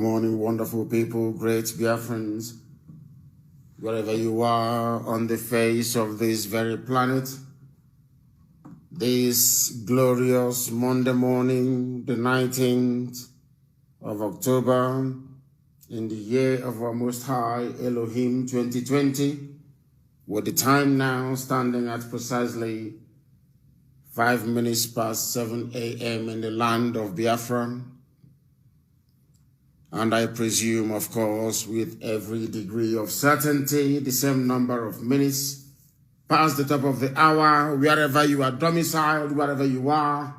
morning, wonderful people, great Biafrans, wherever you are on the face of this very planet. This glorious Monday morning, the 19th of October, in the year of our Most High Elohim 2020, with the time now standing at precisely 5 minutes past 7 a.m. in the land of Biafra. And I presume, of course, with every degree of certainty, the same number of minutes past the top of the hour, wherever you are domiciled, wherever you are,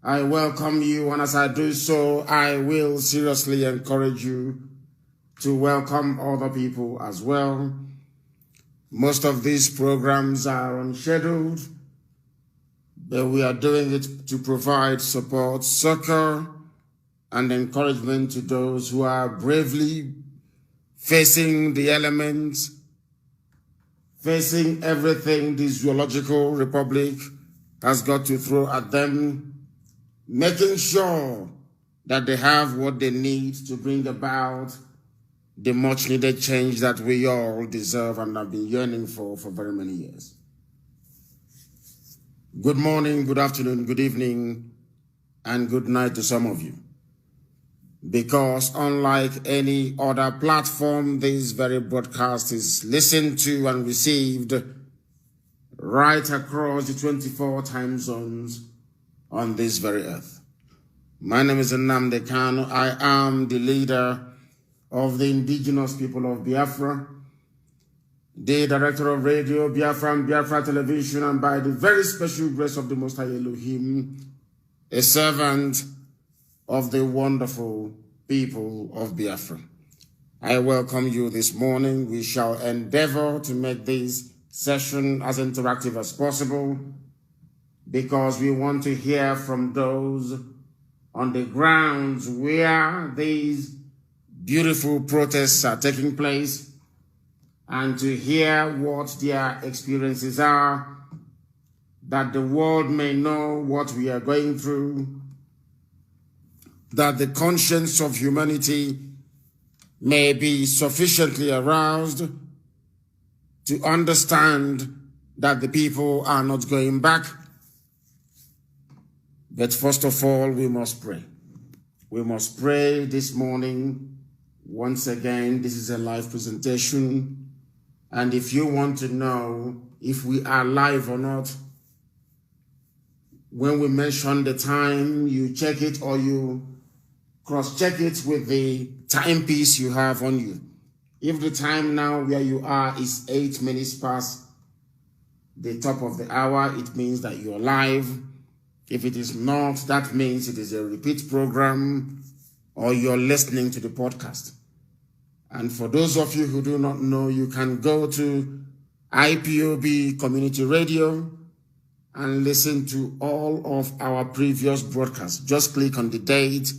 I welcome you, and as I do so, I will seriously encourage you to welcome other people as well. Most of these programs are unscheduled, but we are doing it to provide support, succor, and encouragement to those who are bravely facing the elements, facing everything this zoological republic has got to throw at them, making sure that they have what they need to bring about the much needed change that we all deserve and have been yearning for very many years. Good morning, good afternoon, good evening, and good night to some of you. Because unlike any other platform, this very broadcast is listened to and received right across the 24 time zones on this very earth. My name is Nnamdi Kanu. I am the leader of the indigenous people of Biafra, the director of radio, Biafra and Biafra television, and by the very special grace of the Most High Elohim, a servant of the wonderful people of Biafra. I welcome you this morning. We shall endeavor to make this session as interactive as possible because we want to hear from those on the grounds where these beautiful protests are taking place and to hear what their experiences are, that the world may know what we are going through, that the conscience of humanity may be sufficiently aroused to understand that the people are not going back. But first of all, we must pray. We must pray this morning. Once again, this is a live presentation. And if you want to know if we are live or not, when we mention the time, you check it or you cross-check it with the timepiece you have on you. If the time now where you are is 8 minutes past the top of the hour, it means that you're live. If it is not, that means it is a repeat program or you're listening to the podcast. And for those of you who do not know, you can go to IPOB Community Radio and listen to all of our previous broadcasts. Just click on the date.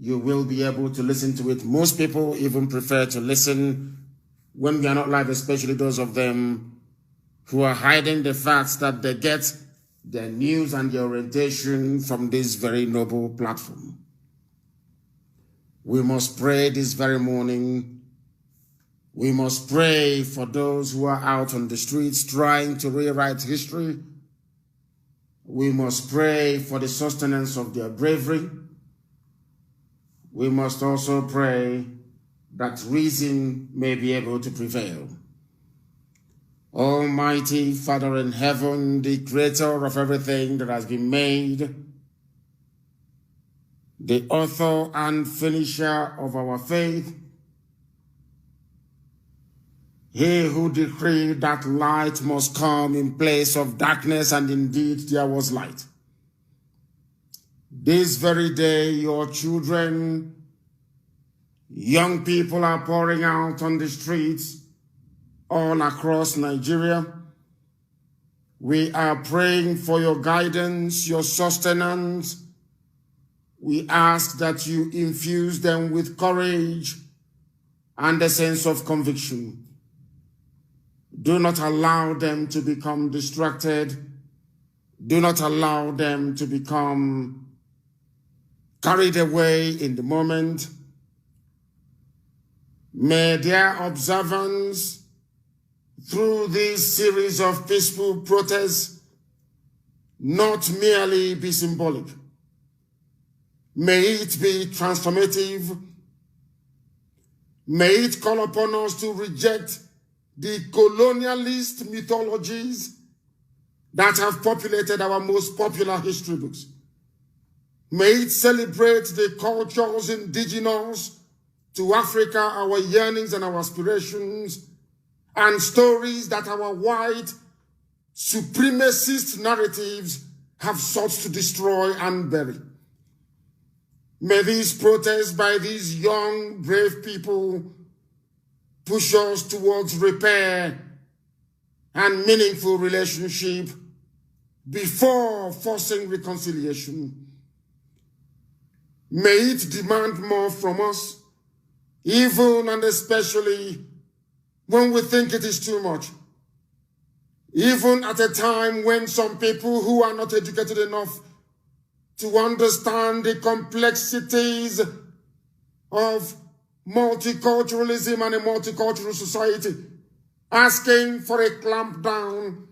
You will be able to listen to it. Most people even prefer to listen when we are not live, especially those of them who are hiding the facts that they get their news and their orientation from this very noble platform. We must pray this very morning. We must pray for those who are out on the streets trying to rewrite history. We must pray for the sustenance of their bravery. We must also pray that reason may be able to prevail. Almighty Father in heaven, the creator of everything that has been made, the author and finisher of our faith, he who decreed that light must come in place of darkness, and indeed there was light. This very day, your children, young people are pouring out on the streets all across Nigeria. We are praying for your guidance, your sustenance. We ask that you infuse them with courage and a sense of conviction. Do not allow them to become distracted. Do not allow them to become carried away in the moment. May their observance through this series of peaceful protests not merely be symbolic. May it be transformative. May it call upon us to reject the colonialist mythologies that have populated our most popular history books. May it celebrate the cultures indigenous to Africa, our yearnings and our aspirations, and stories that our white supremacist narratives have sought to destroy and bury. May these protests by these young, brave people push us towards repair and meaningful relationship before forcing reconciliation. May it demand more from us, even and especially when we think it is too much. Even at a time when some people who are not educated enough to understand the complexities of multiculturalism and a multicultural society, asking for a clampdown,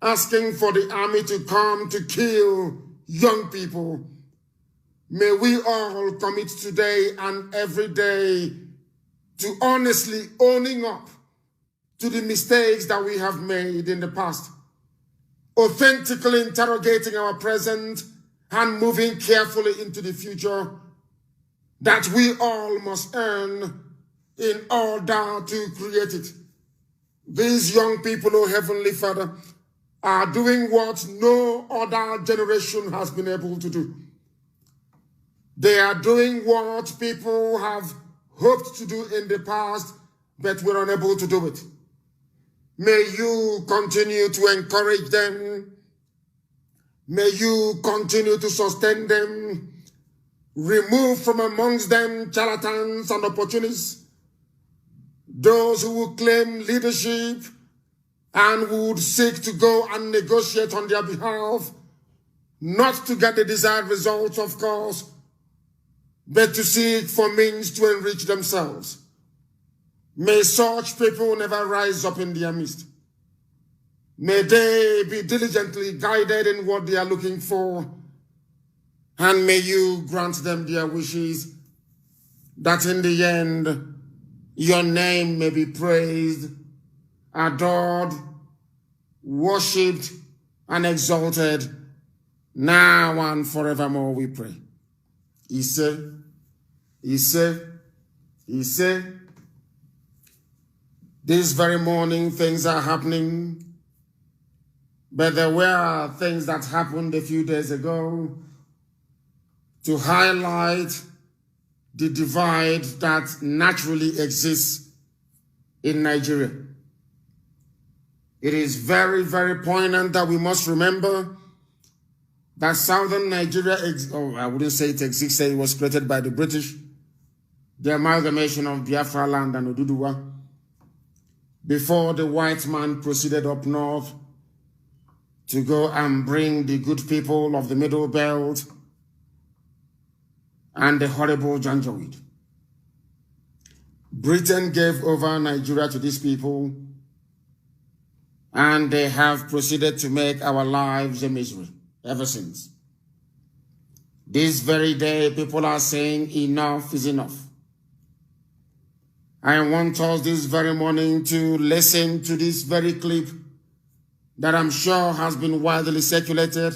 asking for the army to come to kill young people. May we all commit today and every day to honestly owning up to the mistakes that we have made in the past, authentically interrogating our present and moving carefully into the future that we all must earn in order to create it. These young people, oh Heavenly Father, are doing what no other generation has been able to do. They are doing what people have hoped to do in the past, but were unable to do it. May you continue to encourage them. May you continue to sustain them. Remove from amongst them charlatans and opportunists, those who will claim leadership and would seek to go and negotiate on their behalf, not to get the desired results, of course, but to seek for means to enrich themselves. May such people never rise up in their midst. May they be diligently guided in what they are looking for, and may you grant them their wishes, that in the end, your name may be praised, adored, worshipped, and exalted, now and forevermore, we pray. He said, this very morning things are happening, but there were things that happened a few days ago to highlight the divide that naturally exists in Nigeria. It is very, very poignant that we must remember that southern Nigeria, I wouldn't say it existed, it was created by the British, the amalgamation of Biafra land and Oduduwa, before the white man proceeded up north to go and bring the good people of the Middle Belt and the horrible Janjaweed. Britain gave over Nigeria to these people, and they have proceeded to make our lives a misery ever since. This very day, people are saying enough is enough. I want us this very morning to listen to this very clip that I'm sure has been widely circulated,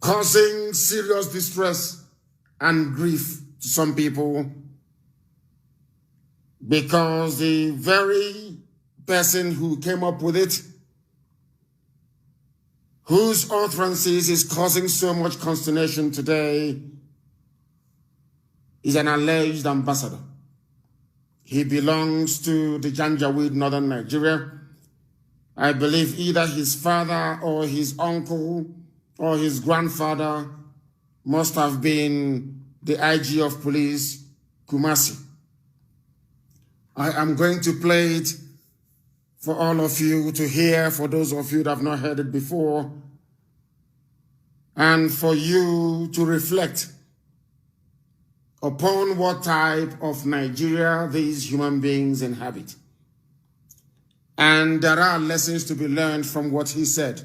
causing serious distress and grief to some people, because the very person who came up with it, whose utterances is causing so much consternation today, is an alleged ambassador. He belongs to the Janjaweed, northern Nigeria. I believe either his father or his uncle or his grandfather must have been the IG of police, Kumasi. I am going to play it for all of you to hear, for those of you that have not heard it before. and for you to reflect upon what type of Nigeria these human beings inhabit. And there are lessons to be learned from what he said.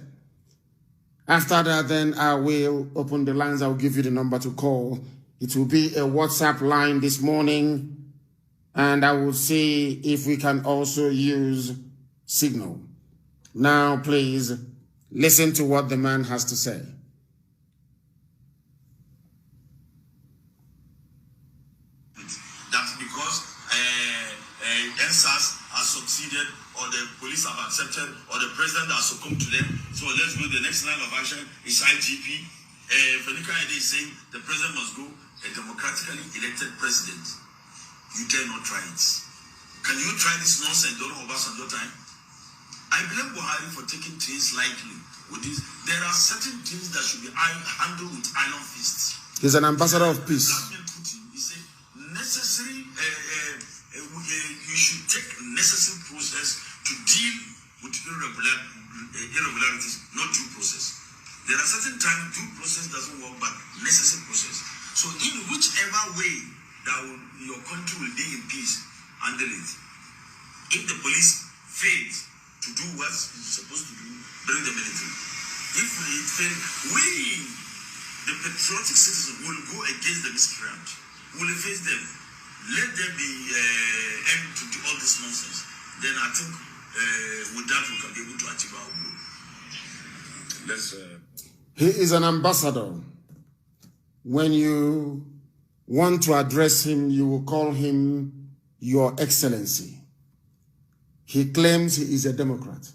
After that, then I will open the lines. I'll give you the number to call. It will be a WhatsApp line this morning, and I will see if we can also use Signal. Now, please listen to what the man has to say. That's because NSAS has succeeded, or the police have accepted, or the president has succumbed to them. So let's go. The next line of action is IGP. Fenika is saying the president must go, a democratically elected president. You dare not try it. Can you try this nonsense during Obasanjo time? I blame Buhari for taking things lightly with this. There are certain things that should be handled with iron fists. He's an ambassador of peace. He said necessary. You should take necessary process to deal with irregularities, not due process. There are certain times due process doesn't work, but necessary process. So in whichever way that your country will be in peace, handle it. If the police fails to do what it's supposed to do, bring the military. If it fails, we, the patriotic citizens, will go against the miscreant. We will face them. Let there be end to all this nonsense. Then I think with that we can be able to achieve our goal. He is an ambassador. When you want to address him, you will call him Your Excellency. He claims he is a Democrat.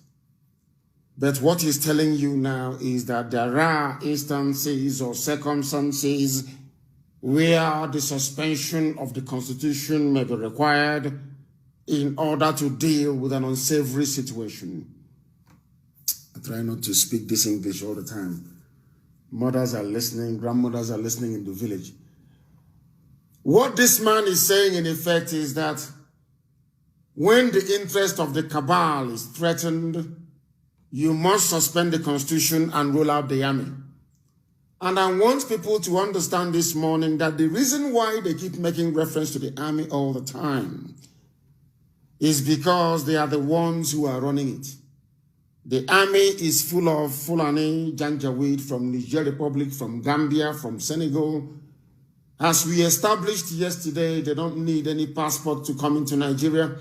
But what he's telling you now is that there are instances or circumstances where the suspension of the Constitution may be required in order to deal with an unsavory situation. I try not to speak this English all the time. Mothers are listening, grandmothers are listening in the village. What this man is saying in effect is that when the interest of the cabal is threatened, you must suspend the Constitution and roll out the army. And I want people to understand this morning that the reason why they keep making reference to the army all the time is because they are the ones who are running it. The army is full of Fulani, Janjaweed from Niger Republic, from Gambia, from Senegal. As we established yesterday, they don't need any passport to come into Nigeria.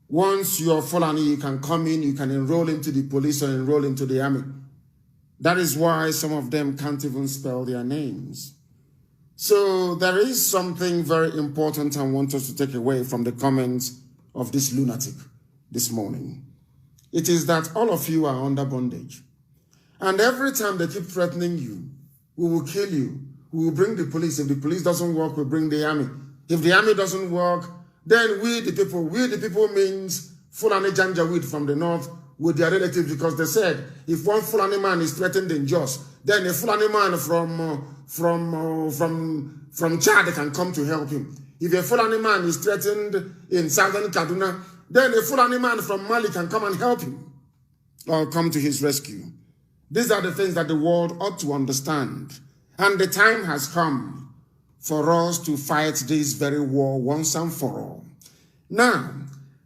Once you are Fulani, you can come in, you can enroll into the police or enroll into the army. That is why some of them can't even spell their names. So there is something very important I want us to take away from the comments of this lunatic this morning. It is that all of you are under bondage. And every time they keep threatening you, we will kill you. We will bring the police. If the police doesn't work, we'll bring the army. If the army doesn't work, then we the people means Fulani Janjaweed from the north with their relatives, because they said if one Fulani man is threatened in Jos, then a Fulani man from Chad can come to help him. If a Fulani man is threatened in southern Kaduna, then a Fulani man from Mali can come and help him or come to his rescue. These are the things that the world ought to understand. And the time has come for us to fight this very war once and for all. Now,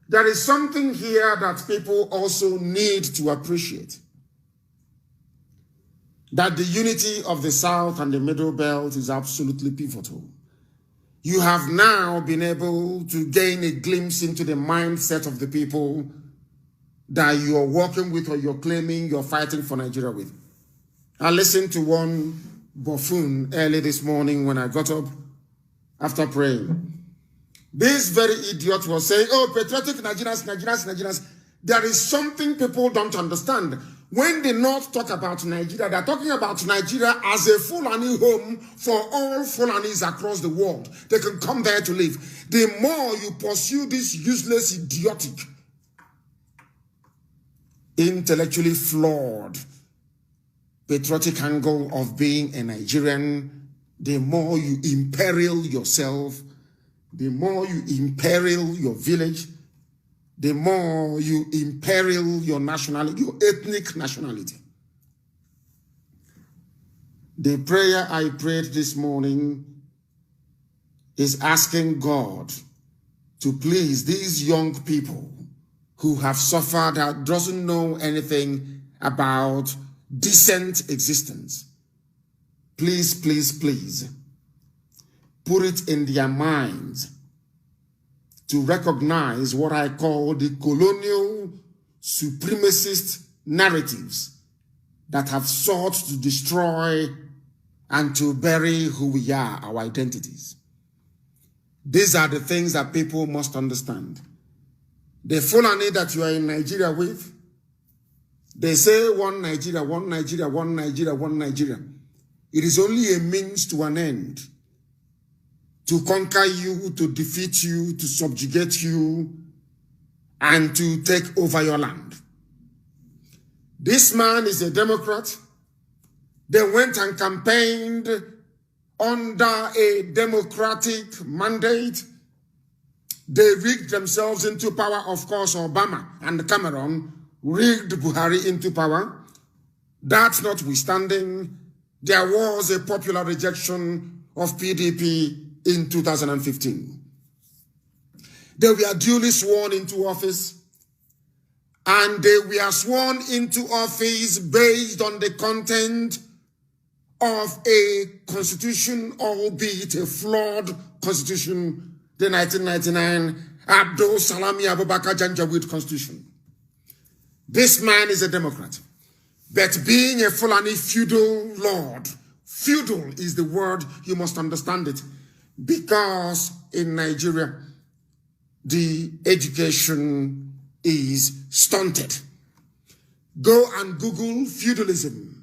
there is something here that people also need to appreciate. That the unity of the South and the Middle Belt is absolutely pivotal. You have now been able to gain a glimpse into the mindset of the people that you are working with or you're claiming you're fighting for Nigeria with. I listened to one buffoon early this morning when I got up after praying. This very idiot was saying, oh, patriotic Nigerians. There is something people don't understand. When the North talk about Nigeria, they're talking about Nigeria as a Fulani home for all Fulanis across the world. They can come there to live. The more you pursue this useless, idiotic, intellectually flawed, patriotic angle of being a Nigerian, the more you imperil yourself, the more you imperil your village, the more you imperil your nationality, your ethnic nationality. The prayer I prayed this morning is asking God to please these young people who have suffered, that doesn't know anything about decent existence. Please, please, please, put it in their minds to recognize what I call the colonial supremacist narratives that have sought to destroy and to bury who we are, our identities. These are the things that people must understand. The Fulani that you are in Nigeria with, they say one Nigeria, one Nigeria, one Nigeria, one Nigeria. It is only a means to an end, to conquer you, to defeat you, to subjugate you, and to take over your land. This man is a Democrat. They went and campaigned under a democratic mandate. They rigged themselves into power. Of course, Obama and Cameron rigged Buhari into power. That notwithstanding, there was a popular rejection of PDP in 2015. They were duly sworn into office, and they were sworn into office based on the content of a constitution, albeit a flawed constitution, the 1999 Abdul Salami Abubakar Janjaweed Constitution. This man is a Democrat, but being a Fulani feudal lord, feudal is the word, you must understand it, because in Nigeria, the education is stunted. Go and Google feudalism.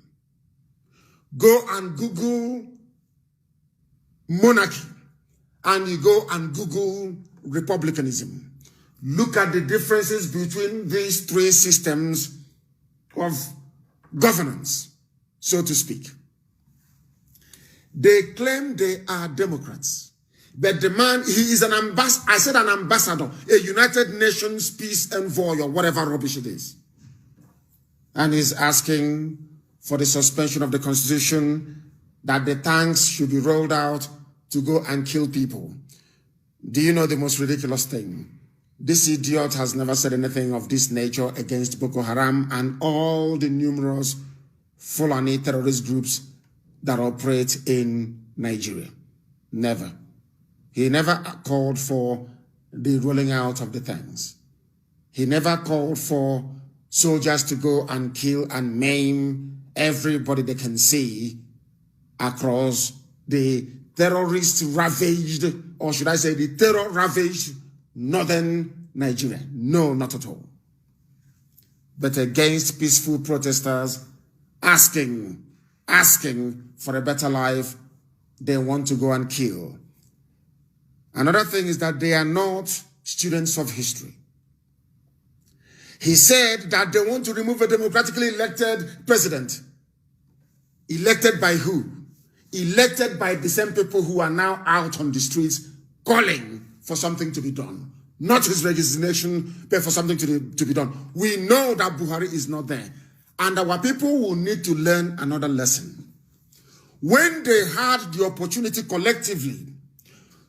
Go and Google monarchy, and you go and Google republicanism. Look at the differences between these three systems of governance, so to speak. They claim they are Democrats, but the man, he is an ambassador, I said an ambassador, a United Nations peace envoy or whatever rubbish it is. And he's asking for the suspension of the Constitution, that the tanks should be rolled out to go and kill people. Do you know the most ridiculous thing? This idiot has never said anything of this nature against Boko Haram and all the numerous Fulani terrorist groups that operate in Nigeria. Never. He never called for the rolling out of the tanks. He never called for soldiers to go and kill and maim everybody they can see across the terrorist-ravaged, or should I say the terror-ravaged northern Nigeria. No, not at all. But against peaceful protesters asking for a better life, they want to go and kill. Another thing is that they are not students of history. He said that they want to remove a democratically elected president. Elected by who? Elected by the same people who are now out on the streets calling for something to be done. Not his resignation, but for something to be done. We know that Buhari is not there. And our people will need to learn another lesson. When they had the opportunity collectively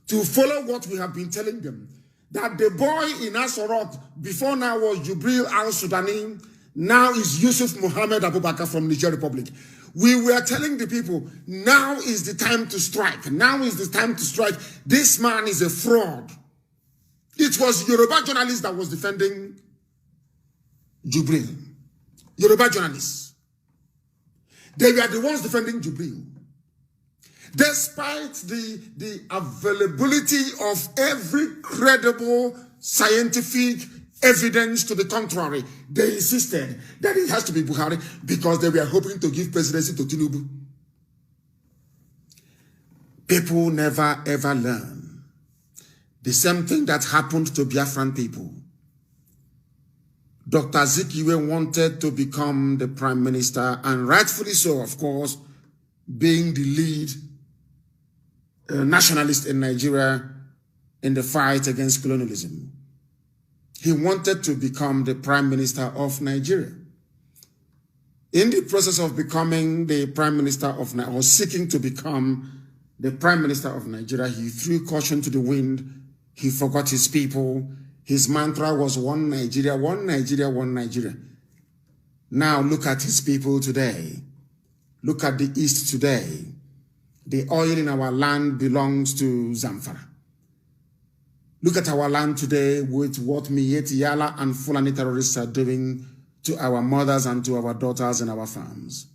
to follow what we have been telling them, that the boy in Asorok before now was Jubril al-Sudani, now is Yusuf Muhammad Abubakar from Niger Republic. We were telling the people, now is the time to strike. Now is the time to strike. This man is a fraud. It was Yoruba journalist that was defending Jubril. Yoruba journalists. They were the ones defending Jubril. Despite the availability of every credible scientific evidence to the contrary, they insisted that it has to be Buhari because they were hoping to give presidency to Tinubu. People never ever learn. The same thing that happened to Biafran people. Dr. Zikiwe wanted to become the prime minister, and rightfully so, of course, being the lead nationalist in Nigeria in the fight against colonialism. He wanted to become the prime minister of Nigeria. In the process of becoming the Prime Minister of Nigeria, or seeking to become the Prime Minister of Nigeria, he threw caution to the wind. He forgot his people. His mantra was one Nigeria, one Nigeria, one Nigeria. Now look at his people today. Look at the East today. The oil in our land belongs to Zamfara. Look at our land today with what Miyetti Yala and Fulani terrorists are doing to our mothers and to our daughters in our farms.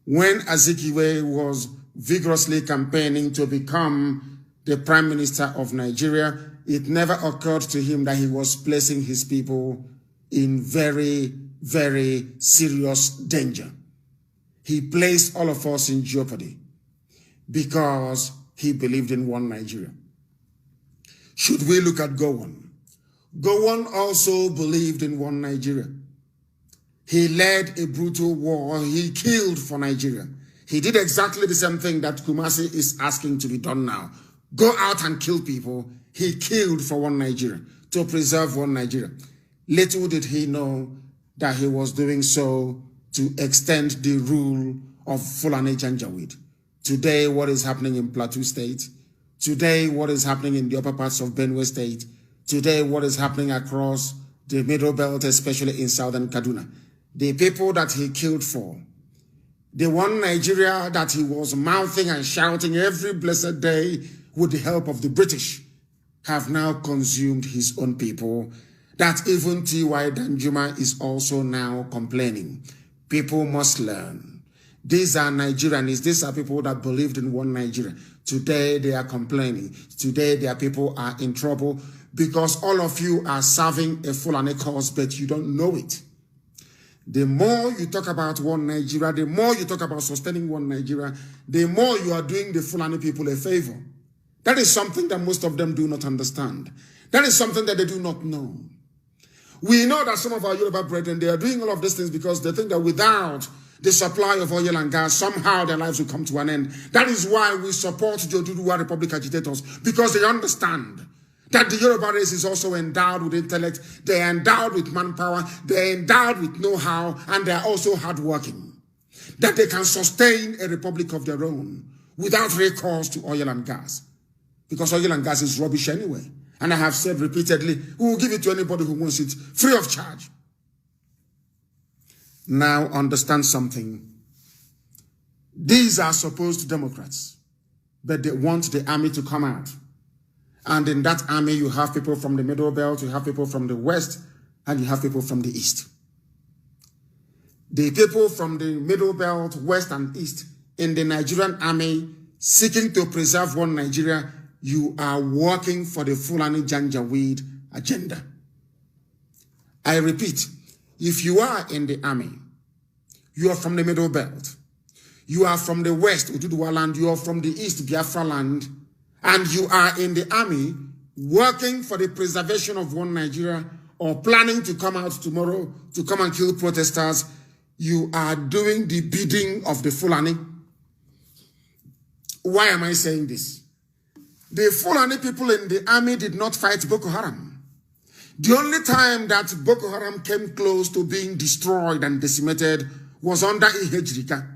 When Azikiwe was vigorously campaigning to become the Prime Minister of Nigeria, it never occurred to him that he was placing his people in very, very serious danger. He placed all of us in jeopardy because he believed in one Nigeria. Should we look at Gowon? Gowon also believed in one Nigeria. He led a brutal war. He killed for Nigeria. He did exactly the same thing that Kumasi is asking to be done now. Go out and kill people. He killed for one Nigeria, to preserve one Nigeria. Little did he know that he was doing so to extend the rule of Fulani Janjaweed. Today, what is happening in Plateau State, today, what is happening in the upper parts of Benue State, today, what is happening across the Middle Belt, especially in southern Kaduna. The people that he killed for, the one Nigeria that he was mouthing and shouting every blessed day with the help of the British, have now consumed his own people. That even T.Y. Danjuma is also now complaining. People must learn. These are Nigerians. These are people that believed in one Nigeria. Today they are complaining. Today their people are in trouble because all of you are serving a Fulani cause, but you don't know it. The more you talk about one Nigeria, the more you talk about sustaining one Nigeria, the more you are doing the Fulani people a favor. That is something that most of them do not understand. That is something that they do not know. We know that some of our Yoruba brethren, they are doing all of these things because they think that without the supply of oil and gas, somehow their lives will come to an end. That is why we support the Oduduwa Republic agitators, because they understand that the Yoruba race is also endowed with intellect, they are endowed with manpower, they are endowed with know-how, and they are also hardworking. That they can sustain a republic of their own without recourse to oil and gas. Because oil and gas is rubbish anyway. And I have said repeatedly, we will give it to anybody who wants it free of charge. Now understand something. These are supposed Democrats, but they want the army to come out. And in that army, you have people from the Middle Belt, you have people from the West, and you have people from the East. The people from the Middle Belt, West, and East in the Nigerian army seeking to preserve one Nigeria, you are working for the Fulani Janjaweed agenda. I repeat, if you are in the army, you are from the Middle Belt, you are from the West, Oduduwa land, you are from the East, Biafra land, and you are in the army working for the preservation of one Nigeria or planning to come out tomorrow to come and kill protesters, you are doing the bidding of the Fulani. Why am I saying this? The Fulani people in the army did not fight Boko Haram. The only time that Boko Haram came close to being destroyed and decimated was under Ihejrika.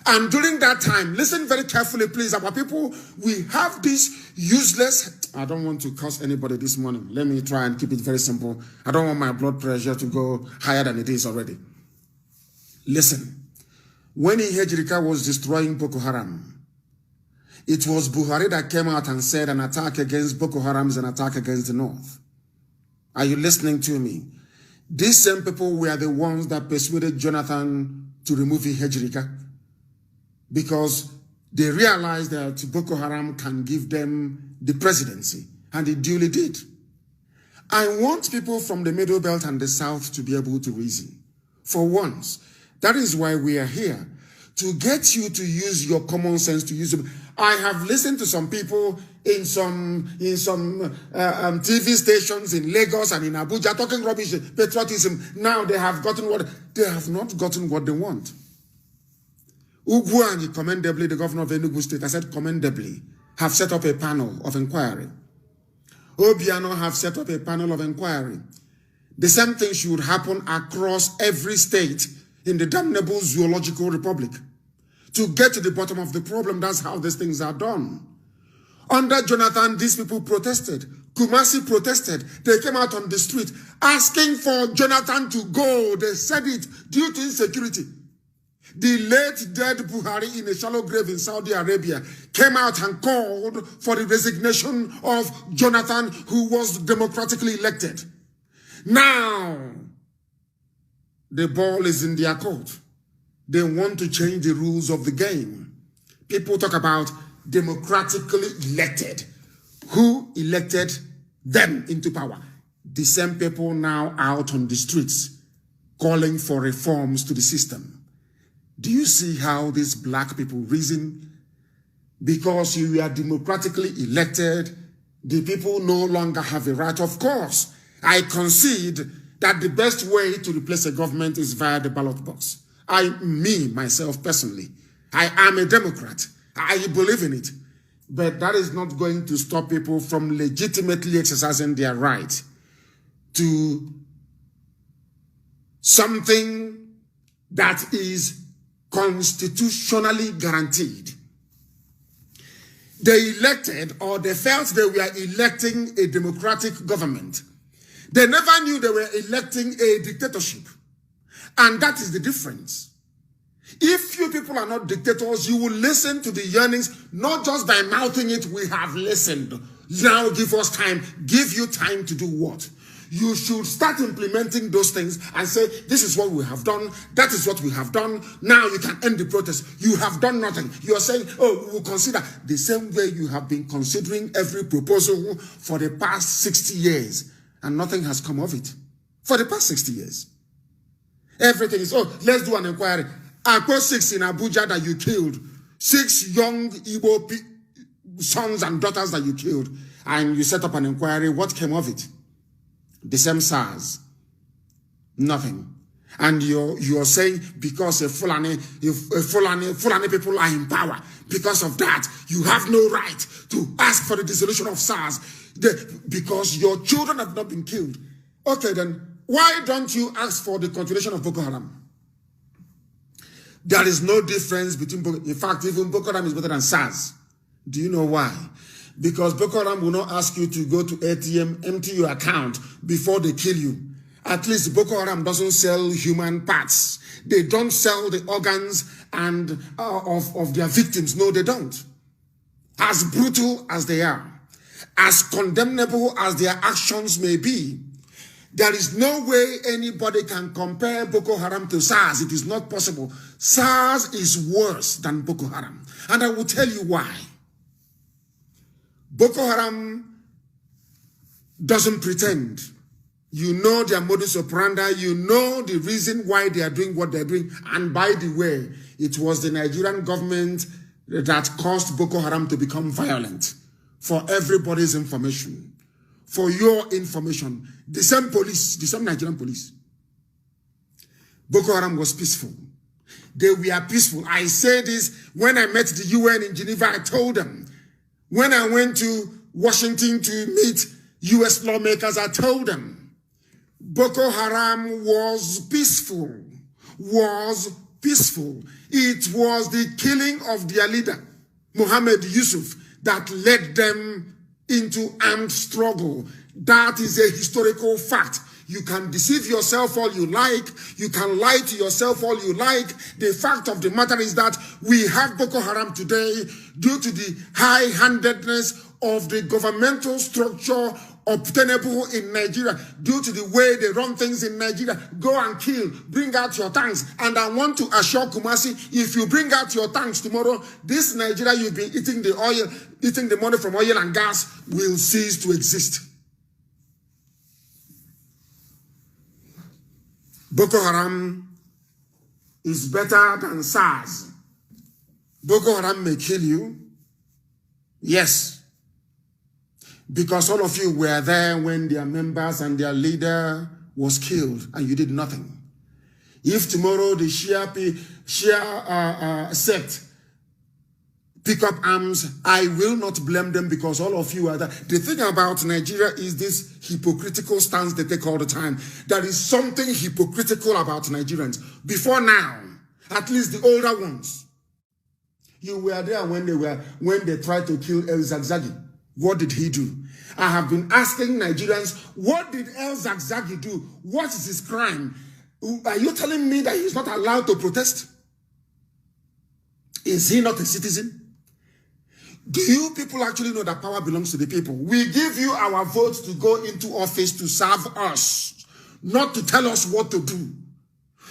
And during that time, listen very carefully, please, our people, we have this useless, I don't want to curse anybody this morning. Let me try and keep it very simple. I don't want my blood pressure to go higher than it is already. Listen, when Ihejrika was destroying Boko Haram, it was Buhari that came out and said an attack against Boko Haram is an attack against the North. Are you listening to me? These same people were the ones that persuaded Jonathan to remove Ihejrika, because they realized that Boko Haram can give them the presidency, and it duly did. I want people from the Middle Belt and the South to be able to reason. For once, that is why we are here, to get you to use your common sense, to use them. I have listened to some people in some TV stations in Lagos and in Abuja talking rubbish, patriotism. Now they have gotten what they have not gotten what they want. Ugwuanyi, commendably, the governor of Enugu State, I said commendably, have set up a panel of inquiry. Obiano have set up a panel of inquiry. The same thing should happen across every state in the damnable zoological republic. To get to the bottom of the problem, that's how these things are done. Under Jonathan, these people protested. Kumasi protested. They came out on the street asking for Jonathan to go. They said it due to insecurity. The late dead Buhari in a shallow grave in Saudi Arabia came out and called for the resignation of Jonathan, who was democratically elected. Now, the ball is in their court. They want to change the rules of the game. People talk about democratically elected. Who elected them into power? The same people now out on the streets calling for reforms to the system. Do you see how these black people reason? Because you are democratically elected, the people no longer have a right. Of course, I concede that the best way to replace a government is via the ballot box. Myself personally, I am a Democrat. I believe in it. But that is not going to stop people from legitimately exercising their right to something that is constitutionally guaranteed. They elected, or they felt they were electing a democratic government. They never knew they were electing a dictatorship. And that is the difference. If you people are not dictators, you will listen to the yearnings, not just by mouthing it, we have listened. Now give us time. Give you time to do what? You should start implementing those things and say, this is what we have done. That is what we have done. Now you can end the protest. You have done nothing. You are saying, oh, we will consider the same way you have been considering every proposal for the past 60 years. And nothing has come of it. For the past 60 years. Everything is, oh, let's do an inquiry. Akpo 6 in Abuja that you killed. 6 young Igbo sons and daughters that you killed. And you set up an inquiry. What came of it? The same SARS. Nothing. And you're saying because Fulani people are in power, because of that, you have no right to ask for the dissolution of SARS because your children have not been killed. Okay, then why don't you ask for the continuation of Boko Haram? There is no difference between, in fact, even Boko Haram is better than SARS. Do you know why? Because Boko Haram will not ask you to go to ATM, empty your account before they kill you. At least Boko Haram doesn't sell human parts. They don't sell the organs and of their victims. No, they don't. As brutal as they are, as condemnable as their actions may be, there is no way anybody can compare Boko Haram to SARS. It is not possible. SARS is worse than Boko Haram. And I will tell you why. Boko Haram doesn't pretend. You know their modus operandi. You know the reason why they are doing what they're doing. And by the way, it was the Nigerian government that caused Boko Haram to become violent. For everybody's information. For your information. The same police, the same Nigerian police. Boko Haram was peaceful. They were peaceful. I say this when I met the UN in Geneva. I told them. When I went to Washington to meet US lawmakers, I told them, Boko Haram was peaceful. It was the killing of their leader, Mohammed Yusuf, that led them into armed struggle. That is a historical fact. You can deceive yourself all you like. You can lie to yourself all you like. The fact of the matter is that we have Boko Haram today due to the high-handedness of the governmental structure obtainable in Nigeria, due to the way they run things in Nigeria. Go and kill. Bring out your tanks. And I want to assure Kumasi, if you bring out your tanks tomorrow, this Nigeria you've been eating the oil, eating the money from oil and gas will cease to exist. Boko Haram is better than SARS. Boko Haram may kill you. Yes. Because all of you were there when their members and their leader was killed and you did nothing. If tomorrow the Shia sect pick up arms, I will not blame them because all of you are there. The thing about Nigeria is this hypocritical stance they take all the time. There is something hypocritical about Nigerians. Before now, at least the older ones, you were there when they tried to kill El Zagzagi. What did he do? I have been asking Nigerians, what did El Zagzagi do? What is his crime? Are you telling me that he's not allowed to protest? Is he not a citizen? Do you people actually know that power belongs to the people? We give you our votes to go into office to serve us, not to tell us what to do.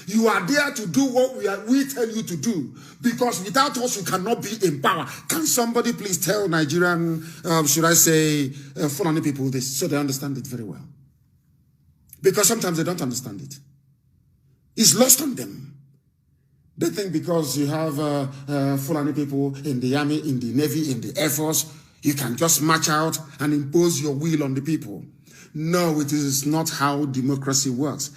You are there to do what we tell you to do, because without us, you cannot be in power. Can somebody please tell Nigerian, should I say, Fulani people this, so they understand it very well? Because sometimes they don't understand it. It's lost on them. They think because you have Fulani people in the army, in the navy, in the air force, you can just march out and impose your will on the people. No, it is not how democracy works.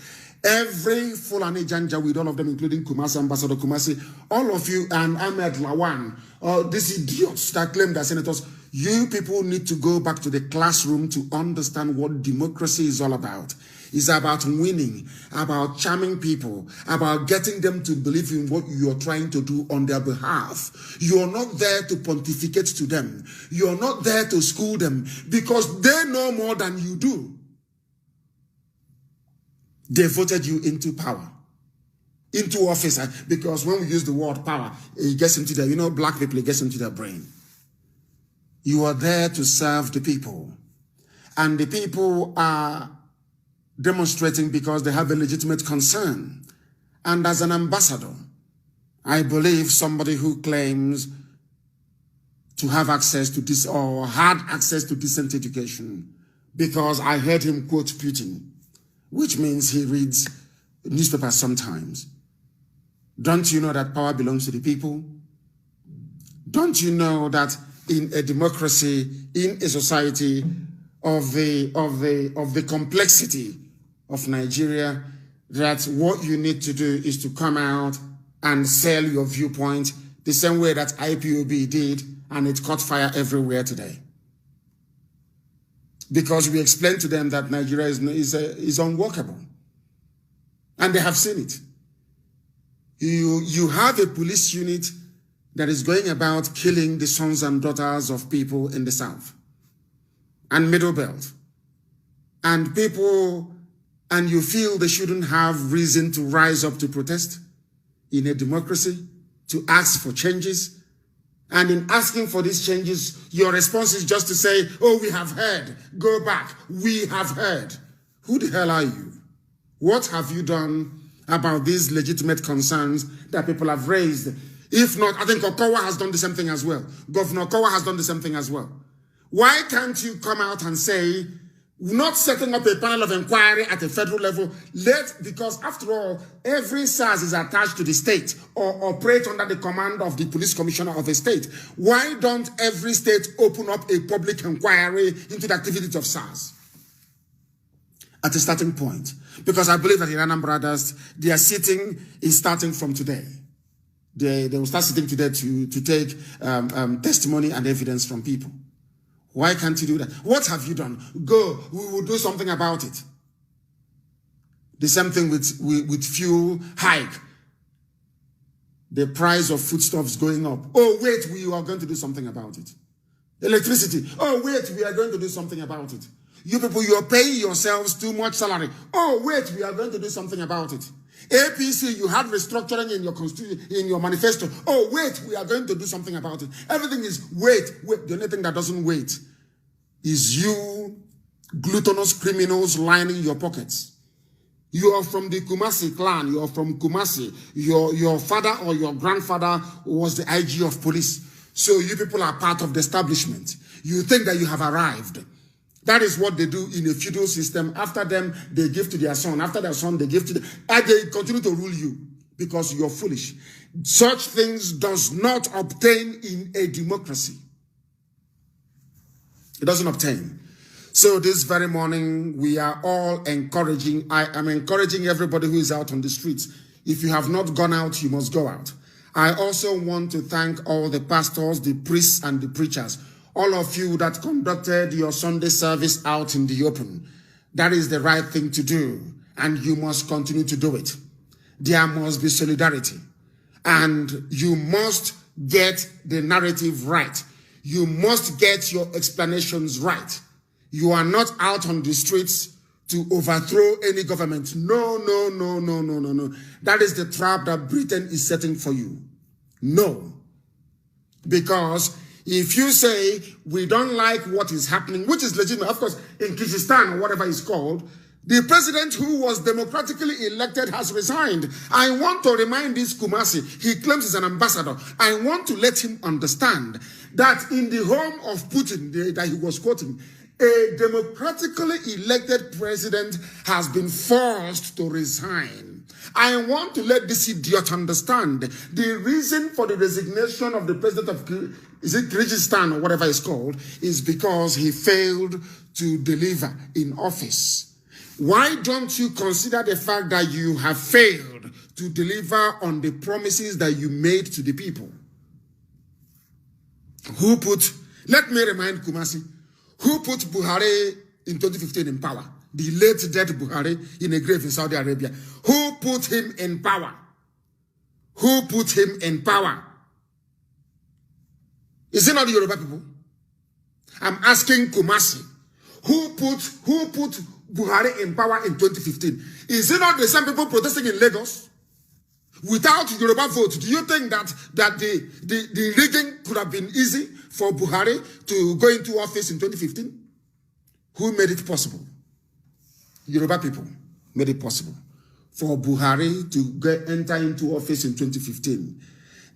Every Fulani Janja, with all of them, including Kumasi, Ambassador Kumasi, all of you, and Ahmed Lawan, these idiots that claim they're senators, you people need to go back to the classroom to understand what democracy is all about. It's about winning, about charming people, about getting them to believe in what you're trying to do on their behalf. You're not there to pontificate to them. You're not there to school them because they know more than you do. They voted you into power, into office, because when we use the word power, it gets into their, black people, it gets into their brain. You are there to serve the people. And the people are demonstrating because they have a legitimate concern. And as an ambassador, I believe somebody who claims to have access to this or had access to decent education, because I heard him quote Putin, which means he reads newspapers sometimes. Don't you know that power belongs to the people? Don't you know that in a democracy, in a society of the complexity of Nigeria, that what you need to do is to come out and sell your viewpoint the same way that IPOB did, and it caught fire everywhere today. Because we explained to them that Nigeria is unworkable. And they have seen it. You have a police unit that is going about killing the sons and daughters of people in the South and Middle Belt. And you feel they shouldn't have reason to rise up to protest in a democracy, to ask for changes. And in asking for these changes, your response is just to say, oh, we have heard, go back, we have heard. Who the hell are you? What have you done about these legitimate concerns that people have raised? If not, I think Okowa has done the same thing as well. Governor Okowa has done the same thing as well. Why can't you come out and say, not setting up a panel of inquiry at a federal level, because after all, every SARS is attached to the state or operate under the command of the police commissioner of a state. Why don't every state open up a public inquiry into the activities of SARS? At a starting point. Because I believe that in Anambra, their sitting is starting from today. They will start sitting today to take testimony and evidence from people. Why can't you do that? What have you done? Go, we will do something about it. The same thing with fuel hike. The price of foodstuffs going up. Oh, wait, we are going to do something about it. Electricity. Oh, wait, we are going to do something about it. You people, you are paying yourselves too much salary. Oh, wait, we are going to do something about it. APC, you had restructuring in your constitution, in your manifesto. Oh, wait, we are going to do something about it. Everything is wait. The only thing that doesn't wait is you gluttonous criminals lining your pockets. You are from the Kumasi clan. You are from Kumasi. Your father or your grandfather was the IG of police. So you people are part of the establishment. You think that you have arrived. That is what they do in a feudal system. After them, they give to their son. After their son, they give to them. And they continue to rule you because you're foolish. Such things does not obtain in a democracy. It doesn't obtain. So this very morning, we are all encouraging. I am encouraging everybody who is out on the streets. If you have not gone out, you must go out. I also want to thank all the pastors, the priests, and the preachers, all of you that conducted your Sunday service out in the open. That is the right thing to do, and you must continue to do it. There must be solidarity, and you must get the narrative right. You must get your explanations right. You are not out on the streets to overthrow any government. No, no, no, no, no, no, no. That is the trap that Britain is setting for you. No. Because if you say, we don't like what is happening, which is legitimate, of course, in Kyrgyzstan or whatever it's called, the president who was democratically elected has resigned. I want to remind this Kumasi, he claims he's an ambassador. I want to let him understand that in the home of Putin, that he was quoting, a democratically elected president has been forced to resign. I want to let this idiot understand the reason for the resignation of the president of Kyrgyzstan or whatever it's called is because he failed to deliver in office. Why don't you consider the fact that you have failed to deliver on the promises that you made to the people? Let me remind Kumasi, who put Buhari in 2015 in power? The late dead Buhari in a grave in Saudi Arabia. Who put him in power? Who put him in power? Is it not the Yoruba people? I'm asking Kumasi, who put Buhari in power in 2015? Is it not the same people protesting in Lagos? Without Yoruba vote, do you think that the rigging could have been easy for Buhari to go into office in 2015? Who made it possible? Yoruba people made it possible for Buhari to enter into office in 2015.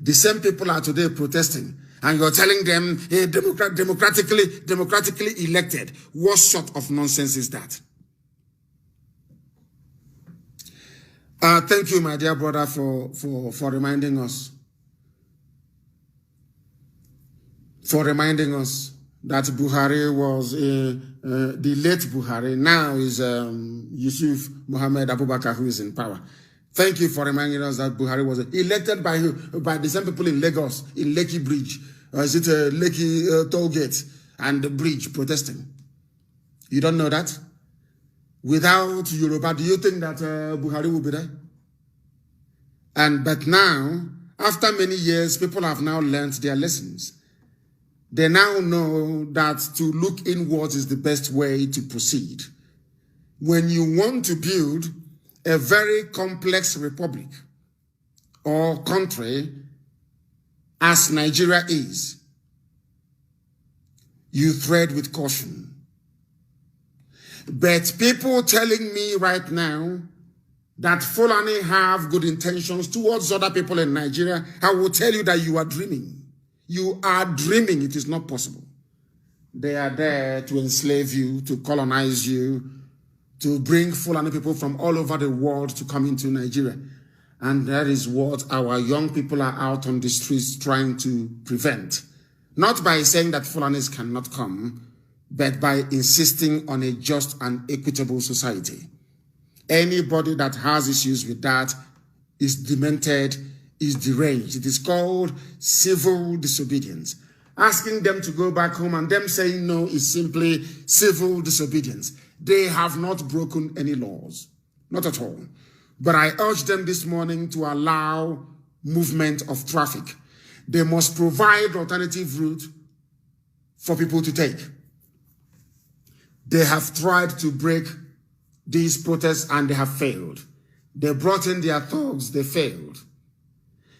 The same people are today protesting, and you're telling them, hey, democratically elected. What sort of nonsense is that? Thank you, my dear brother, for reminding us. For reminding us that Buhari was the late Buhari. Now is Yusuf Mohammed Abubakar who is in power. Thank you for reminding us that Buhari was elected by the same people in Lagos, in Lekki Bridge. Or is it Lekki toll gate and the bridge protesting? You don't know that? Without Yoruba, do you think that Buhari will be there? But now, after many years, people have now learned their lessons. They now know that to look inwards is the best way to proceed. When you want to build a very complex republic or country, as Nigeria is, you tread with caution. But people telling me right now that Fulani have good intentions towards other people in Nigeria, I will tell you that you are dreaming. You are dreaming. It is not possible. They are there to enslave you, to colonize you, to bring Fulani people from all over the world to come into Nigeria. And that is what our young people are out on the streets trying to prevent. Not by saying that Fulanis cannot come, but by insisting on a just and equitable society. Anybody that has issues with that is demented, is deranged. It is called civil disobedience. Asking them to go back home and them saying no is simply civil disobedience. They have not broken any laws. Not at all. But I urge them this morning to allow movement of traffic. They must provide alternative route for people to take. They have tried to break these protests and they have failed. They brought in their thugs, they failed.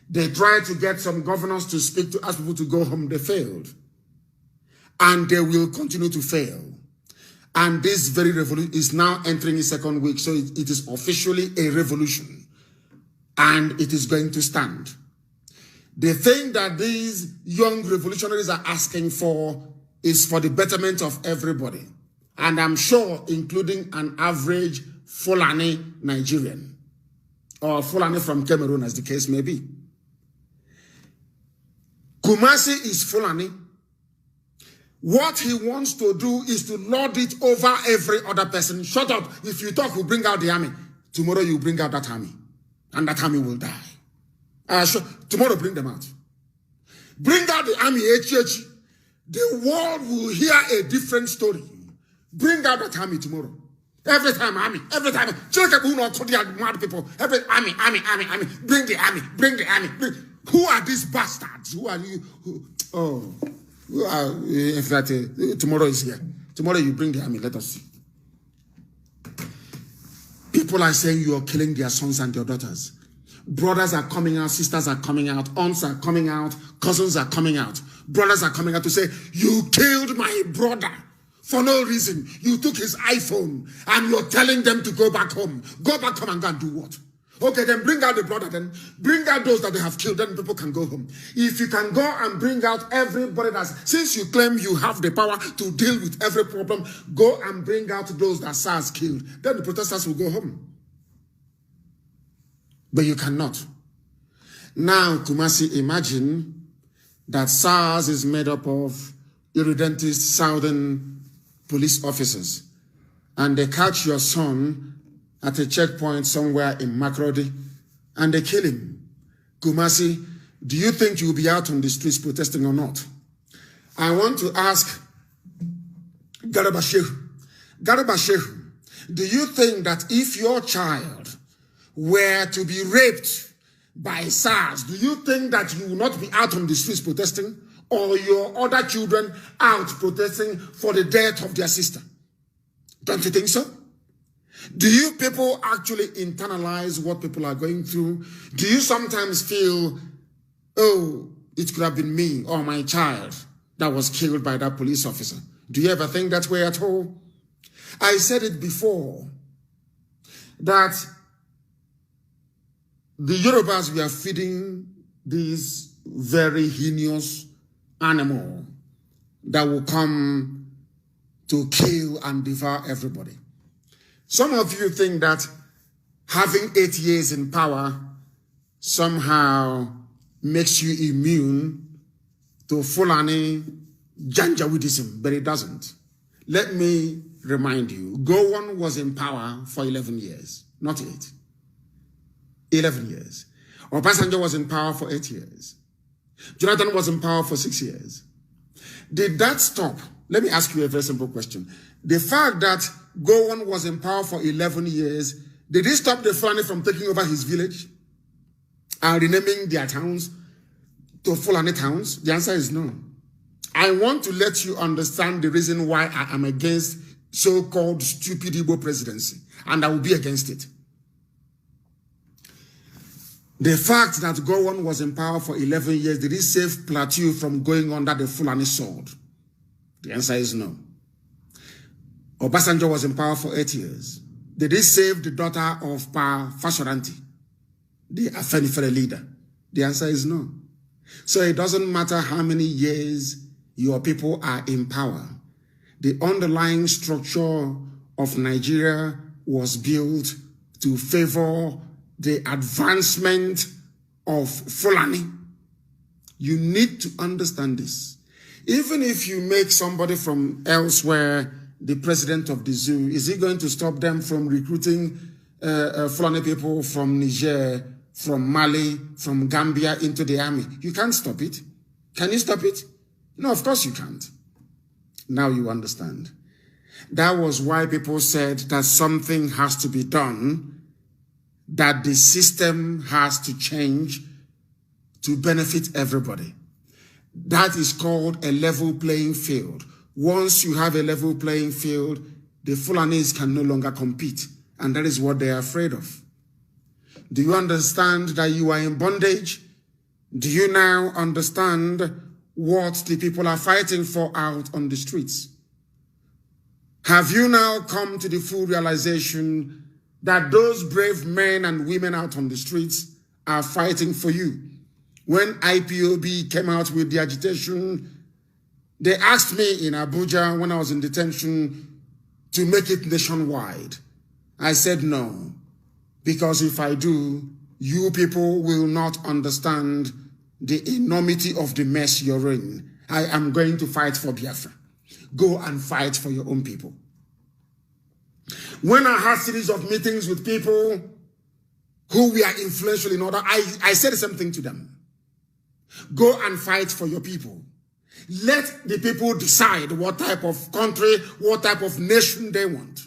They tried to get some governors to speak to ask people to go home, they failed. And they will continue to fail. And this very revolution is now entering its second week, so it is officially a revolution. And it is going to stand. The thing that these young revolutionaries are asking for is for the betterment of everybody. And I'm sure including an average Fulani Nigerian. Or Fulani from Cameroon, as the case may be. Kumasi is Fulani. What he wants to do is to lord it over every other person. Shut up. If you talk, we'll bring out the army. Tomorrow you bring out that army. And that army will die. Tomorrow, bring them out. Bring out the army, HH. The world will hear a different story. Bring out that army tomorrow. Every time, army. Every time. Mad people. Every army. Bring the army. Bring the army. Who are these bastards? Who are you? In fact, tomorrow is here. Tomorrow you bring the army. Let us see. People are saying you are killing their sons and their daughters. Brothers are coming out, sisters are coming out, aunts are coming out, cousins are coming out. Brothers are coming out to say, you killed my brother for no reason. You took his iPhone and you're telling them to go back home. Go back home and go and do what? Okay, then bring out the brother, then bring out those that they have killed, then people can go home. If you can go and bring out everybody since you claim you have the power to deal with every problem, go and bring out those that SARS killed. Then the protesters will go home. But you cannot. Now, Kumasi, imagine that SARS is made up of irredentist southern police officers, and they catch your son at a checkpoint somewhere in Makrodi, and they kill him. Kumasi, do you think you'll be out on the streets protesting or not? I want to ask Garba Shehu, do you think that if your child were to be raped by SARS, do you think that you will not be out on the streets protesting, or your other children out protesting for the death of their sister? Don't you think so? Do you people actually internalize what people are going through? Do you sometimes feel, oh, it could have been me or my child that was killed by that police officer? Do you ever think that way at all? I said it before, that the Yorubas were feeding this very heinous animal that will come to kill and devour everybody. Some of you think that having 8 years in power somehow makes you immune to Fulani Janjaweedism, but it doesn't. Let me remind you, Gowon was in power for 11 years, not 8. 11 years. Obasanjo was in power for 8 years. Jonathan was in power for 6 years. Did that stop? Let me ask you a very simple question. The fact that Gowon was in power for 11 years, did he stop the Fulani from taking over his village and renaming their towns to Fulani towns? The answer is no. I want to let you understand the reason why I am against so-called stupid Igbo presidency, and I will be against it. The fact that Gowon was in power for 11 years, did he save Plateau from going under the Fulani sword? The answer is no. Obasanjo was in power for 8 years. Did he save the daughter of Pa Fashoranti, the Afenifere leader? The answer is no. So it doesn't matter how many years your people are in power. The underlying structure of Nigeria was built to favor the advancement of Fulani. You need to understand this. Even if you make somebody from elsewhere the president of the zoo, is he going to stop them from recruiting Fulani people from Niger, from Mali, from Gambia into the army? You can't stop it. Can you stop it? No, of course you can't. Now you understand. That was why people said that something has to be done, that the system has to change to benefit everybody. That is called a level playing field. Once you have a level playing field, the Fulanis can no longer compete, and that is what they are afraid of. Do you understand that you are in bondage? Do you now understand what the people are fighting for out on the streets? Have you now come to the full realization that those brave men and women out on the streets are fighting for you? When IPOB came out with the agitation, they asked me in Abuja when I was in detention to make it nationwide. I said no, because if I do, you people will not understand the enormity of the mess you're in. I am going to fight for Biafra. Go and fight for your own people. When I had a series of meetings with people, who we are influential in order. I said the same thing to them. Go and fight for your people. Let the people decide what type of country, what type of nation they want.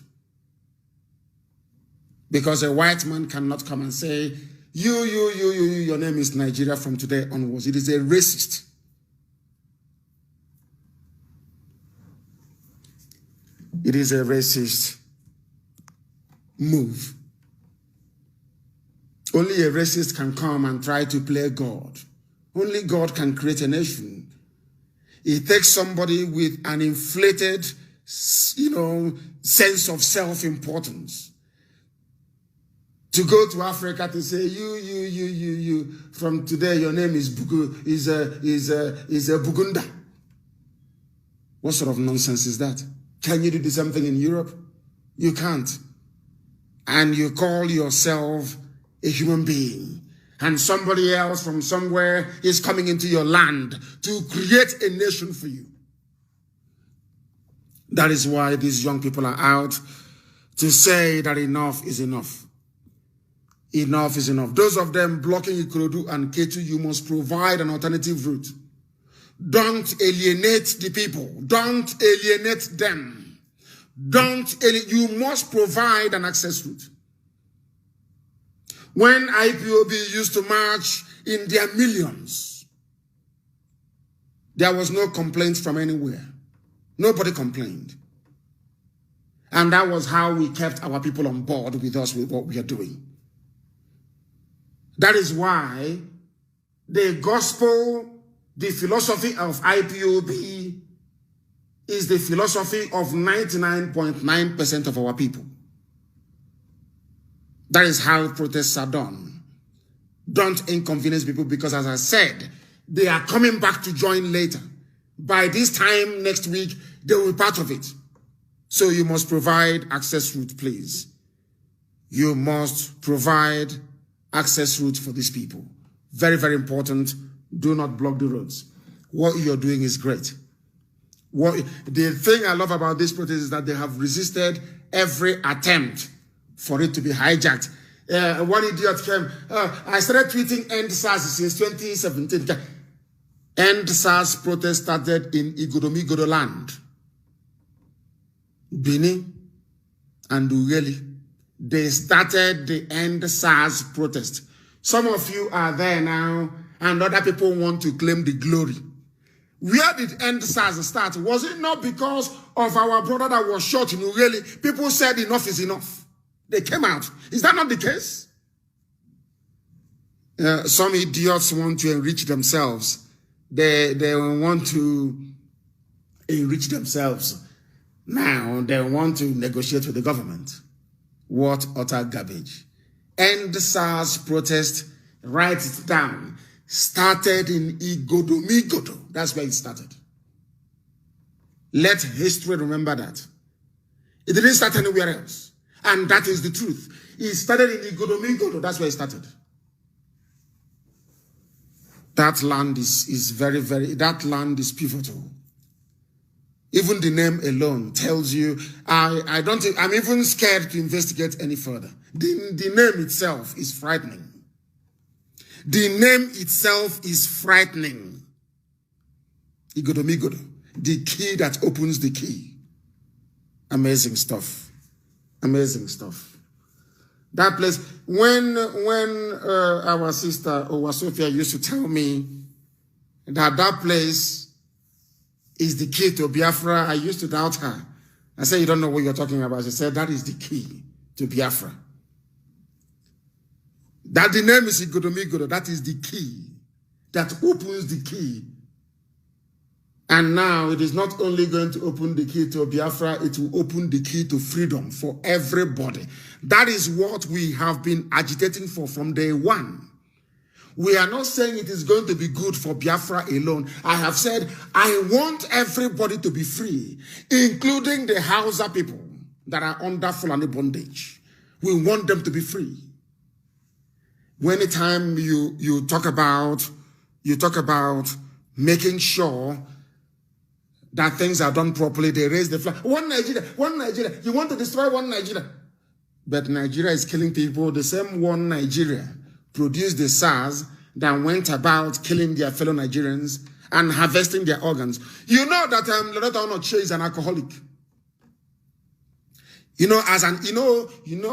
Because a white man cannot come and say, your name is Nigeria from today onwards. It is a racist. It is a racist move. Only a racist can come and try to play God. Only God can create a nation. It takes somebody with an inflated, sense of self-importance to go to Africa to say, you, from today your name is Bugunda. What sort of nonsense is that? Can you do the same thing in Europe? You can't. And you call yourself a human being. And somebody else from somewhere is coming into your land to create a nation for you. That is why these young people are out to say that enough is enough. Enough is enough. Those of them blocking Ikorodu and Ketu, you must provide an alternative route. Don't alienate the people. Don't alienate them. You must provide an access route. When IPOB used to march in their millions, there was no complaint from anywhere. Nobody complained. And that was how we kept our people on board with us with what we are doing. That is why the gospel, the philosophy of IPOB is the philosophy of 99.9% of our people. That is how protests are done. Don't inconvenience people because, as I said, they are coming back to join later. By this time next week, they will be part of it. So you must provide access route, please. You must provide access route for these people. Very, very important. Do not block the roads. What you're doing is great. The thing I love about this protest is that they have resisted every attempt for it to be hijacked. One idiot came, I started tweeting End SARS since 2017. End SARS protest started in Igodomigodo land. Bini and Ugeli. They started the End SARS protest. Some of you are there now, and other people want to claim the glory. Where did End SARS start? Was it not because of our brother that was shot in Ugeli? People said enough is enough. They came out. Is that not the case? Some idiots want to enrich themselves. They want to enrich themselves. Now they want to negotiate with the government. What utter garbage. End SARS protest, write it down, started in Igodomigodo. That's where it started. Let history remember that. It didn't start anywhere else. And that is the truth. It started in Igodomigodo. That's where it started. That land is very, very, that land is pivotal. Even the name alone tells you, I'm even scared to investigate any further. The name itself is frightening. The name itself is frightening. Igodomigodo, the key that opens the key. Amazing stuff. Amazing stuff. That place, when our sister Owa Sophia used to tell me that place is the key to Biafra, I used to doubt her. I said, you don't know what you're talking about. She said, that is the key to Biafra. That the name is Igodomigodo, that is the key that opens the key. And now it is not only going to open the key to Biafra, it will open the key to freedom for everybody. That is what we have been agitating for from day one. We are not saying it is going to be good for Biafra alone. I have said, I want everybody to be free, including the Hausa people that are under Fulani bondage. We want them to be free. Anytime you talk about making sure that things are done properly, they raise the flag. One Nigeria, one Nigeria. You want to destroy one Nigeria. But Nigeria is killing people. The same one Nigeria produced the SARS that went about killing their fellow Nigerians and harvesting their organs. You know that Loretta Onoche is an alcoholic. You know,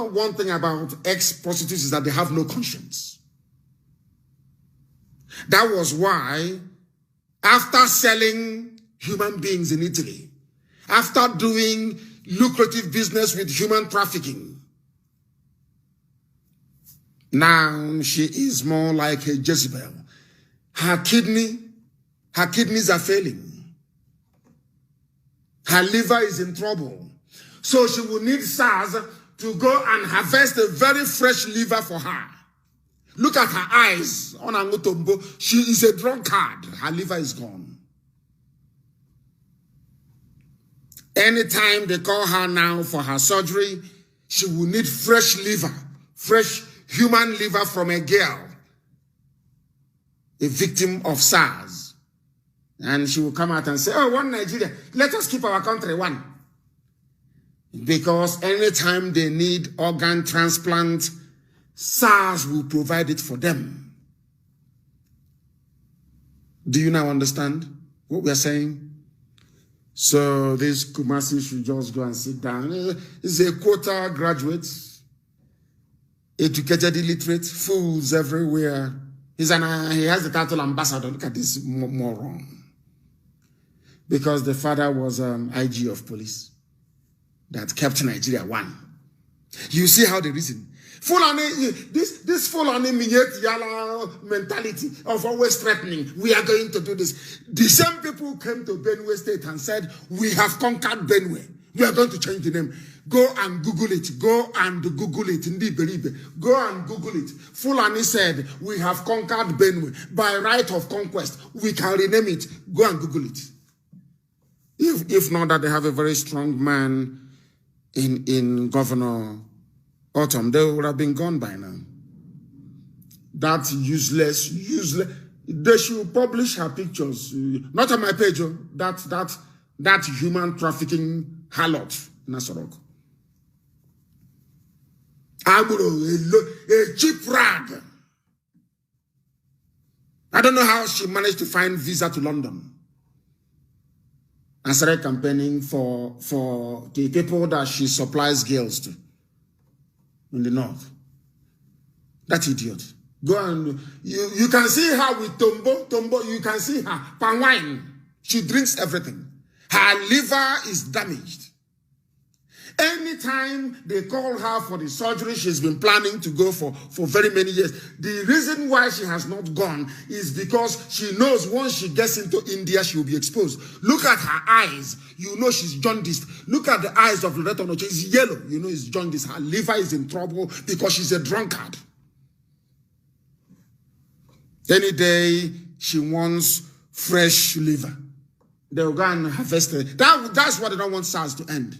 one thing about ex-prostitutes is that they have no conscience. That was why, after selling human beings in Italy, after doing lucrative business with human trafficking, now she is more like a Jezebel. Her kidneys are failing. Her liver is in trouble. So she will need SARS to go and harvest a very fresh liver for her. Look at her eyes on Angotombo. She is a drunkard. Her liver is gone. Anytime they call her now for her surgery, she will need fresh liver, fresh human liver from a girl, a victim of SARS. And she will come out and say, oh, one Nigeria, let us keep our country one. Because anytime they need organ transplant, SARS will provide it for them. Do you now understand what we are saying? So this Kumasi should just go and sit down. He's a quota graduate, educated illiterate, fools everywhere. He has the title ambassador. Look at this moron. Because the father was IG of police that kept Nigeria one. You see how they reason. Fulani, this Fulani Minyet Yala mentality of always threatening. We are going to do this. The same people came to Benue State and said, we have conquered Benue. We are going to change the name. Go and Google it. Go and Google it. Go and Google it. Fulani said, we have conquered Benue. By right of conquest, we can rename it. Go and Google it. If not that they have a very strong man in Governor Autumn, they would have been gone by now. That useless. They should publish her pictures. Not on my page, that human trafficking harlot, Nasorok. A cheap rag. I don't know how she managed to find visa to London and started campaigning for the people that she supplies girls to in the north. That idiot. Go and you can see her with Tombo, you can see her palm wine. She drinks everything. Her liver is damaged. Anytime they call her for the surgery she's been planning to go for very many years, the reason why she has not gone is because she knows once she gets into India, she will be exposed. Look at her eyes. You know she's jaundiced. Look at the eyes of Loretta Onoche. It's yellow. You know it's jaundiced. Her liver is in trouble because she's a drunkard. Any day she wants fresh liver, they'll go and harvest it. That's what they don't want SARS to end.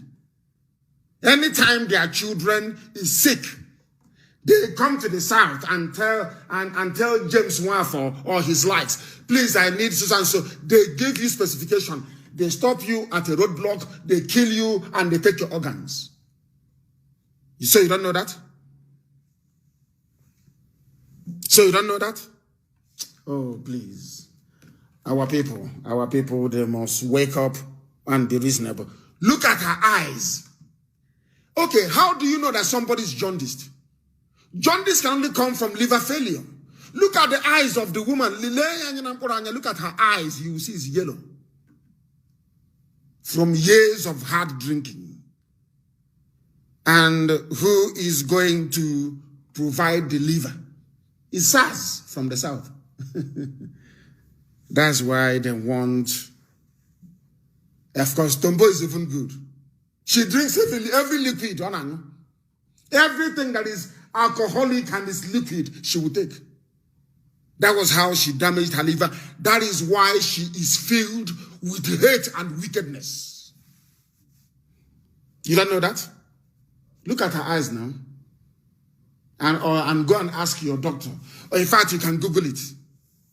Anytime their children is sick, they come to the south and tell James Nwafo or his likes, please, I need Susan. So they give you specification. They stop you at a roadblock, they kill you, and they take your organs. You say you don't know that? So you don't know that? Oh, please. Our people, they must wake up and be reasonable. Look at her eyes. Okay, how do you know that somebody's jaundiced? Jaundice can only come from liver failure. Look at the eyes of the woman. Look at her eyes. You will see it's yellow. From years of hard drinking. And who is going to provide the liver? It's SARS from the south. That's why they want... Of course, Tombo is even good. She drinks every liquid. Everything that is alcoholic and is liquid, she will take. That was how she damaged her liver. That is why she is filled with hate and wickedness. You don't know that? Look at her eyes now. And go and ask your doctor. Or in fact, you can Google it.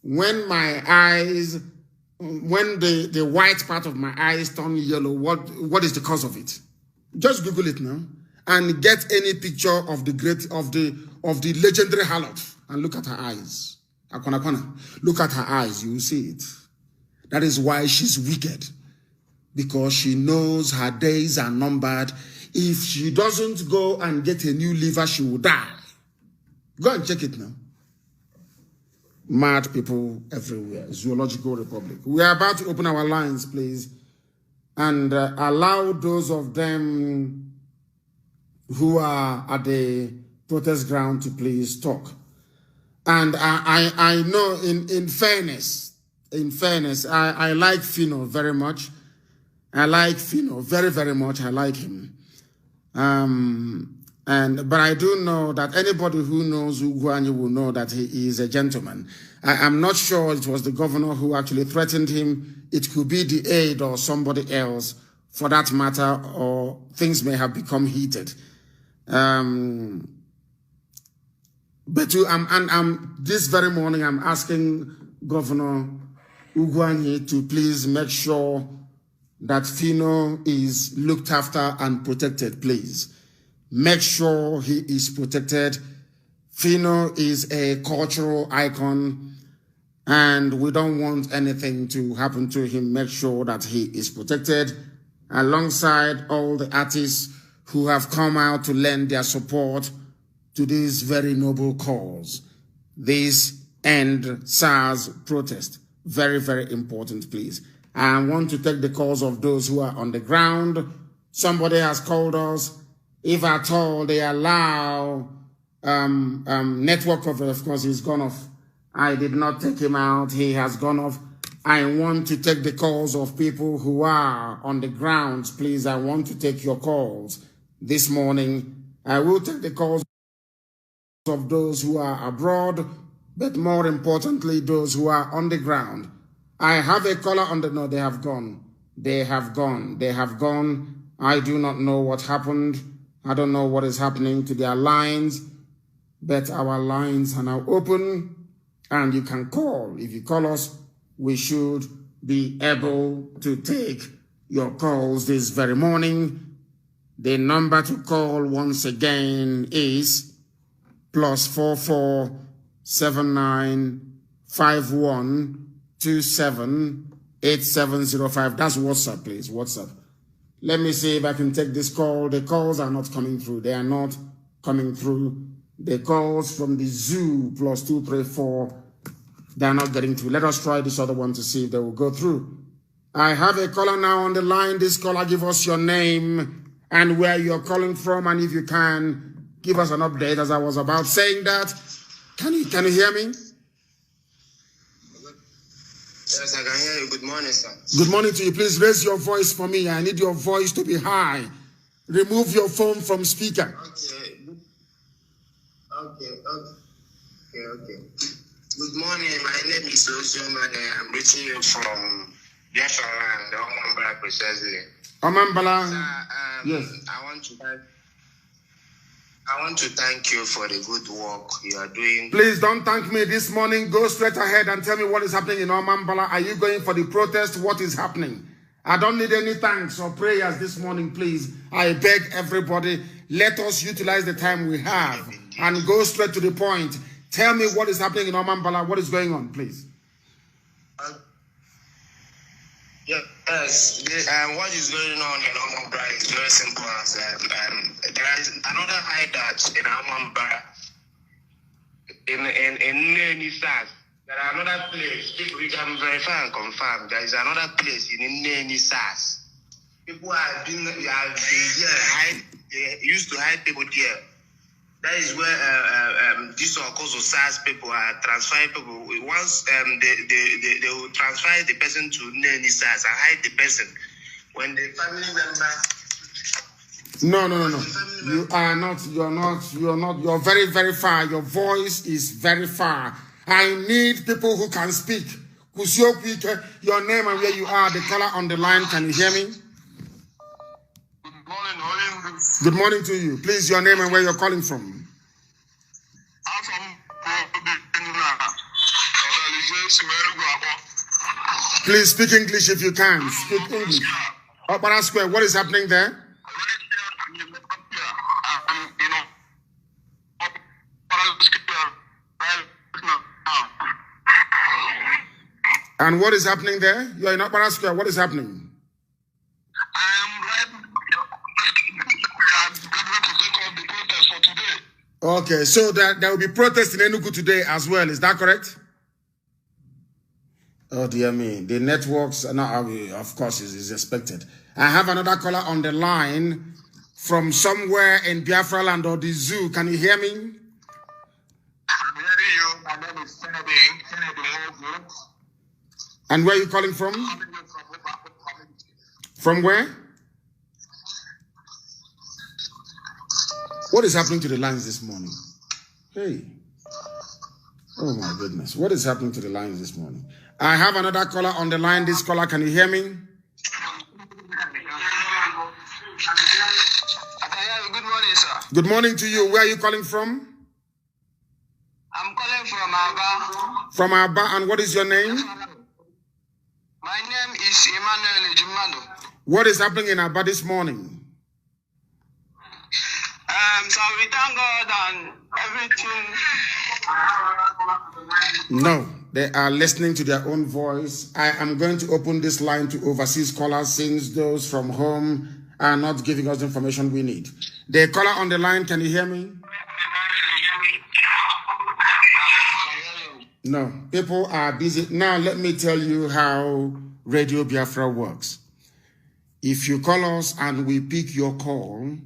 When my eyes, when the white part of my eyes turn yellow, what is the cause of it? Just Google it now. and get any picture of the legendary harlot and look at her eyes. Look at her eyes, you will see it. That is why she's wicked. Because she knows her days are numbered. If she doesn't go and get a new liver, she will die. Go and check it now. Mad people everywhere. Zoological Republic. We are about to open our lines, please. And allow those of them who are at the protest ground to please talk. And I know in fairness, I like Fino very much. I like Fino very, very much. I like him. But I do know that anybody who knows Ugwuanyi will know that he is a gentleman. I'm not sure it was the governor who actually threatened him. It could be the aide or somebody else for that matter, or things may have become heated. But this very morning, I'm asking Governor Ugwuanyi to please make sure that Fino is looked after and protected, please. Make sure he is protected. Fino is a cultural icon, and we don't want anything to happen to him. Make sure that he is protected, alongside all the artists who have come out to lend their support to this very noble cause, this End SARS protest. Very, very important, please. I want to take the calls of those who are on the ground. Somebody has called us. If at all they allow network of course, he's gone off. I did not take him out. He has gone off. I want to take the calls of people who are on the grounds, please. I want to take your calls this morning. I will take the calls of those who are abroad, but more importantly, those who are on the ground. I have a caller on the... No, they have gone. They have gone. They have gone. I do not know what happened. I don't know what is happening to their lines, but our lines are now open, and you can call. If you call us, we should be able to take your calls this very morning. The number to call once again is +44 79 51 27 8705. That's WhatsApp, please. WhatsApp. Let me see if I can take this call. The calls are not coming through. They are not coming through. The calls from the zoo +234, they are not getting through. Let us try this other one to see if they will go through. I have a caller now on the line. This caller, give us your name and where you're calling from, and if you can, give us an update. As I was about saying that, can you hear me? Yes, I can hear you. Good morning, sir. Good morning to you. Please raise your voice for me. I need your voice to be high. Remove your phone from speaker. Okay. Good morning. My name is Ozum, and I'm reaching you from Biafra land, Omambala precisely. Omambala. Yes. I want to thank you for the good work you are doing. Please don't thank me this morning. Go straight ahead and tell me what is happening in Omambala. Are you going for the protest? What is happening? I don't need any thanks or prayers this morning, please. I beg everybody, let us utilize the time we have and go straight to the point. Tell me what is happening in Omambala. What is going on, please? Yes. What is going on in Omambala is very simple. There is another hideout in Omambala in Nnamdi. There are another place. People, you can verify and confirm. There is another place in Nnamdi. People have been here, they used to hide people there. That is where these Okozo SARS people are transferring people. Once they will transfer the person to Nnamdi SARS and hide the person. When the family member... No. You are not. You're not. You're very, very far. Your voice is very far. I need people who can speak. Your name and where you are. The caller on the line. Can you hear me? Good morning. Good morning to you. Please, your name and where you're calling from. I'm from Please speak English if you can. Speak English. Opera Square. What is happening there? And what is happening there? You are in Akbara Square. What is happening? I am right. I'm going to take up the protest for today. Okay, so there will be protest in Enugu today as well. Is that correct? Oh dear me, the networks are not, of course, is expected. I have another caller on the line from somewhere in Biafra land or the zoo. Can you hear me? I'm hearing you. My name is Kennedy. And where are you calling from? From where? What is happening to the lines this morning? Hey. Oh my goodness. What is happening to the lines this morning? I have another caller on the line. This caller, can you hear me? I can hear you. Good morning, sir. Good morning to you. Where are you calling from? I'm calling from Aba. From Aba. And what is your name? My name is Emmanuel Jumado. What is happening in Aba this morning? So we thank God and everything. No, they are listening to their own voice. I am going to open this line to overseas callers since those from home are not giving us the information we need. The caller on the line, can you hear me? No, people are busy. Now, let me tell you how Radio Biafra works. If you call us and we pick your call,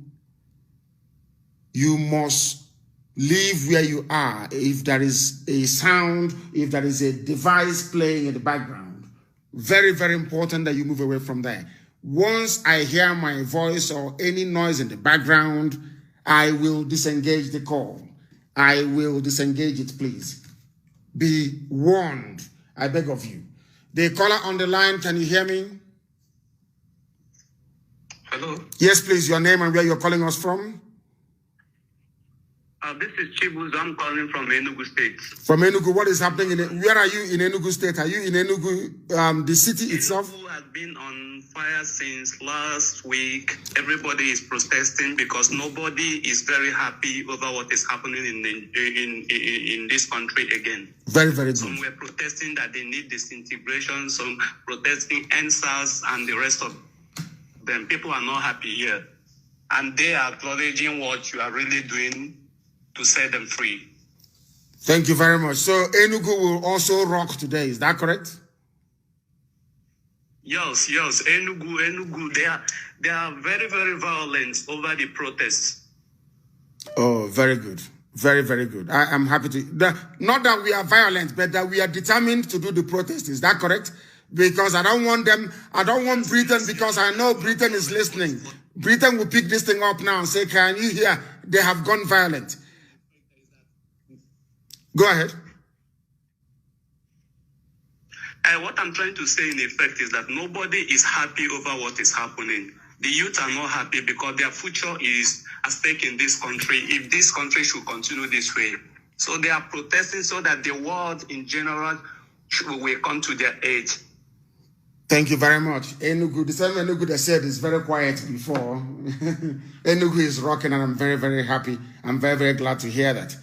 you must leave where you are. If there is a sound, if there is a device playing in the background, very, very important that you move away from there. Once I hear my voice or any noise in the background, I will disengage the call. I will disengage it, please. Be warned, I beg of you. The caller on the line, can you hear me? Hello. Yes, please, your name and where you're calling us from? This is Chibuz. I'm calling from Enugu State. From Enugu, what is happening where are you in Enugu State? Are you in Enugu, the city itself? Enugu has been on fire since last week. Everybody is protesting because nobody is very happy over what is happening in this country again. Very, very good. Some were protesting that they need disintegration, some protesting NSAS and the rest of them. People are not happy here. And they are acknowledging what you are really doing to set them free. Thank you very much. So Enugu will also rock today, is that correct? Yes. Enugu, they are very, very violent over the protests. Oh, very good. Very, very good. I am happy to. Not that we are violent, but that we are determined to do the protest. Is that correct? Because I don't want Britain, because I know Britain is listening. Britain will pick this thing up now and say, can you hear? They have gone violent. Go ahead. What I'm trying to say in effect is that nobody is happy over what is happening. The youth are not happy because their future is at stake in this country if this country should continue this way. So they are protesting so that the world in general will come to their aid. Thank you very much. Enugu, the same Enugu that said is very quiet before. Enugu is rocking and I'm very, very happy. I'm very, very glad to hear that.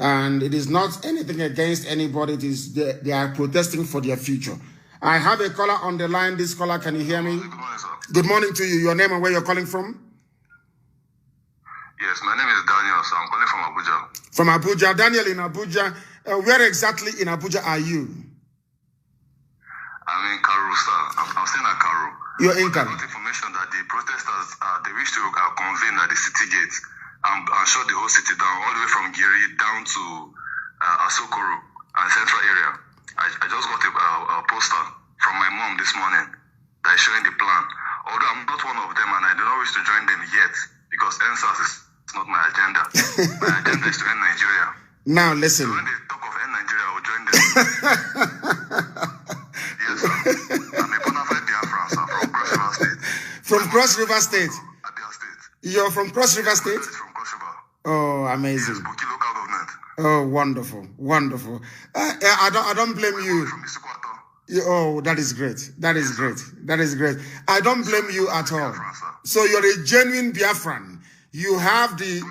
And it is not anything against anybody. It is they are protesting for their future. I have a caller on the line. This caller, can you hear me? Good morning, sir. Good morning to you. Your name and where you're calling from? Yes, my name is Daniel, so I'm calling from Abuja. From Abuja. Daniel in Abuja. Where exactly in Abuja are you? I'm in Kanu, sir. I'm staying at Kanu. You're in Kanu. I got information that the protesters, they wish to convene at the city gate and shut the whole city down, all the way from Giri down to Asokoro and central area. I just got a poster from my mom this morning that is showing the plan. Although I'm not one of them and I do not wish to join them yet because NSAS is not my agenda. My agenda is to end Nigeria. Now listen. So when they talk of end Nigeria, I will join them. Yes, sir. I'm a bona fide Biafran, sir, from Cross River State. From Cross River State? Abia State. You're from Cross River State? From Cross River. Oh, amazing. Yes, Buki local government. Oh, wonderful, wonderful. I don't blame you. From Isukwato. Oh, that is great. That is great. That is great. I don't blame you at all. So you're a genuine Biafran. You have the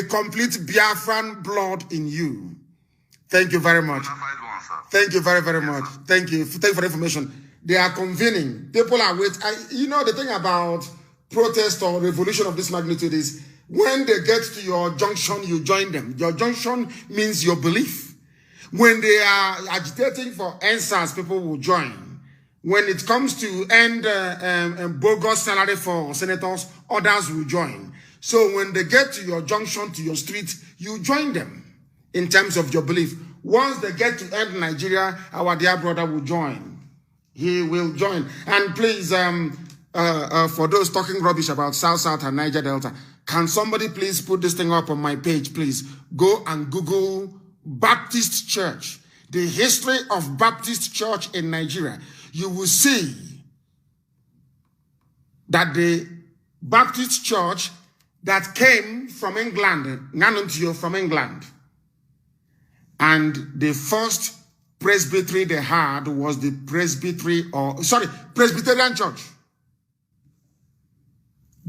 complete Biafran blood in you. Thank you very much. Bona fide one, sir. Thank you very, very much. Thank you. Thank you for the information. They are convening. People are waiting. You know, the thing about protest or revolution of this magnitude is when they get to your junction, you join them. Your junction means your belief. When they are agitating for answers, people will join. When it comes to end bogus salary for senators, others will join. So when they get to your junction, to your street, you join them in terms of your belief. Once they get to end Nigeria, our dear brother will join. He will join. And please, for those talking rubbish about South and Niger Delta, can somebody please put this thing up on my page, please? Go and Google Baptist Church, the history of Baptist Church in Nigeria. You will see that the Baptist Church that came from England, Nnamdi from England, and the first presbytery they had was the Presbyterian Church.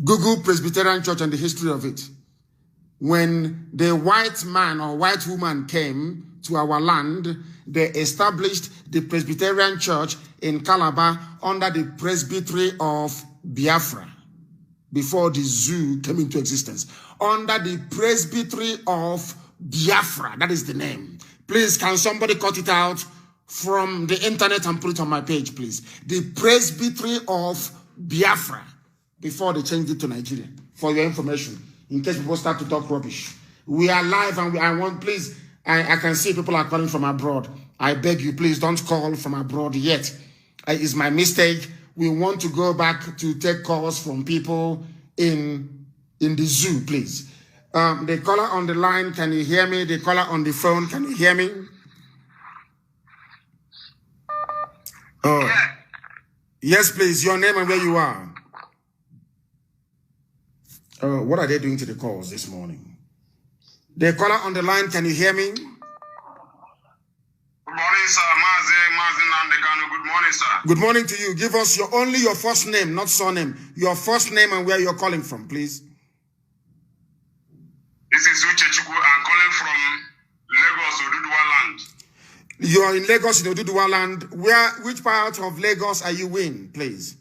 Google Presbyterian Church and the history of it. When the white man or white woman came to our land, they established the Presbyterian Church in Calabar under the Presbytery of Biafra before the zoo came into existence. Under the Presbytery of Biafra, that is the name. Please, can somebody cut it out from the internet and put it on my page, please? The Presbytery of Biafra before they changed it to Nigeria, for your information, in case people start to talk rubbish. We are live and I want, please, I can see people are calling from abroad. I beg you, please don't call from abroad yet. It's my mistake. We want to go back to take calls from people in the zoo, please. The caller on the line, can you hear me? The caller on the phone, can you hear me? Oh, Yeah. yes, please. Your name and where you are. What are they doing to the calls this morning? The caller on the line, can you hear me? Good morning, sir. Mazi Nnamdi Kanu. Good morning, sir. Good morning to you. Give us only your first name, not surname. Your first name and where you're calling from, please. This is Uchechukwu. I'm calling from Lagos, Oduduwa land. You're in Lagos, in Oduduwa land. Which part of Lagos are you in, please?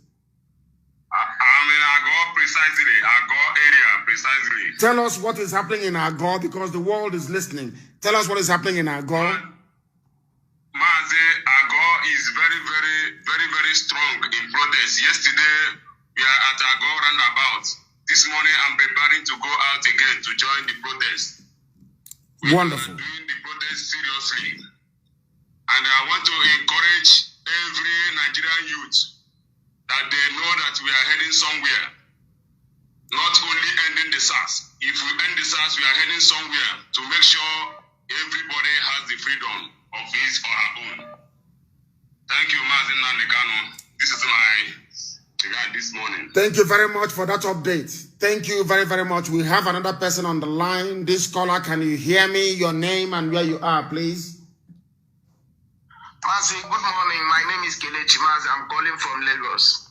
I'm in Agor, precisely. Agor area, precisely. Tell us what is happening in Agor, because the world is listening. Tell us what is happening in Agor. Mazi, Agor is very strong in protest. Yesterday, we are at Agor roundabout. This morning, I'm preparing to go out again to join the protest. We Wonderful. are doing the protest seriously. And I want to encourage every Nigerian youth that they know that we are heading somewhere. Not only ending the SARS. If we end the SARS, we are heading somewhere to make sure everybody has the freedom of his or her own. Thank you, Mazi Nnamdi Kanu. This is my regard this morning. Thank you very much for that update. Thank you very, very much. We have another person on the line. This caller, can you hear me? Your name and where you are, please. Mazi, good morning. My name is Kelechi Mazi. I'm calling from Lagos.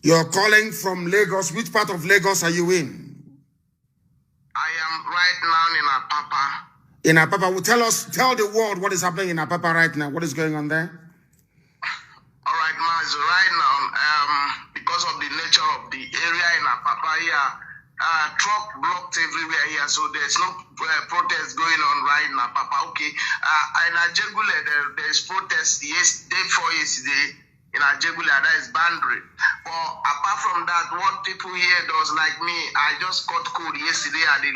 You're calling from Lagos. Which part of Lagos are you in? I am right now in Apapa. In Apapa. Well, tell the world what is happening in Apapa right now. What is going on there? All right, Mazi, right now, because of the nature of the area in Apapa here, truck blocked everywhere here, so there's no protest going on right in Apapa. Okay, in Ajegule, there's protest day before yesterday in Ajegule, that is boundary. But apart from that, what people here does, like me, I just got cold yesterday at the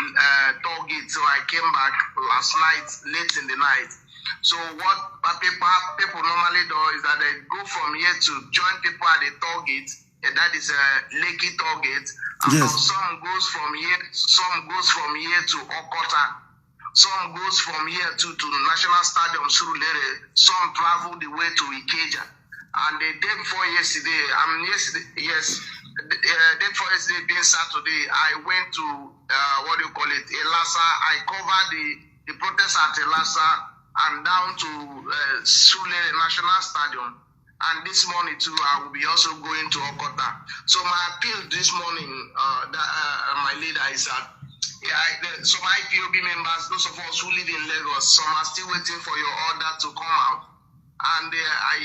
toll gate, so I came back last night, late in the night. So what people normally do is that they go from here to join people at the toll gate, and that is Lekki toll gate. And Yes. some goes from here to Okota. Some goes from here to National Stadium, Surulere. Some travel the way to Ikeja. And the day before yesterday, day before yesterday being Saturday, I went to Elasa. I covered the protest at Elasa and down to Surulere National Stadium. And this morning too, I will be also going to Okota. So my appeal this morning, my leader, is that some IPOB members, those of us who live in Lagos, some are still waiting for your order to come out. And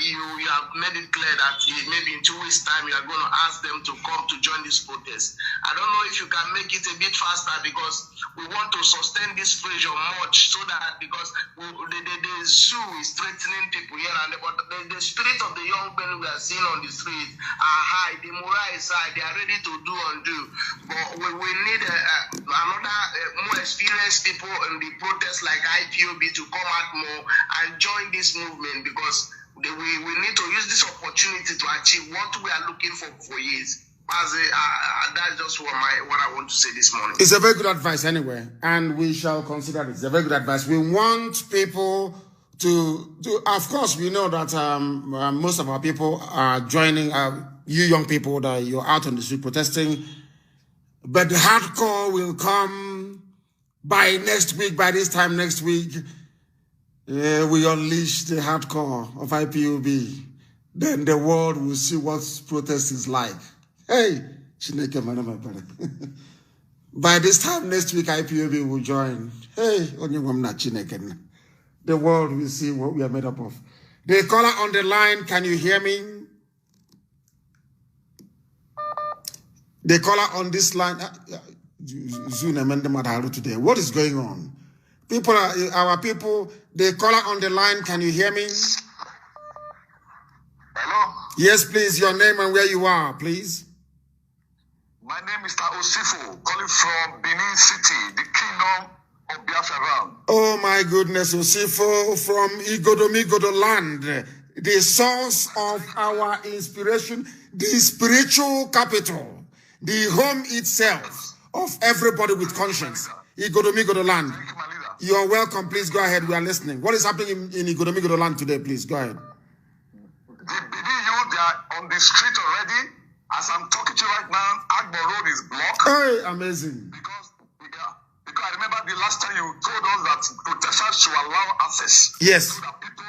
you have made it clear that maybe in 2 weeks' time you are going to ask them to come to join this protest. I don't know if you can make it a bit faster because we want to sustain this pressure much so that because the zoo is threatening people here and there, but the spirit of the young men we are seeing on the street are high, the morale is high, they are ready to do undo. But we need another more experienced people in the protest like IPOB to come out more and join this movement because we need to use this opportunity to achieve what we are looking for years. Mazi, that's just what I want to say this morning. It's a very good advice anyway, and we shall consider it. It's a very good advice. We want people to of course, we know that most of our people are joining, you young people, that you're out on the street protesting, but the hardcore will come by next week, by this time next week. We unleash the hardcore of IPOB. Then the world will see what protest is like. Hey, Chineke, my brother. By this time next week, IPOB will join. Hey, Chineke. The world will see what we are made up of. The caller on the line, can you hear me? The caller on this line, today. What is going on? People our people, the caller on the line, can you hear me? Hello? Yes, please, your name and where you are, please. My name is Mr. Osifo, calling from Benin City, the kingdom of Biafra. Oh my goodness, Osifo from Igodomigodo land, the source of our inspiration, the spiritual capital, the home itself of everybody with conscience. Igodomigodo land. You are welcome. Please go ahead. We are listening. What is happening in Igodomigodo land today? Please go ahead. The BDU, they are on the street already. As I'm talking to you right now, Agbo Road is blocked. Hey, amazing. Because I remember the last time you told us that protesters should allow access. Yes. So that people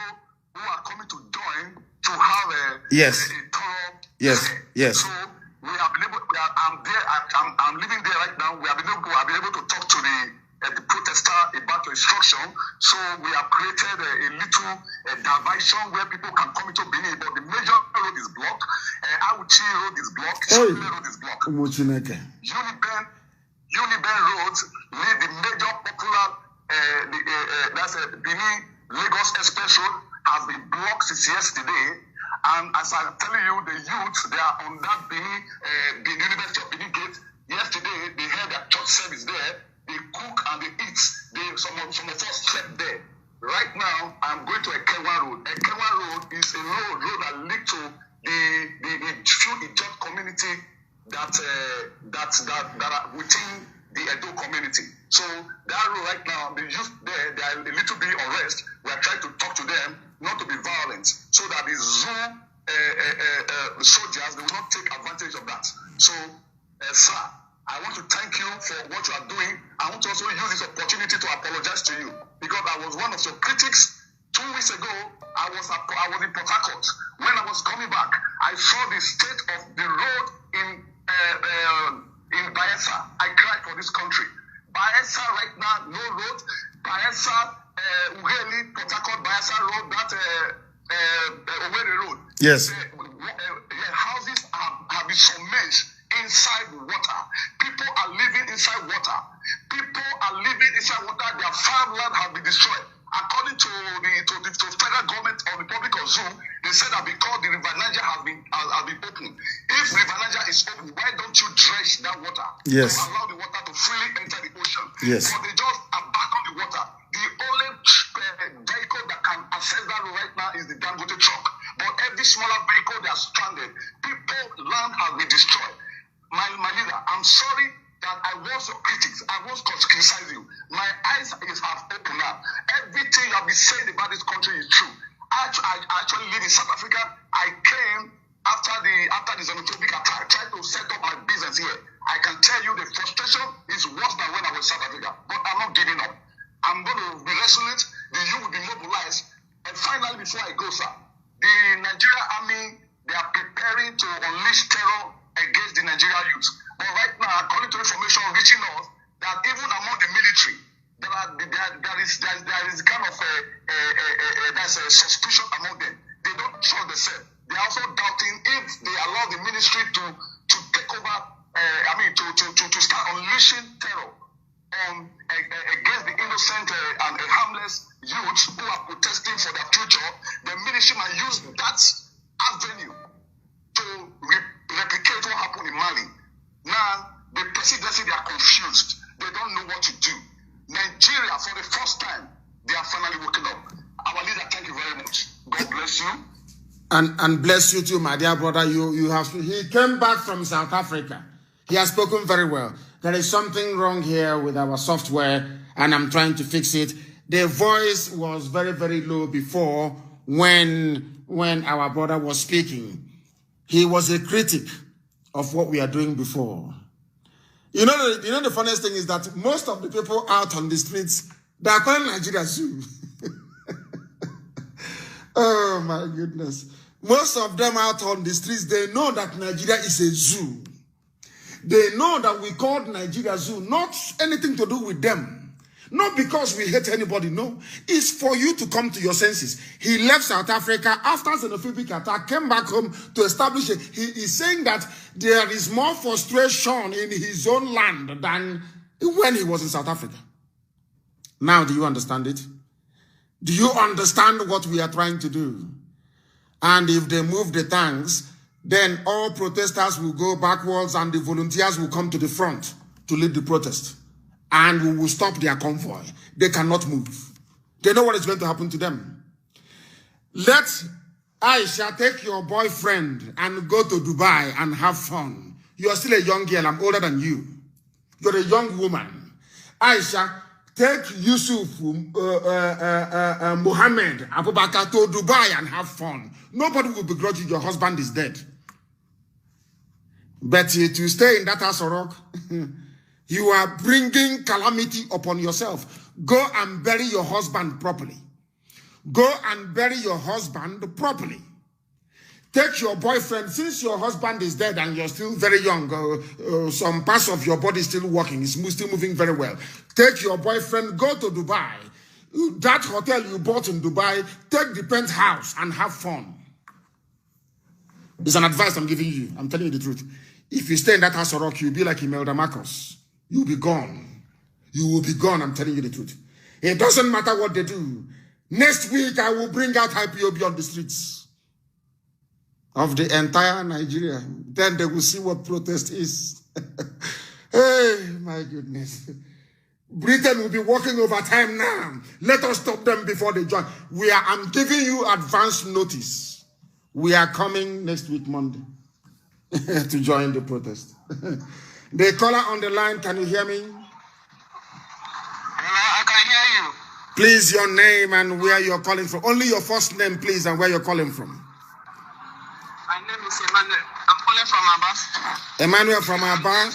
who are coming to join to have a thorough. Yes. So we have been able. I'm living there right now. We have been able to talk to the protester about the instruction. So we have created a little diversion where people can come into Benin, but the major road is blocked. Auchi road is blocked. Shule road is blocked. Uniben Road, the major popular, that's a Benin Lagos Express Road, has been blocked since yesterday. And as I'm telling you, the youth, they are on that Benin University of Benin gate. Yesterday, they had their church service there. They cook and they eat. Some of us slept there. Right now, I'm going to Ekewa Road. Ekewa Road is a road that leads to the few Ijaw community that are within the Edo community. So that road right now, the youth there, they are a little bit unrest. We are trying to talk to them not to be violent, so that the zoo soldiers, they will not take advantage of that. So, sir, I want to thank you for what you are doing. I want to also use this opportunity to apologize to you because I was one of your critics. 2 weeks ago, I was in Port Harcourt. When I was coming back, I saw the state of the road in Bayelsa. I cried for this country. Bayelsa right now, no road. Bayelsa, Ugeli, Port Harcourt, Bayelsa road, that Owerri road. Yes. Houses have been submerged inside water. People are living inside water. Their farmland has been destroyed. According to the federal government of the Republic of Zoom, they said that because the River Niger has been open. If River Niger is open, why don't you dredge that water? Yes. To allow the water to freely enter the ocean. Yes. But they just abandon the water. The only vehicle that can access that road right now is the Dangote truck. But every smaller vehicle, they are stranded. Land has been destroyed. My leader, I'm sorry that I was your critics. I was criticizing you. My eyes have opened now. Everything you have been saying about this country is true. I actually live in South Africa. I came after the xenophobic attack, tried to set up my business here. I can tell you the frustration is worse than when I was in South Africa. But I'm not giving up. I'm going to be resolute. The youth will be mobilized. And finally, before I go, sir, the Nigerian army, they are preparing to unleash terror against the Nigerian youth. But right now, according to information reaching us, that even among there is kind of there's a suspicion among them. They don't trust themselves. They are also doubting if they allow the ministry to take over. To start unleashing terror against the innocent and harmless youths who are protesting for their future. The ministry might use that avenue to replicate what happened in Mali. Now, the presidency, they are confused. They don't know what to do. Nigeria, for the first time, they are finally waking up. Our leader, thank you very much. God bless you. And bless you too, my dear brother. He came back from South Africa. He has spoken very well. There is something wrong here with our software, and I'm trying to fix it. The voice was very, very low before when our brother was speaking. He was a critic of what we are doing before. You know the funniest thing is that most of the people out on the streets, they are calling Nigeria zoo. Oh my goodness. Most of them out on the streets, they know that Nigeria is a zoo. They know that we called Nigeria zoo, not anything to do with them. Not because we hate anybody, no. It's for you to come to your senses. He left South Africa after xenophobic attack, came back home to establish it. He is saying that there is more frustration in his own land than when he was in South Africa. Now, do you understand it? Do you understand what we are trying to do? And if they move the tanks, then all protesters will go backwards and the volunteers will come to the front to lead the protest. And we will stop their convoy. They cannot move. They know what is going to happen to them. Let Aisha take your boyfriend and go to Dubai and have fun. You are still a young girl. I'm older than you. You're a young woman. Aisha, take Yusuf, Mohammed, Abubakar to Dubai and have fun. Nobody will begrudge you. Your husband is dead. But to stay in that house of rock, you are bringing calamity upon yourself. Go and bury your husband properly. Go and bury your husband properly. Take your boyfriend, since your husband is dead and you're still very young, some parts of your body is still working, it's still moving very well. Take your boyfriend, go to Dubai. That hotel you bought in Dubai, take the penthouse and have fun. It's an advice I'm giving you. I'm telling you the truth. If you stay in that house of rock, you'll be like Imelda Marcos. You'll be gone. You will be gone, I'm telling you the truth. It doesn't matter what they do. Next week, I will bring out IPOB on the streets of the entire Nigeria. Then they will see what protest is. Hey, my goodness. Britain will be working overtime now. Let us stop them before they join. I'm giving you advance notice. We are coming next week, Monday, to join the protest. The caller on the line, can you hear me? Hello, I can hear you. Please, your name and where you're calling from. Only your first name, please, and where you're calling from. My name is Emmanuel. I'm calling from Aba. Emmanuel from Aba?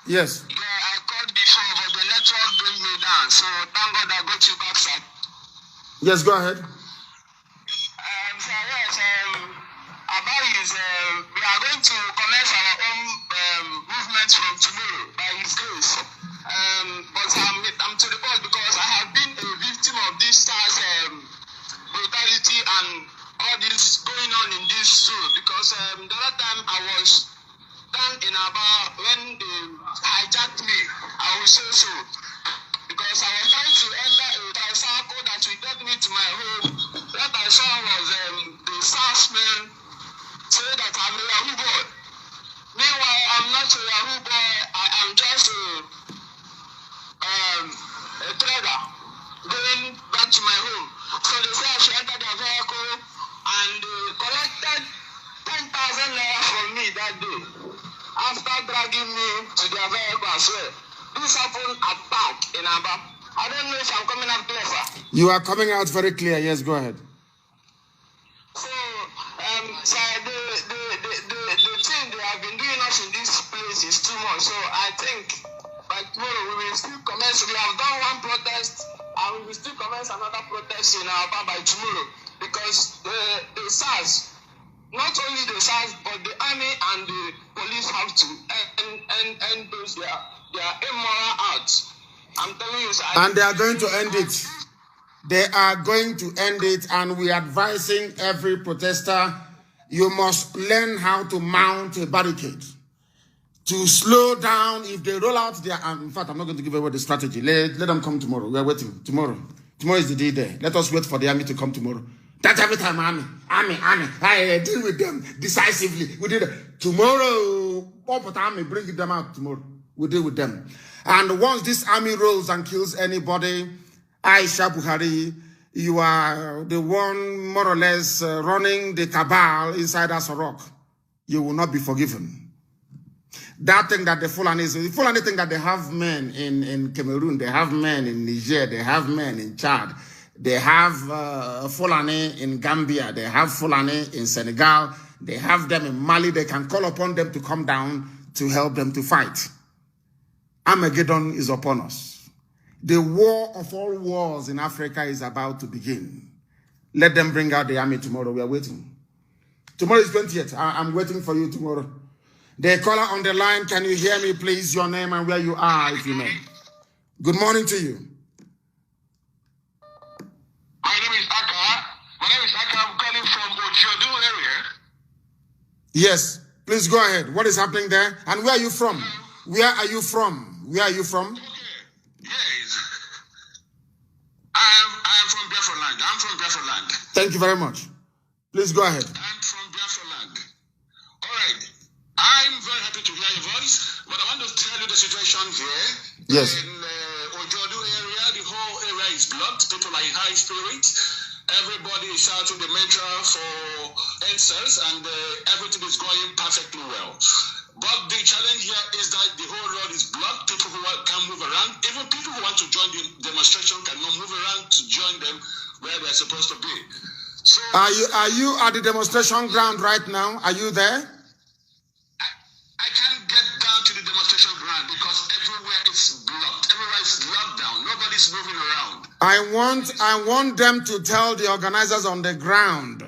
Yes. Yeah, I called before, but the network bring me down. So thank God I got you back, sir. Yes, go ahead. So yes, Aba is, we are going to commence our own movement from tomorrow by His grace. But I'm to the point because I have been a victim of this brutality and all this going on in this school. Because the other time I was down in Aba when they hijacked me, I was so. Because I was trying to enter a tricycle that will get me to my home. What I saw was the salesman say that I'm a Yahoo boy. Meanwhile, I'm not a Yahoo boy. I am just a trader going back to my home. So they say I should enter their vehicle and collected 10,000 naira from me that day after dragging me to their vehicle as well. This happened at Park in Aba. I don't know if I'm coming out clear, sir. You are coming out very clear. Yes, go ahead. So, sir, the thing they have been doing us in this place is too much. So I think by tomorrow we will still commence. We have done one protest and we will still commence another protest in Aba by tomorrow because the SARS, not only the SARS, but the army and the police have to end those their immoral acts. I'm telling you, sir. And they are going to end it. They are going to end it, and we are advising every protester, you must learn how to mount a barricade. To slow down, if they roll out their... in fact, I'm not going to give away the strategy. Let them come tomorrow. We are waiting. Tomorrow is the day there. Let us wait for the army to come tomorrow. That's every time, army. I deal with them decisively. We did it. Tomorrow, army, bring them out tomorrow. We deal with them. And once this army rolls and kills anybody, Aisha Buhari, you are the one more or less running the cabal inside Asorok. You will not be forgiven. That thing that the Fulani think that they have men in Cameroon, they have men in Niger, they have men in Chad, they have Fulani in Gambia, they have Fulani in Senegal, they have them in Mali. They can call upon them to come down to help them to fight. Armageddon is upon us. The war of all wars in Africa is about to begin. Let them bring out the army tomorrow. We are waiting. Tomorrow is 20th. I'm waiting for you tomorrow. The caller on the line, can you hear me, please? Your name and where you are, if you may. Good morning to you. My name is Aka. I'm calling from Ojodu area. Yes, please go ahead. What is happening there? And where are you from? Where are you from? Where are you from? Okay. Yes. I'm from Biafra land. Thank you very much. Please go ahead. I'm from Biafra land. All right. I'm very happy to hear your voice, but I want to tell you the situation here. Yes. In Ojodu area, the whole area is blocked. People are in high spirit. Everybody is shouting the mantra for answers, and everything is going perfectly well. But the challenge here is that the whole road is blocked. People who can't move around, even people who want to join the demonstration cannot move around to join them where they're supposed to be. So, are you at the demonstration ground right now? Are you there? I can't get down to the demonstration ground because everywhere is blocked. Everywhere is locked down. Nobody's moving around. I want them to tell the organizers on the ground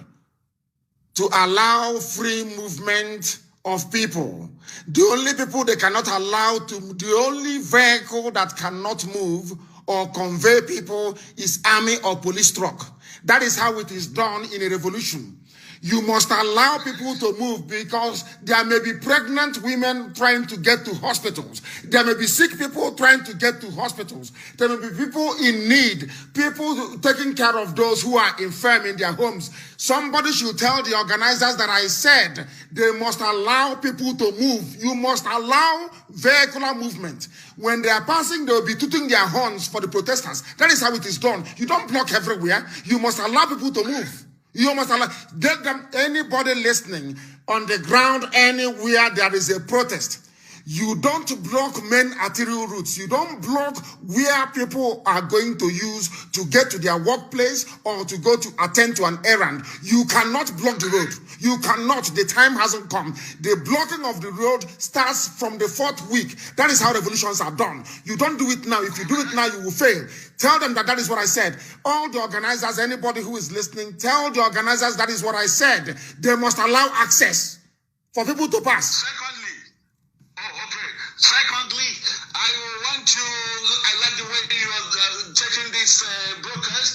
to allow free movement of people. The only people they cannot allow to, the only vehicle that cannot move or convey people is army or police truck. That is how it is done in a revolution. You must allow people to move because there may be pregnant women trying to get to hospitals. There may be sick people trying to get to hospitals. There may be people in need, people taking care of those who are infirm in their homes. Somebody should tell the organizers that I said they must allow people to move. You must allow vehicular movement. When they are passing, they will be tooting their horns for the protesters. That is how it is done. You don't block everywhere. You must allow people to move. You must allow, get them, anybody listening on the ground anywhere there is a protest. You don't block main arterial routes. You don't block where people are going to use to get to their workplace or to go to attend to an errand. You cannot block the road. You cannot. The time hasn't come. The blocking of the road starts from the 4th week. That is how revolutions are done. You don't do it now. If you do it now, you will fail. Tell them that is what I said. All the organizers, anybody who is listening, tell the organizers that is what I said. They must allow access for people to pass. Secondly, I like the way you are taking these brokers,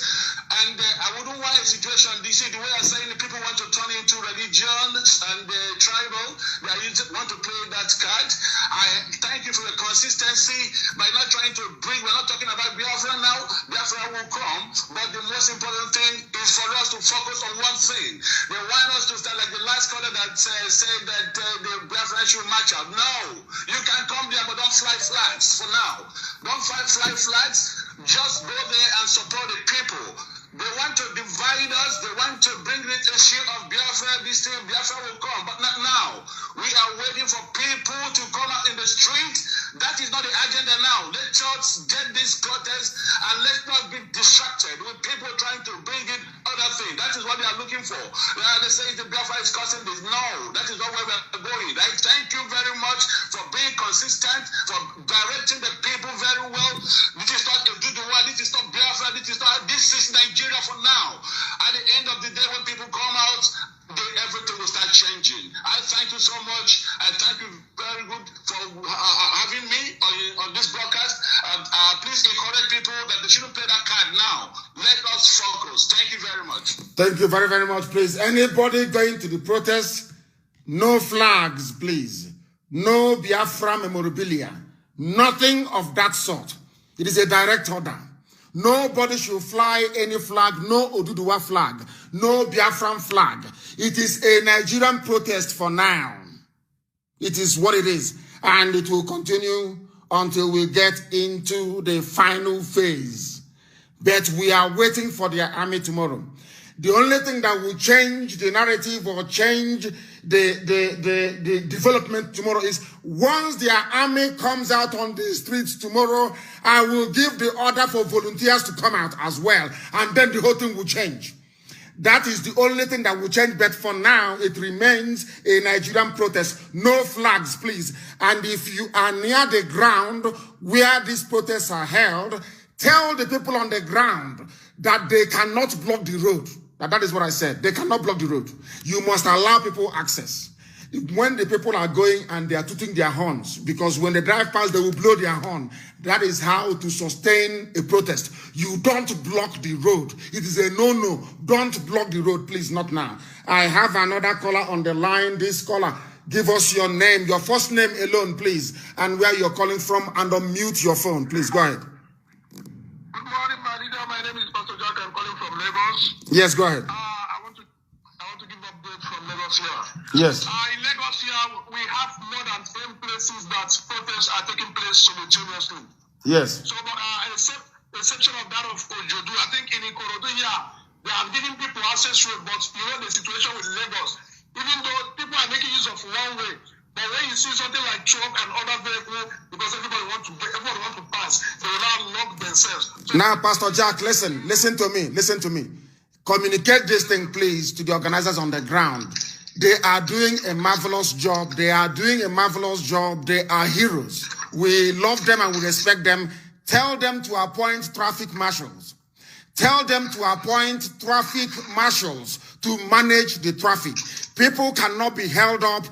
and I wouldn't want a situation, you see, the way I'm saying people want to turn into religions and tribal, they want to play that card. I thank you for the consistency by not trying to bring, we're not talking about Biafra now, Biafra will come, but the most important thing is for us to focus on one thing. They want us to start like the last caller that said that the Biafra should march out. No, you can come there, but don't fly flags for now. Don't fly flags. Just go there and support the people. They want to divide us. They want to bring the issue of Biafra. This thing, Biafra will come, but not now. We are waiting for people to come out in the street. That is not the agenda now. Let us get this protest and let's not be distracted with people trying to bring in other things. That is what they are looking for. They say the Biafra is causing this. No, that is not where we are going. I thank you very much for being consistent, for directing the people very well. This is not a good one. This is not Biafra. This is Nigeria for now. At the end of the day, when people come out, everything will start changing. I thank you so much. I thank you very good for having me on this broadcast. Please that they shouldn't play that card now. Let us focus. Thank you very much. Thank you very, very much, please. Anybody going to the protest, no flags, please. No Biafra memorabilia. Nothing of that sort. It is a direct order. Nobody should fly any flag, no Oduduwa flag, no Biafran flag. It is a Nigerian protest for now. It is what it is. And it will continue until we get into the final phase. But we are waiting for their army tomorrow. The only thing that will change the narrative or change the development tomorrow is once their army comes out on the streets tomorrow, I will give the order for volunteers to come out as well. And then the whole thing will change. That is the only thing that will change. But for now, it remains a Nigerian protest. No flags, please. And if you are near the ground where these protests are held, tell the people on the ground that they cannot block the road. That is what I said. They cannot block the road. You must allow people access. When the people are going and they are tooting their horns, because when they drive past, they will blow their horn. That is how to sustain a protest. You don't block the road. It is a no-no. Don't block the road, please, not now. I have another caller on the line. This caller, give us your name, your first name alone, please, and where you're calling from, and unmute your phone. Please, go ahead. Good morning, my leader. My name is Pastor Jack. I'm calling from Lagos. Yes, go ahead. I want to give update from Lagos here. Yes. In Lagos here, we have more than 10 places that protests are taking place simultaneously. Yes. So, exception of that of Ojodu, I think in Ikorodu here, they have given people access road, but you know the situation with Lagos. Even though people are making use of one way, but when you see something like truck and other vehicle, because everybody want to pass, they will now lock themselves. So now, Pastor Jack, listen to me. Communicate this thing, please, to the organizers on the ground. They are doing a marvelous job. They are heroes. We love them and we respect them. Tell them to appoint traffic marshals. Tell them to appoint traffic marshals to manage the traffic. People cannot be held up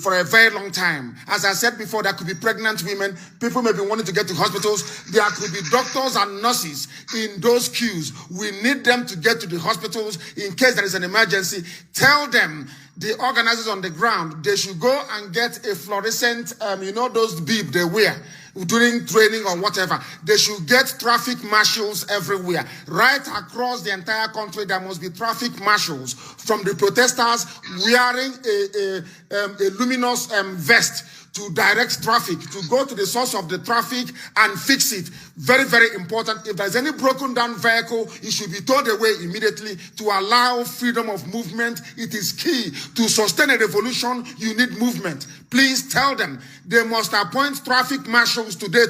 for a very long time. As I said before, there could be pregnant women. People may be wanting to get to hospitals. There could be doctors and nurses in those queues. We need them to get to the hospitals in case there is an emergency. Tell them, the organizers on the ground, they should go and get a fluorescent, those bib they wear during training or whatever. They should get traffic marshals everywhere. Right across the entire country, there must be traffic marshals from the protesters wearing a luminous vest to direct traffic, to go to the source of the traffic and fix it. Very, very important. If there's any broken down vehicle, it should be towed away immediately to allow freedom of movement. It is key. To sustain a revolution, you need movement. Please tell them they must appoint traffic marshals today,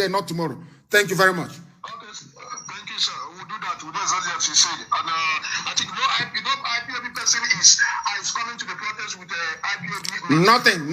not tomorrow. Thank you very much. okay, thank you, sir. We'll do that. We'll do exactly as you said. And I think no IPOB person is coming to the protest with IPOB. Nothing.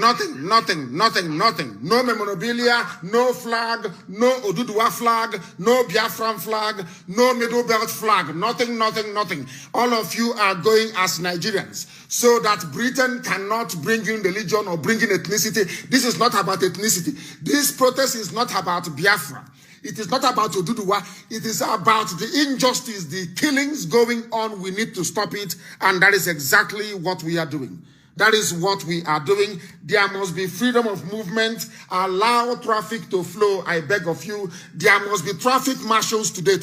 No memorabilia, no flag, no Oduduwa flag, no Biafran flag, no Middle Belt flag. Nothing. All of you are going as Nigerians, so that Britain cannot bring in religion or bring in ethnicity. This is not about ethnicity. This protest is not about Biafra. It is not about Oduduwa. It is about the injustice, the killings going on. We need to stop it. And that is exactly what we are doing. There must be freedom of movement. Allow traffic to flow. I beg of you. There must be traffic marshals today.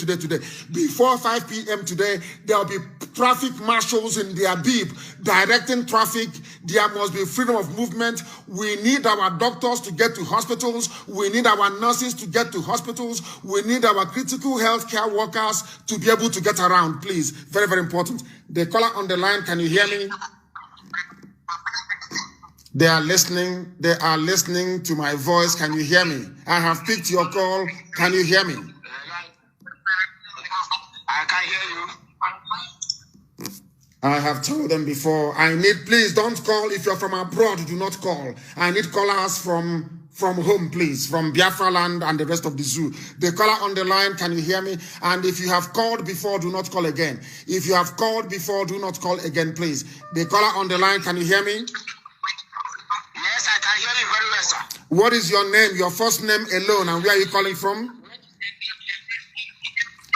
Before 5 p.m. today, there will be traffic marshals in their bib directing traffic. There must be freedom of movement. We need our doctors to get to hospitals. We need our nurses to get to hospitals. We need our critical healthcare workers to be able to get around, please. Very, very important. The caller on the line, can you hear me? They are listening to my voice. Can you hear me? I have picked your call. Can you hear me? I can hear you. I have told them before, please don't call. If you're from abroad, do not call. I need callers from home, please, from Biafra land and the rest of the zoo. The caller on the line, can you hear me? And if you have called before, do not call again. If you have called before, do not call again, please. The caller on the line, can you hear me? Yes, I can hear you very well, sir. What is your name, your first name alone, and where are you calling from?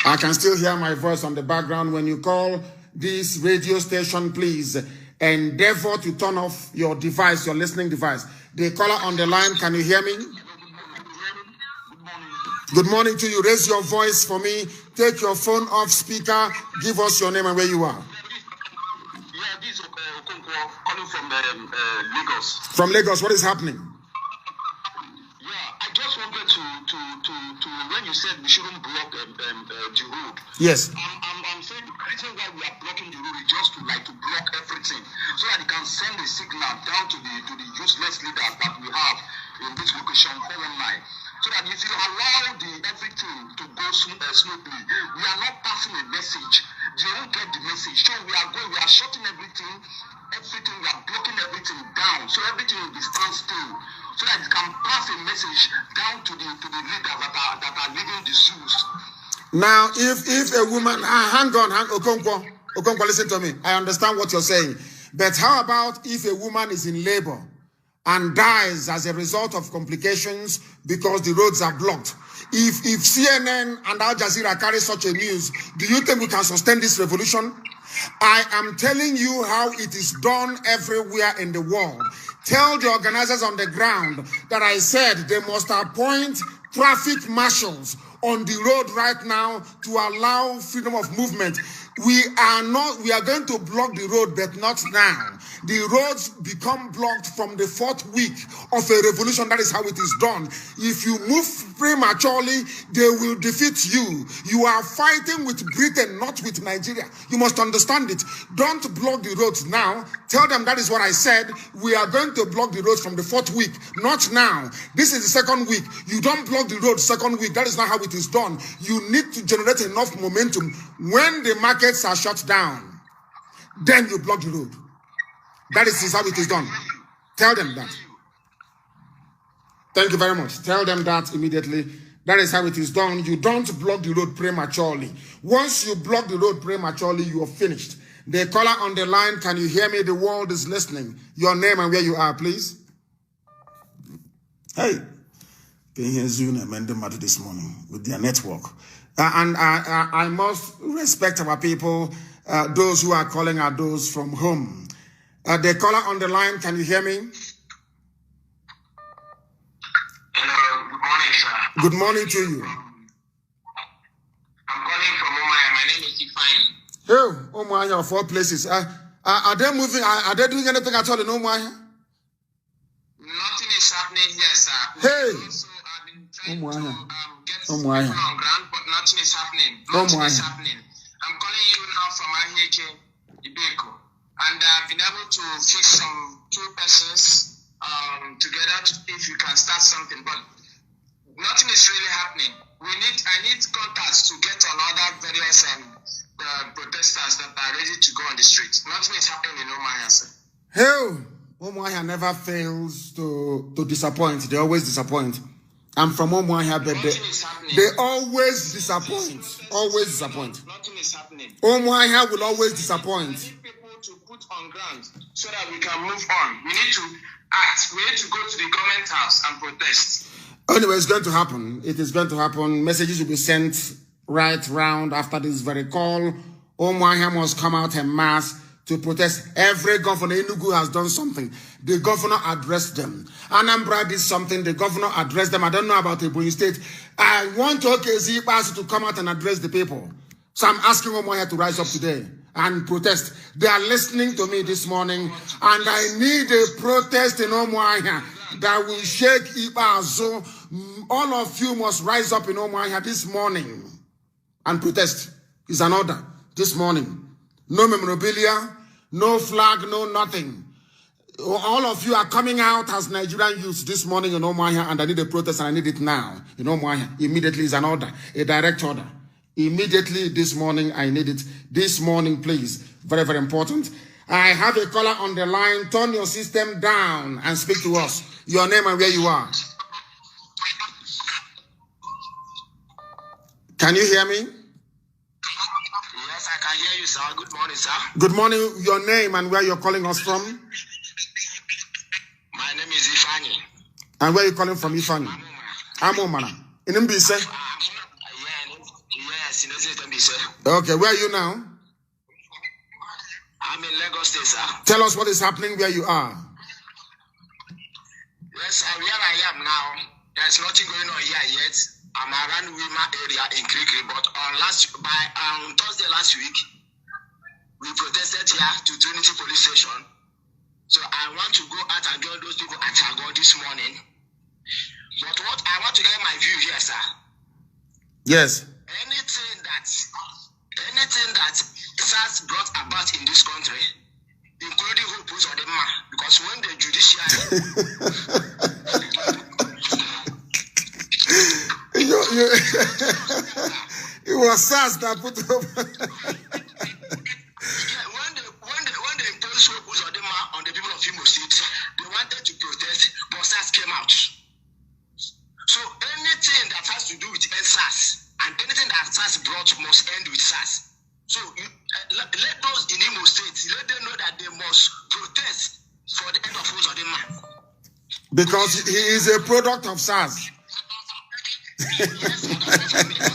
I can still hear my voice on the background. When you call this radio station, please endeavor to turn off your device, your listening device. The caller on the line, can you hear me? Good morning to you. Raise your voice for me. Take your phone off speaker. Give us your name and where you are. Yeah, this is calling from Lagos. From Lagos, what is happening? Yeah, I just wanted to when you said we shouldn't block the road. Yes. I'm saying the reason why we are blocking the road is just to block everything, so that it can send a signal down to the useless leaders that we have in this location 419. So that if you allow everything to go smoothly, we are not passing a message. They won't get the message. So we are shutting everything, we are blocking everything down. So everything will be standstill. So that it can pass a message down to the leaders that are leading the zoos. Now, if a woman, hang on, Okonkwo, listen to me. I understand what you're saying. But how about if a woman is in labor and dies as a result of complications because the roads are blocked? If CNN and Al Jazeera carry such a news, do you think we can sustain this revolution? I am telling you how it is done everywhere in the world. Tell the organizers on the ground that I said they must appoint traffic marshals on the road right now to allow freedom of movement. We are going to block the road, but not now. The roads become blocked from the 4th week of a revolution. That is how it is done. If you move prematurely, they will defeat you. You are fighting with Britain, not with Nigeria. You must understand it. Don't block the roads now. Tell them that is what I said. We are going to block the roads from the 4th week, not now. This is the 2nd week. You don't block the road 2nd week. That is not how it is done. You need to generate enough momentum. When the markets are shut down, then you block the road. That is how it is done. Tell them that. Thank you very much. Tell them that immediately. That is how it is done. You don't block the road prematurely. Once you block the road prematurely, you are finished. The caller on the line, can you hear me? The world is listening. Your name and where you are, please. Hey. Can you hear Zoom and Mendemadu this morning with their network? And I must respect our people. Those who are calling are those from home. The caller on the line, can you hear me? Hello, good morning, sir. Good morning to you. I'm calling from Omaya. My name is Ifeanyi. Hey, Omaya, of all places. Are they moving? Are they doing anything at all in Omaya? Nothing is happening here, sir. Hey. Also, I've been trying to get Oh, people on ground, but nothing is happening. Nothing is happening. I'm calling you now from Ahieche, Ibeko. And I've been able to fix some 2 persons together to see if you can start something, but nothing is really happening. I need contacts to get on other various protesters that are ready to go on the streets. Nothing is happening in Omaya, sir. Hey, Omaya never fails to disappoint. They always disappoint. I'm from Omaya, but they always disappoint. Always disappoint. Nothing is happening. Omaya will always disappoint. To put on ground so that we can move on. We need to act. We need to go to the government house and protest. Anyway, it's going to happen. It is going to happen. Messages will be sent right round after this very call. Omaya must come out en masse to protest. Every governor, Enugu has done something. The governor addressed them. Anambra did something. The governor addressed them. I don't know about Ebonyi State. I want OKZ to come out and address the people. So I'm asking Omaya to rise up today and protest. They are listening to me this morning, and I need a protest in Omaya that will shake Ibazo. All of you must rise up in Omaya this morning and protest. It's an order this morning. No memorabilia, no flag, no nothing. All of you are coming out as Nigerian youths this morning in Omaya, and I need a protest, and I need it now in Omaya. Immediately is an order, a direct order. Immediately this morning, I need it. This morning, please. Very, very important. I have a caller on the line. Turn your system down and speak to us. Your name and where you are. Can you hear me? Yes, I can hear you, sir. Good morning, sir. Good morning. Your name and where you're calling us from? My name is Ifeanyi. And where are you calling from, Ifeanyi? Amomana. In Mbise? Okay, where are you now? I'm in Lagos State, sir. Tell us what is happening where you are. Yes, where I am now, there's nothing going on here yet. I'm around Wima area in Krikri, but on Thursday last week, we protested here to Trinity Police Station. So I want to go out and join those people at Chago this morning. But what I want to hear my view here, sir. Yes. Anything that SARS brought about in this country, including who puts on the man, because when the judiciary it was SARS that put up. when they imposed who puts on the man on the people of Imo State, they wanted to protest, but SARS came out. So anything that has to do with SARS and anything that SARS brought must end with SARS. So let those in Imo State, let them know that they must protest for the end of Uzodinma. Because he is a product of SARS. Yes, that's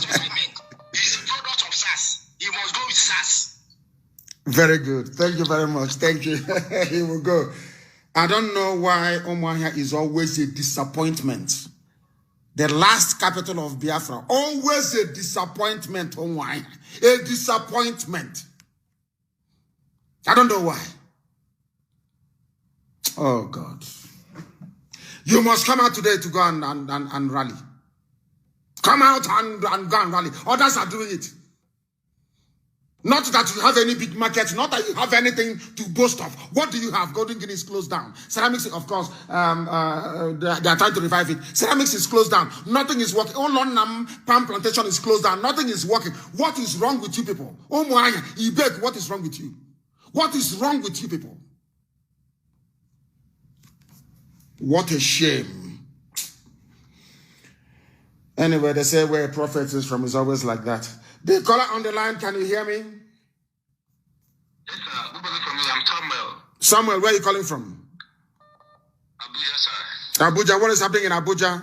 what I meant. He's a product of SARS. He must go with SARS. Very good. Thank you very much. Thank you. He will go. I don't know why Umuahia is always a disappointment. The last capital of Biafra. Always a disappointment, Umuahia. A disappointment. I don't know why. Oh, God. You must come out today to go and rally. Come out and go and rally. Others are doing it. Not that you have any big markets, not that you have anything to boast of. What do you have? Golden Guinea is closed down. Ceramics, of course, they are trying to revive it. Ceramics is closed down. Nothing is working. Nnamdi palm plantation is closed down. Nothing is working. What is wrong with you people? Oh my, Ibek, what is wrong with you? What is wrong with you people? What a shame. Anyway, they say where a prophet is from is always like that. The caller on the line, can you hear me? Yes, sir. Who calling from me? I'm Samuel. Samuel, where are you calling from? Abuja, sir. Abuja, what is happening in Abuja?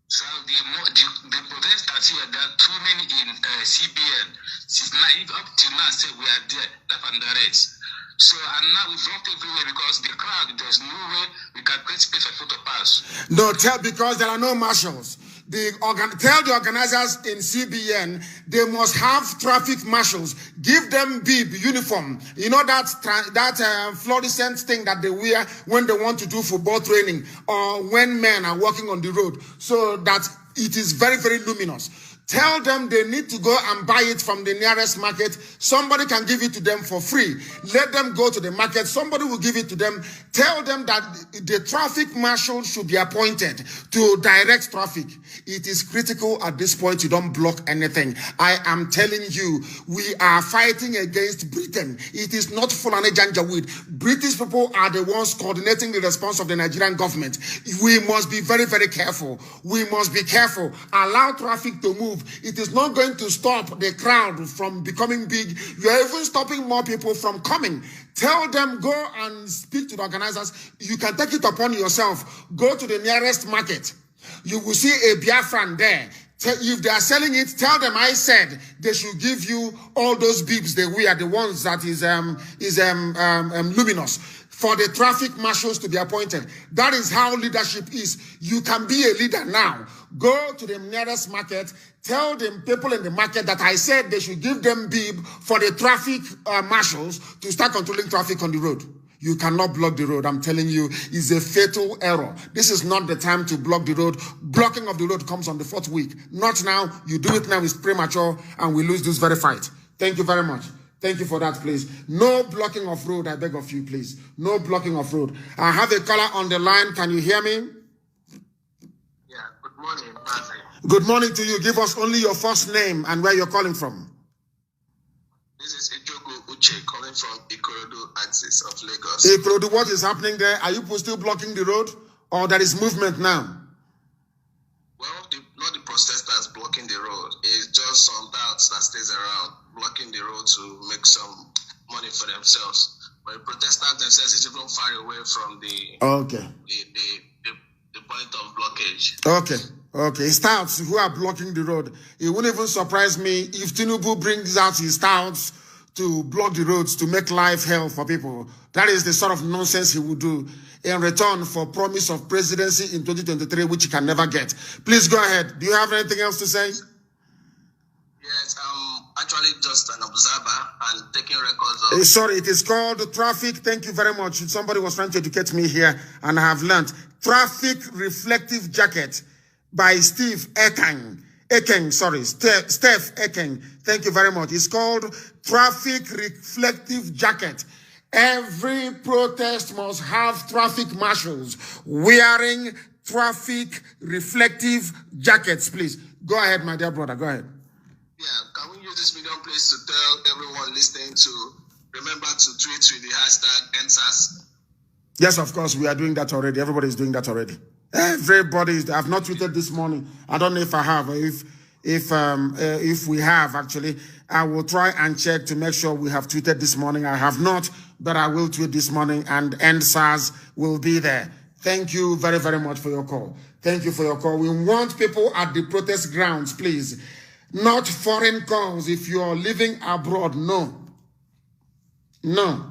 So the protesters here, there are too many in CBN. Since up till now, say we are there, left and the rest. So, and now we've blocked everywhere because the crowd, there's no way we can create space for photo pass. No, because there are no marshals. Tell the organizers in CBN they must have traffic marshals. Give them bib uniform. You know that fluorescent thing that they wear when they want to do football training or when men are walking on the road, so that it is very, very luminous. Tell them they need to go and buy it from the nearest market. Somebody can give it to them for free. Let them go to the market. Somebody will give it to them. Tell them that the traffic marshal should be appointed to direct traffic. It is critical at this point you don't block anything. I am telling you, we are fighting against Britain. It is not Fulani Janjaweed. British people are the ones coordinating the response of the Nigerian government. We must be very, very careful. We must be careful. Allow traffic to move. It is not going to stop the crowd from becoming big. You are even stopping more people from coming. Tell them, go and speak to the organizers. You can take it upon yourself. Go to the nearest market. You will see a Biafran there. If they are selling it, tell them I said they should give you all those bibs they wear, the ones that is luminous, for the traffic marshals to be appointed. That is how leadership is. You can be a leader now. Go to the nearest market. Tell the people in the market that I said they should give them bib for the traffic marshals to start controlling traffic on the road. You cannot block the road. I'm telling you, it's a fatal error. This is not the time to block the road. Blocking of the road comes on the 4th week. Not now. You do it now, it's premature, and we lose this very fight. Thank you very much. Thank you for that, please. No blocking of road, I beg of you, please. No blocking of road. I have a caller on the line. Can you hear me? Yeah, good morning, Mazi. Good morning to you. Give us only your first name and where you're calling from. This is Ejogo Uche calling from Ikorodu axis of Lagos. Ikorodu, what is happening there? Are you still blocking the road or there is movement now? Well, not the protesters blocking the road. It's just some doubts that stays around blocking the road to make some money for themselves. But the protesters themselves is even far away from the point of blockage. Okay. Okay, stouts who are blocking the road. It wouldn't even surprise me if Tinubu brings out his stouts to block the roads to make life hell for people. That is the sort of nonsense he will do in return for promise of presidency in 2023, which he can never get. Please go ahead. Do you have anything else to say? Yes, I'm actually just an observer and taking records of... Sorry, it is called traffic. Thank you very much. Somebody was trying to educate me here, and I have learned. Traffic reflective jacket by Steve Ekeng. Steph Ekeng. Thank you very much. It's called traffic reflective jacket. Every protest must have traffic marshals wearing traffic reflective jackets, please. Go ahead, my dear brother. Go ahead. Yeah, can we use this medium, please, to tell everyone listening to remember to tweet with the hashtag NSAS? Yes, of course, we are doing that already. Everybody is doing that already. Everybody is. I've not tweeted this morning. I don't know if I have. If we have, actually, I will try and check to make sure we have tweeted this morning. I have not, but I will tweet this morning, and NSAS will be there. Thank you very, very much for your call. Thank you for your call. We want people at the protest grounds, please. Not foreign calls if you are living abroad. No. No.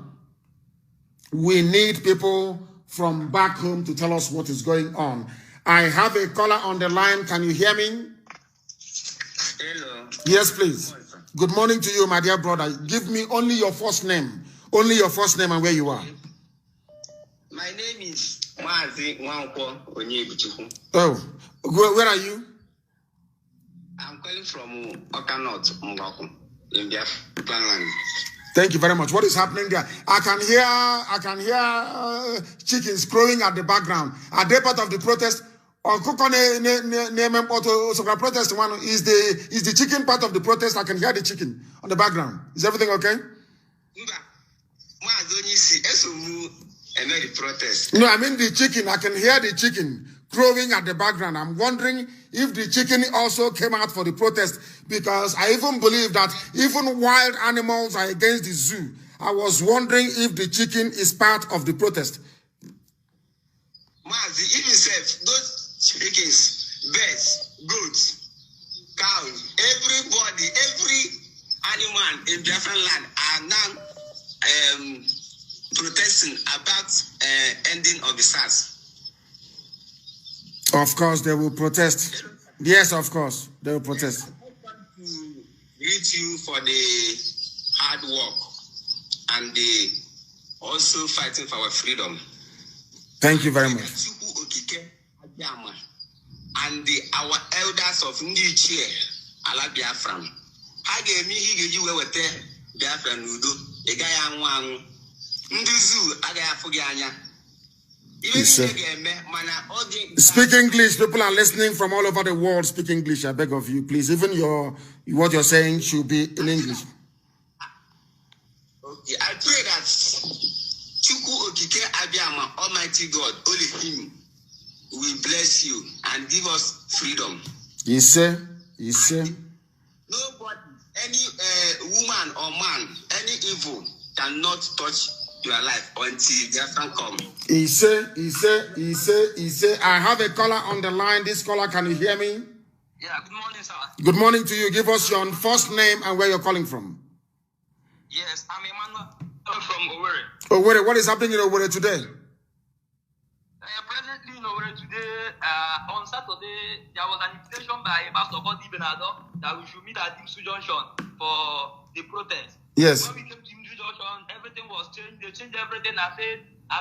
We need people from back home to tell us what is going on. I have a caller on the line. Can you hear me? Hello. Yes, please. Good morning to you, my dear brother. Give me only your first name. Only your first name and where you are. My name is Mazi Onyebuchukwu. Oh, where are you? I'm calling from Okanot, Mbaku, in Biafran land. Thank you very much. What is happening there? I can hear chickens crowing at the background. Are they part of the protest? Or protest one is the chicken part of the protest? I can hear the chicken on the background. Is everything okay? No, I mean the chicken. I can hear the chicken crowing at the background. I'm wondering if the chicken also came out for the protest, because I even believe that even wild animals are against the zoo. I was wondering if the chicken is part of the protest. Mazi, even said those chickens, birds, goats, cows, everybody, every animal in Biafran land are now protesting about ending of the SARS. Of course, they will protest. Yes, of course, they will protest. I want to greet you for the hard work and the also fighting for our freedom. Thank you very much. And our elders of Ndichie, Ala Biafran. How gave me he you were there, Biafran Udo, a guy and one. Ndizu, Agafuganya. Speak English. People are listening from all over the world. Speak English. I beg of you, please. Even what you're saying should be in English. Okay, I pray that Chukwu Okike Abiyama, Almighty God, only Him, will bless you and give us freedom. You say. Nobody, any woman or man, any evil cannot touch your life until Biafran come. He say. I have a caller on the line. This caller, can you hear me? Yeah, good morning, sir. Good morning to you. Give us your first name and where you're calling from. Yes, I'm Emmanuel from Owerri. Owerri, what is happening in Owerri today? Presently in Owerri today, on Saturday, there was an invitation by Pastor Bodi Benado that we should meet at Dimsu Junction for the protest. Yes. When we came to Dimsu Junction, everything was changed. They changed everything. I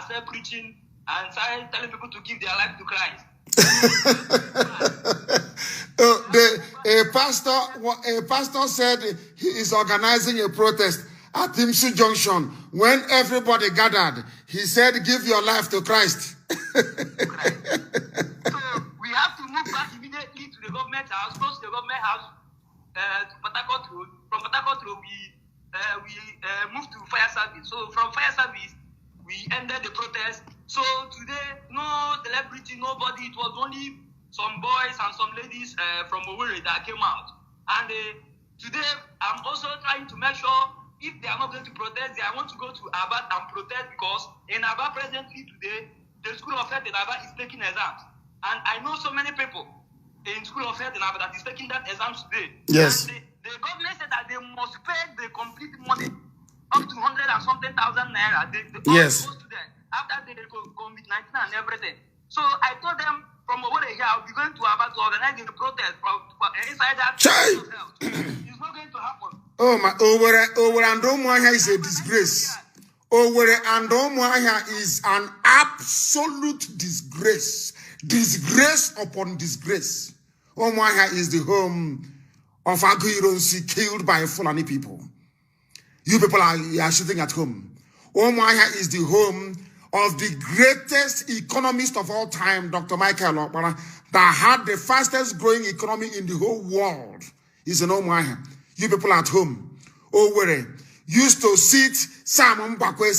started preaching and started telling people to give their life to Christ. A pastor said he is organizing a protest at Dimsu Junction. When everybody gathered, he said, give your life to Christ. So we have to move back immediately to the government house, close to the government house, to Patakot Road. From Patakot Road, we moved to fire service. So from fire service, we ended the protest. So today, no celebrity, nobody. It was only some boys and some ladies from Owerri that came out. And today, I'm also trying to make sure if they are not going to protest, I want to go to Aba and protest, because in Aba presently today, the School of Health in Aba is taking exams. And I know so many people in School of Health that is taking that exam today. Yes. And the government said that they must pay the complete money up to 100 and something thousand naira. Yes. All students after the COVID-19 and everything. So I told them from over here, I'll be going to Aba to organize a protest from inside that School of Health. It's not going to happen. Oh my, over and Omuahia is a disgrace. Over and Omuahia is an absolute disgrace. Disgrace upon disgrace. Omuahia is the home of Aguironsi killed by Fulani people. You people are sitting at home. Omuahia is the home of the greatest economist of all time, Dr. Michael Okpara, that had the fastest growing economy in the whole world. Is in Omuahia. You people at home, Owerri, used to sit Simon Bakwe,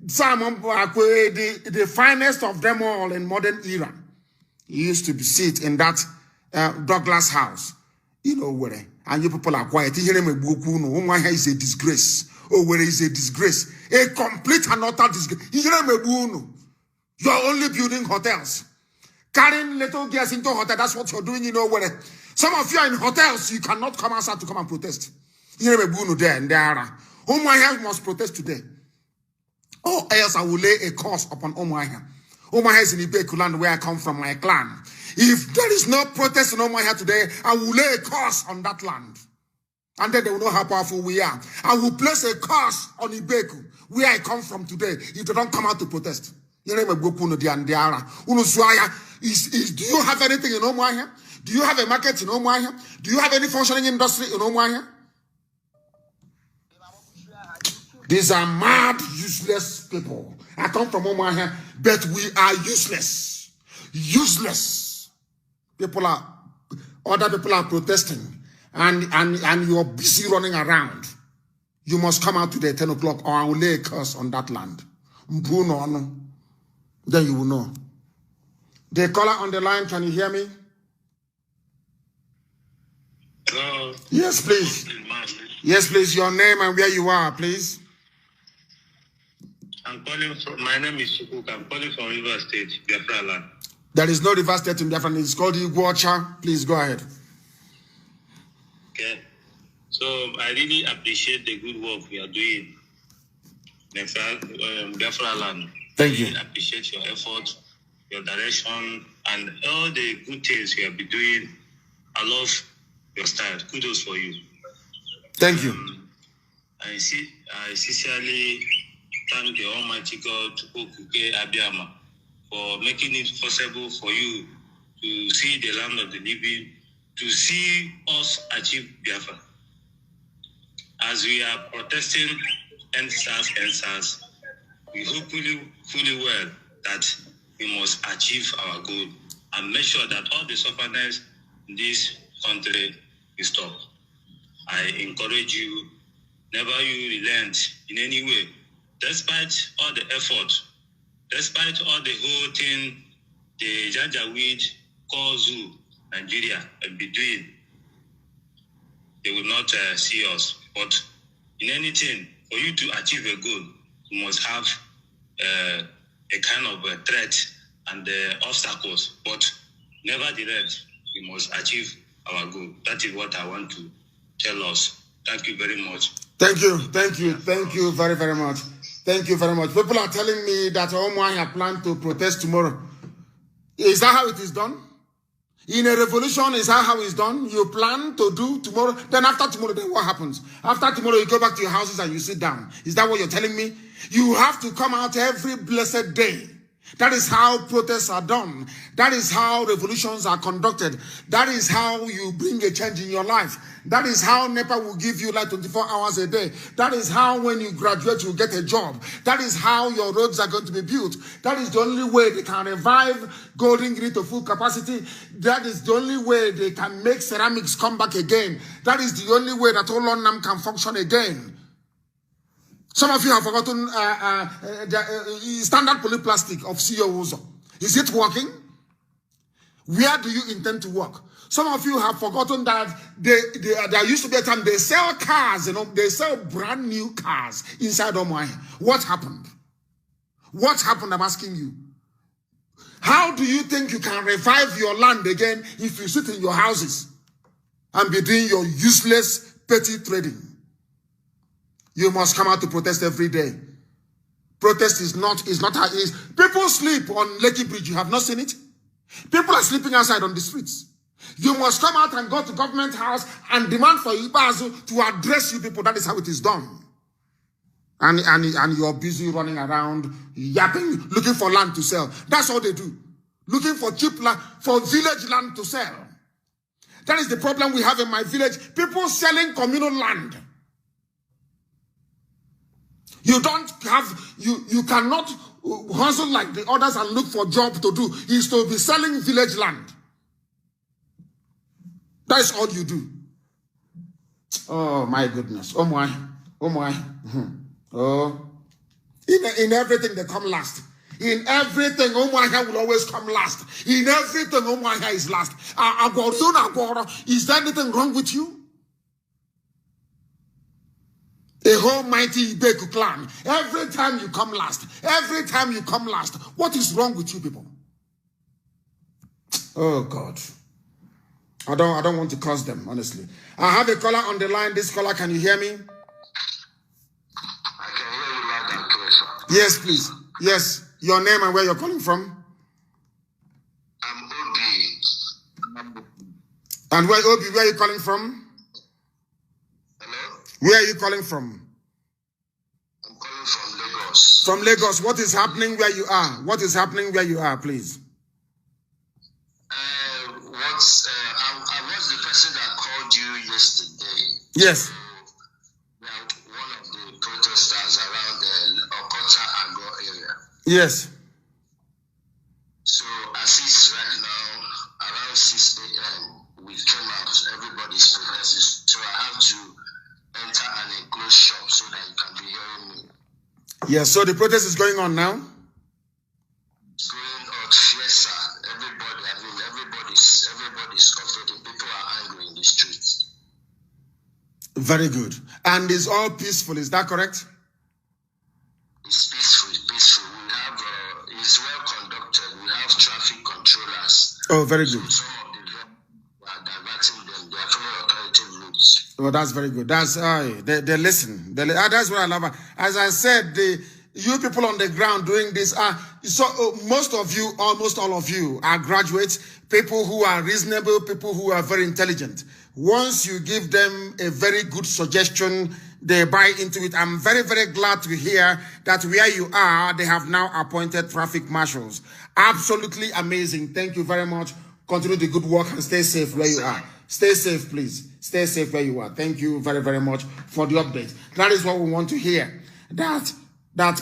the finest of them all in modern era. He used to sit in that Douglas house in Owerri. And you people are quiet. Omuahia is a disgrace. Owerri is a disgrace. A complete and utter disgrace. You are only building hotels. Carrying little girls into hotel. That's what you're doing in Owerri. Some of you are in hotels, you cannot come outside to come and protest. Omuahia must protest today. Or else I will lay a curse upon Omuahia. Omuahia is in Ibeku land where I come from, my clan. If there is no protest in Omuahia today, I will lay a curse on that land. And then they will know how powerful we are. I will place a curse on Ibeku, where I come from today, if they don't come out to protest. Do you have anything in Omuahia? Do you have a market in Omuahia? Do you have any functioning industry in Omuahia? These are mad, useless people. I come from Omuahia, but we are useless. Useless. Other people are protesting, and you're busy running around. You must come out today 10 o'clock, or I will lay a curse on that land. Then you will know. The caller on the line, can you hear me? Hello. Yes, please. Yes, please. Your name and where you are, please. I'm calling from, my name is Sukuk. I'm calling from River State, Biafra land. There is no River State in Biafra. It's called Iguacha. Please go ahead. Okay. So I really appreciate the good work we are doing in Biafra land. Thank you. I appreciate your effort, your direction, and all the good things you have been doing. I love your style. Kudos for you. Thank you. I sincerely thank the Almighty God, Okuke Abiyama, for making it possible for you to see the land of the living, to see us achieve Biafra. As we are protesting NSAS, we hope fully well that we must achieve our goal and make sure that all the suffering in this country is stopped. I encourage you, never you relent in any way, despite all the effort, despite all the whole thing the Janjaweed, Kozu, Nigeria have been doing. They will not see us. But in anything, for you to achieve a goal, you must have a kind of a threat and obstacles. But nevertheless, we must achieve our goal. That is what I want to tell us. Thank you very much. Thank you. Thank you. Thank you very, very much. Thank you very much. People are telling me that Omuahia plan to protest tomorrow. Is that how it is done? In a revolution, is that how it's done? You plan to do tomorrow, then after tomorrow, then what happens? After tomorrow, you go back to your houses and you sit down. Is that what you're telling me? You have to come out every blessed day. That is how protests are done. That is how revolutions are conducted. That is how you bring a change in your life. That is how NEPA will give you like 24 hours a day. That is how when you graduate, you get a job. That is how your roads are going to be built. That is the only way they can revive Golden Green to full capacity. That is the only way they can make ceramics come back again. That is the only way that Olonam can function again. Some of you have forgotten standard polyplastic of CEO Uzo. Is it working? Where do you intend to work? Some of you have forgotten that there used to be a time they sell cars, they sell brand new cars inside Omuahia. What happened? What happened, I'm asking you? How do you think you can revive your land again if you sit in your houses and be doing your useless petty trading? You must come out to protest every day. Protest is not how it is. People sleep on Lekki Bridge. You have not seen it? People are sleeping outside on the streets. You must come out and go to government house and demand for Ibazu to address you people. That is how it is done. And you're busy running around, yapping, looking for land to sell. That's all they do. Looking for cheap land, for village land to sell. That is the problem we have in my village. People selling communal land. You don't have, you cannot hustle like the others and look for job to do. Is to be selling village land. That is all you do. Oh my goodness. Oh my. Oh my. Oh. In everything they come last. In everything, Omwaha will always come last. In everything, Omwaha is last. Is there anything wrong with you? A whole mighty Ibeku clan. Every time you come last. Every time you come last. What is wrong with you people? Oh God. I don't want to curse them, honestly. I have a caller on the line. This caller, can you hear me? I can hear you loud and clear, sir. Yes, please. Yes. Your name and where you're calling from? I'm Obi. And where, Obi, where are you calling from? Hello? Where are you calling from? I'm calling from Lagos. From Lagos. What is happening where you are? What is happening where you are, please? I was the person that called you yesterday. Yes. One of the protesters around the Okota Agro area. Yes. So as it's right now, around 6 a.m., we came out, everybody's protesting. So I have to enter an enclosed shop so that you can be hearing me. Yes, so the protest is going on now? It's going on, yes, sir. Everybody's frustrated. People are angry in the streets. Very good. And it's all peaceful, is that correct? It's peaceful, peaceful. We have, it's well conducted. We have traffic controllers. Oh, very good. So some of the are diverting them. They are following authoritative routes. Oh, that's very good. That's they listen. That's what I love. As I said, you people on the ground doing this most of you, almost all of you, are graduates, people who are reasonable, people who are very intelligent. Once you give them a very good suggestion, they buy into it. I'm very, very glad to hear that where you are, they have now appointed traffic marshals. Absolutely amazing. Thank you very much. Continue the good work and stay safe where you are. Stay safe, please. Stay safe where you are. Thank you very, very much for the update. That is what we want to hear. That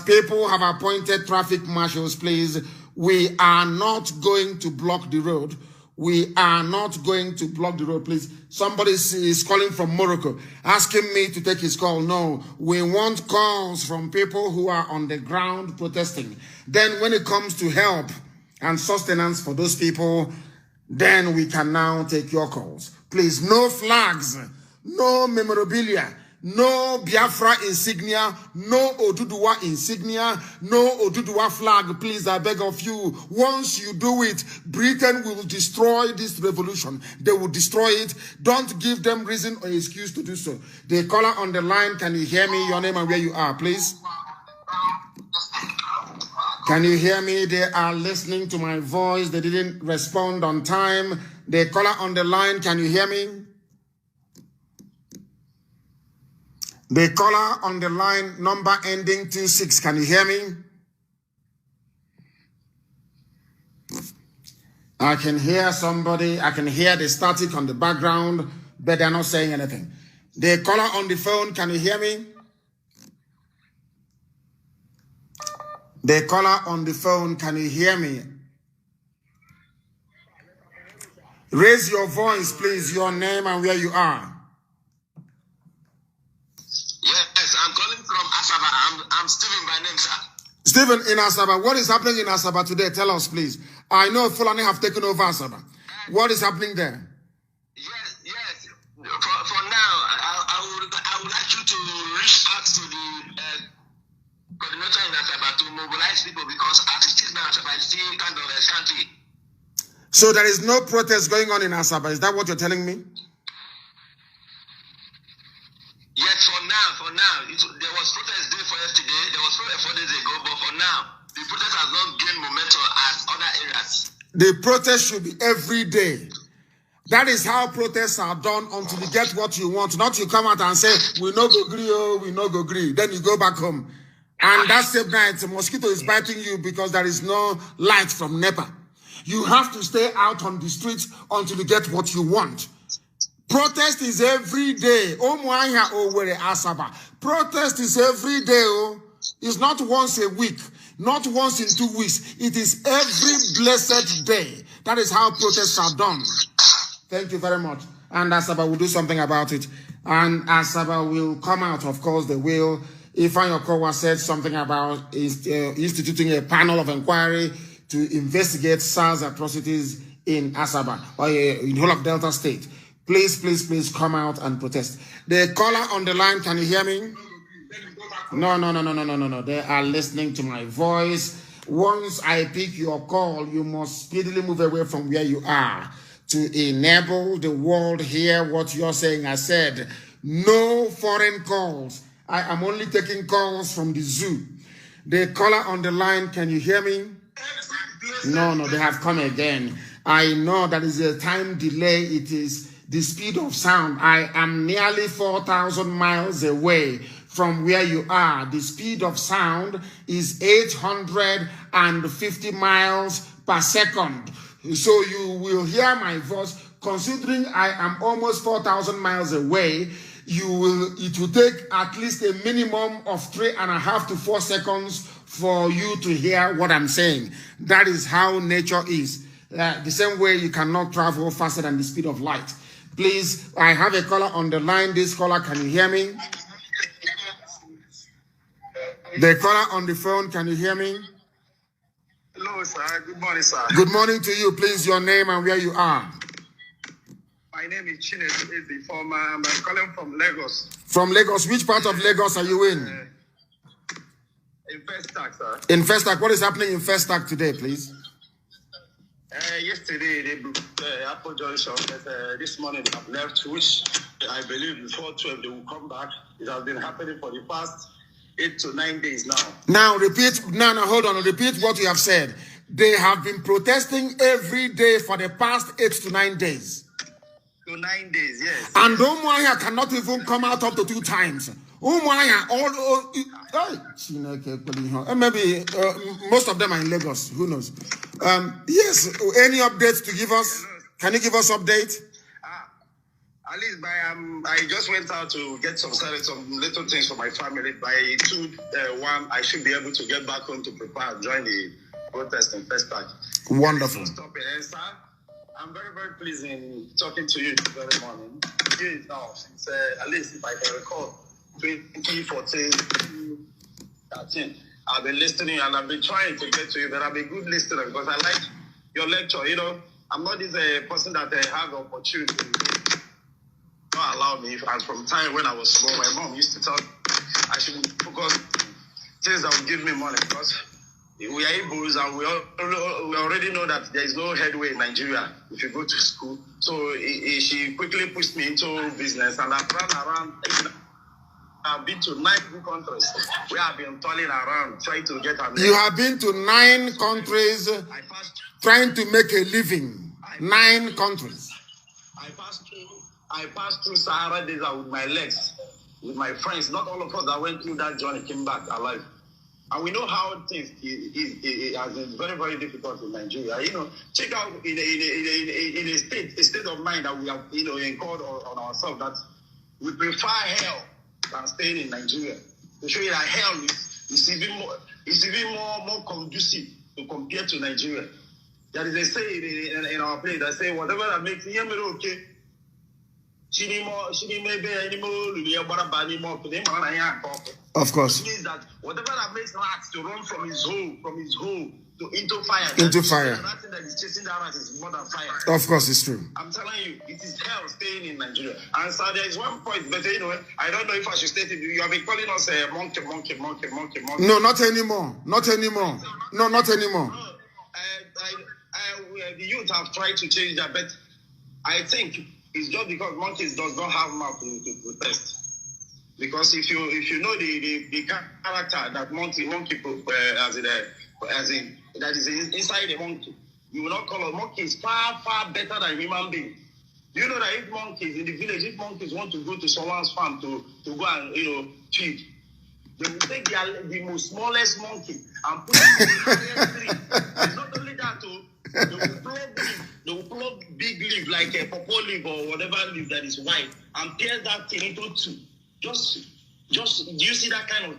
people have appointed traffic marshals, please. We are not going to block the road. We are not going to block the road, please. Somebody is calling from Morocco, asking me to take his call. No, we want calls from people who are on the ground protesting. Then when it comes to help and sustenance for those people, then we can now take your calls. Please, no flags, no memorabilia, no Biafra insignia, no Oduduwa insignia, no Oduduwa flag. Please, I beg of you, once you do it, Britain will destroy this revolution. They will destroy it. Don't give them reason or excuse to do so. The caller on the line, can you hear me? Your name and where you are, please. Can you hear me? They are listening to my voice. They didn't respond on time. The caller on the line, can you hear me? The caller on the line, number ending 26. Can you hear me? I can hear somebody. I can hear the static on the background, but they're not saying anything. The caller on the phone, can you hear me? The caller on the phone, can you hear me? Raise your voice, please, your name and where you are. Yes, I'm calling from Asaba. I'm Stephen by name, sir. Stephen, in Asaba, what is happening in Asaba today? Tell us, please. I know Fulani have taken over Asaba. What is happening there? Yes. For now, I would like you to reach out to the coordinator in Asaba to mobilize people because as it is now, Asaba is still kind of a shanty. So there is no protest going on in Asaba. Is that what you're telling me? Yes, for now. There was protest day for yesterday. There was protest 4 days ago, but for now, the protest has not gained momentum as other areas. The protest should be every day. That is how protests are done until you get what you want. Not you come out and say, we no go gree, oh, we no go gree. Then you go back home. And that same night, the mosquito is biting you because there is no light from NEPA. You have to stay out on the streets until you get what you want. Protest is every day. Protest is every day. It's not once a week, not once in 2 weeks. It is every blessed day. That is how protests are done. Thank you very much. And Asaba will do something about it. And Asaba will come out, of course, they will. Ifan Yokowa said something about instituting a panel of inquiry to investigate SARS atrocities in Asaba, or in the whole of Delta State. Please come out and protest. The caller on the line, can you hear me? No. They are listening to my voice. Once I pick your call, you must speedily move away from where you are to enable the world hear what you're saying. I said, no foreign calls. I am only taking calls from the zoo. The caller on the line, can you hear me? No, they have come again. I know that is a time delay. It is the speed of sound. I am nearly 4,000 miles away from where you are. The speed of sound is 850 miles per second. So you will hear my voice. Considering I am almost 4,000 miles away, it will take at least a minimum of 3.5 to 4 seconds for you to hear what I'm saying. That is how nature is. The same way you cannot travel faster than the speed of light. Please, I have a caller on the line. This caller, can you hear me? The caller on the phone, can you hear me? Hello, sir. Good morning, sir. Good morning to you. Please, your name and where you are. My name is Chinedu Ezi. I'm calling from Lagos. From Lagos. Which part of Lagos are you in? In Festac, sir. In Festac. What is happening in Festac today, please? Yesterday, they booked Apple Junction. This morning, they have left, which I believe before 12 they will come back. It has been happening for the past 8 to 9 days now. Now, hold on. Repeat what you have said. They have been protesting every day for the past 8 to 9 days. To 9 days, yes. And Umuahia cannot even come out up to 2 times. Umuahia, maybe most of them are in Lagos. Who knows? Yes. Any updates to give us? Can you give us update? At least I just went out to get some little things for my family. By 2:01, I should be able to get back home to prepare and join the protest in Festac. Wonderful. Stop it, sir. I'm very, very pleased in talking to you this very morning. Here now, since at least if I can recall, 2014, 2013, I've been listening and I've been trying to get to you, but I'm a good listener because I like your lecture. You know, I'm not this person that have the opportunity to not allow me. And from time when I was small, my mom used to tell me I should focus on things that will give me money because we are Igbos and we already know that there is no headway in Nigeria if you go to school. So she quickly pushed me into business and I've run around. I've been to 9 countries. We have been toiling around trying to get a living. You have been to 9 countries trying to make a living. 9 countries. I passed through Sahara Desert with my legs, with my friends. Not all of us that went through that journey came back alive. And we know how things has been very, very difficult in Nigeria. You know, check out in a state of mind that we have, incurred on ourselves that we prefer hell than staying in Nigeria. To show you that hell is even more conducive to compare to Nigeria. There is a saying in our place that say whatever that makes you okay. Of course. Which means that whatever that makes Max to run from his hole into fire. Into fire. That thing that is chasing the rat is more than fire. Of course, it's true. I'm telling you, it is hell staying in Nigeria. And so there is one point, but I don't know if I should state it. You have been calling us a monkey. No, not anymore. Not anymore. No, not anymore. The youth have tried to change that, but I think it's just because monkeys does not have mouth to protest. Because if you know the character that monkey that is inside the monkey, you will not call a monkey is far better than human being. Do you know that if monkeys in the village, if monkeys want to go to someone's farm to go and feed, they will take the most smallest monkey and put it in the highest tree. It's not only that too. They will plug big leaf like a pawpaw leaf or whatever leaf that is white and pierce that thing into two. Just do you see that kind of?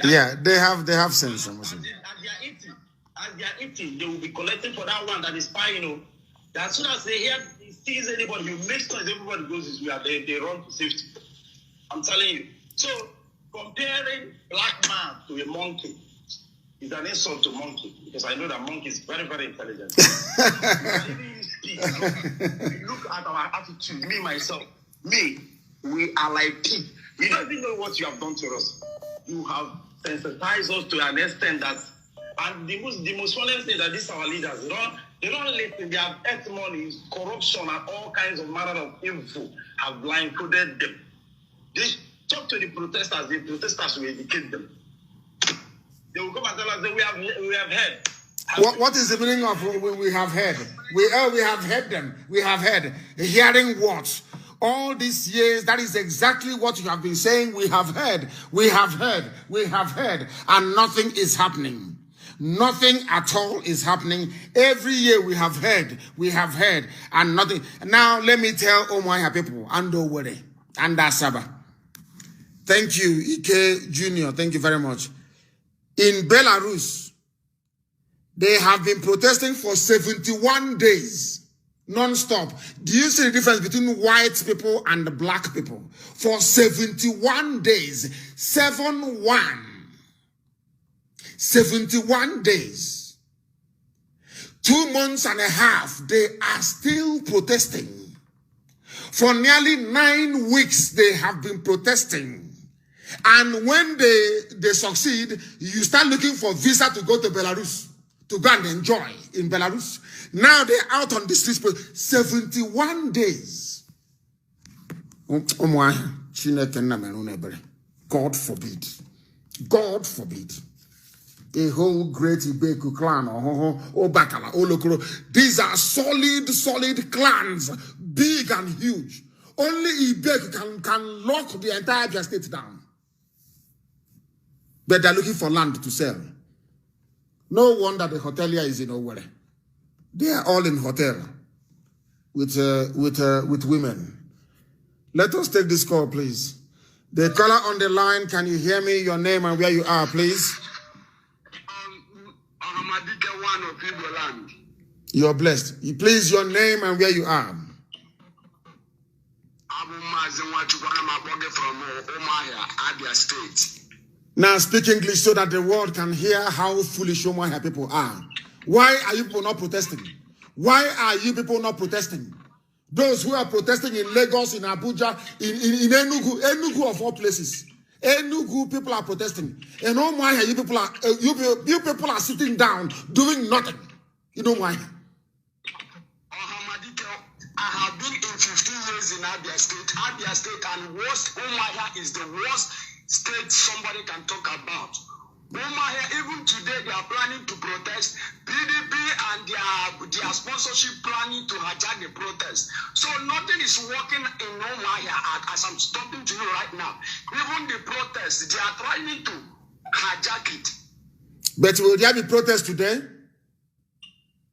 Yeah, they have sense. As they are eating, they will be collecting for that one that is fine. As soon as they sees anybody, you make sure everybody goes this way. They run to safety. I'm telling you. So comparing black man to a monkey is an insult to monkey, because I know that monkey is very, very intelligent. Look at our attitude. Me, myself, we are like pig. We don't even know what you have done to us. You have sensitized us to an extent that, and the most funny thing that these our leaders, they don't listen. They have earned money, corruption, and all kinds of manner of evil have blindfolded them. They talk to the protesters will educate them. They will come and tell us that we have heard. What is the meaning of we have heard? We have heard them. We have heard. Hearing what? All these years, that is exactly what you have been saying. We have heard, and nothing is happening. Nothing at all is happening. Every year we have heard, and nothing. Now let me tell Omaya people, Ando Were, and Asaba. Thank you, Ike Jr. Thank you very much. In Belarus, they have been protesting for 71 days. Non-stop. Do you see the difference between white people and the black people? For 71 days. 71 days. 2 months and a half, they are still protesting. For nearly 9 weeks, they have been protesting. And when they succeed, you start looking for visa to go to Belarus, to go and enjoy in Belarus. Now they're out on the streets for 71 days. God forbid. God forbid. A whole great Ibeku clan or Bakala, Olokoro. These are solid clans, big and huge. Only Ibeku can lock the entire state down. But they're looking for land to sell. No wonder the hotelier is in Owerri. They are all in hotel with women. Let us take this call, please. The caller on the line, can you hear me? Your name and where you are, please. You're blessed. Please, your name and where you are. From Omaya, Abia State. Now speak English so that the world can hear how foolish Omaya people are. Why are you people not protesting? Why are you people not protesting? Those who are protesting in Lagos, in Abuja, in Enugu of all places. Enugu people are protesting. And Omaya, you people are sitting down doing nothing. You know why? I have been in 15 years in Abia State, and worst, Omaya is the worst state somebody can talk about. Omaya, even today, they are planning to protest. PDP and their sponsorship planning to hijack the protest. So nothing is working in Omaya as I'm talking to you right now. Even the protests, they are trying to hijack it. But will there be protest today?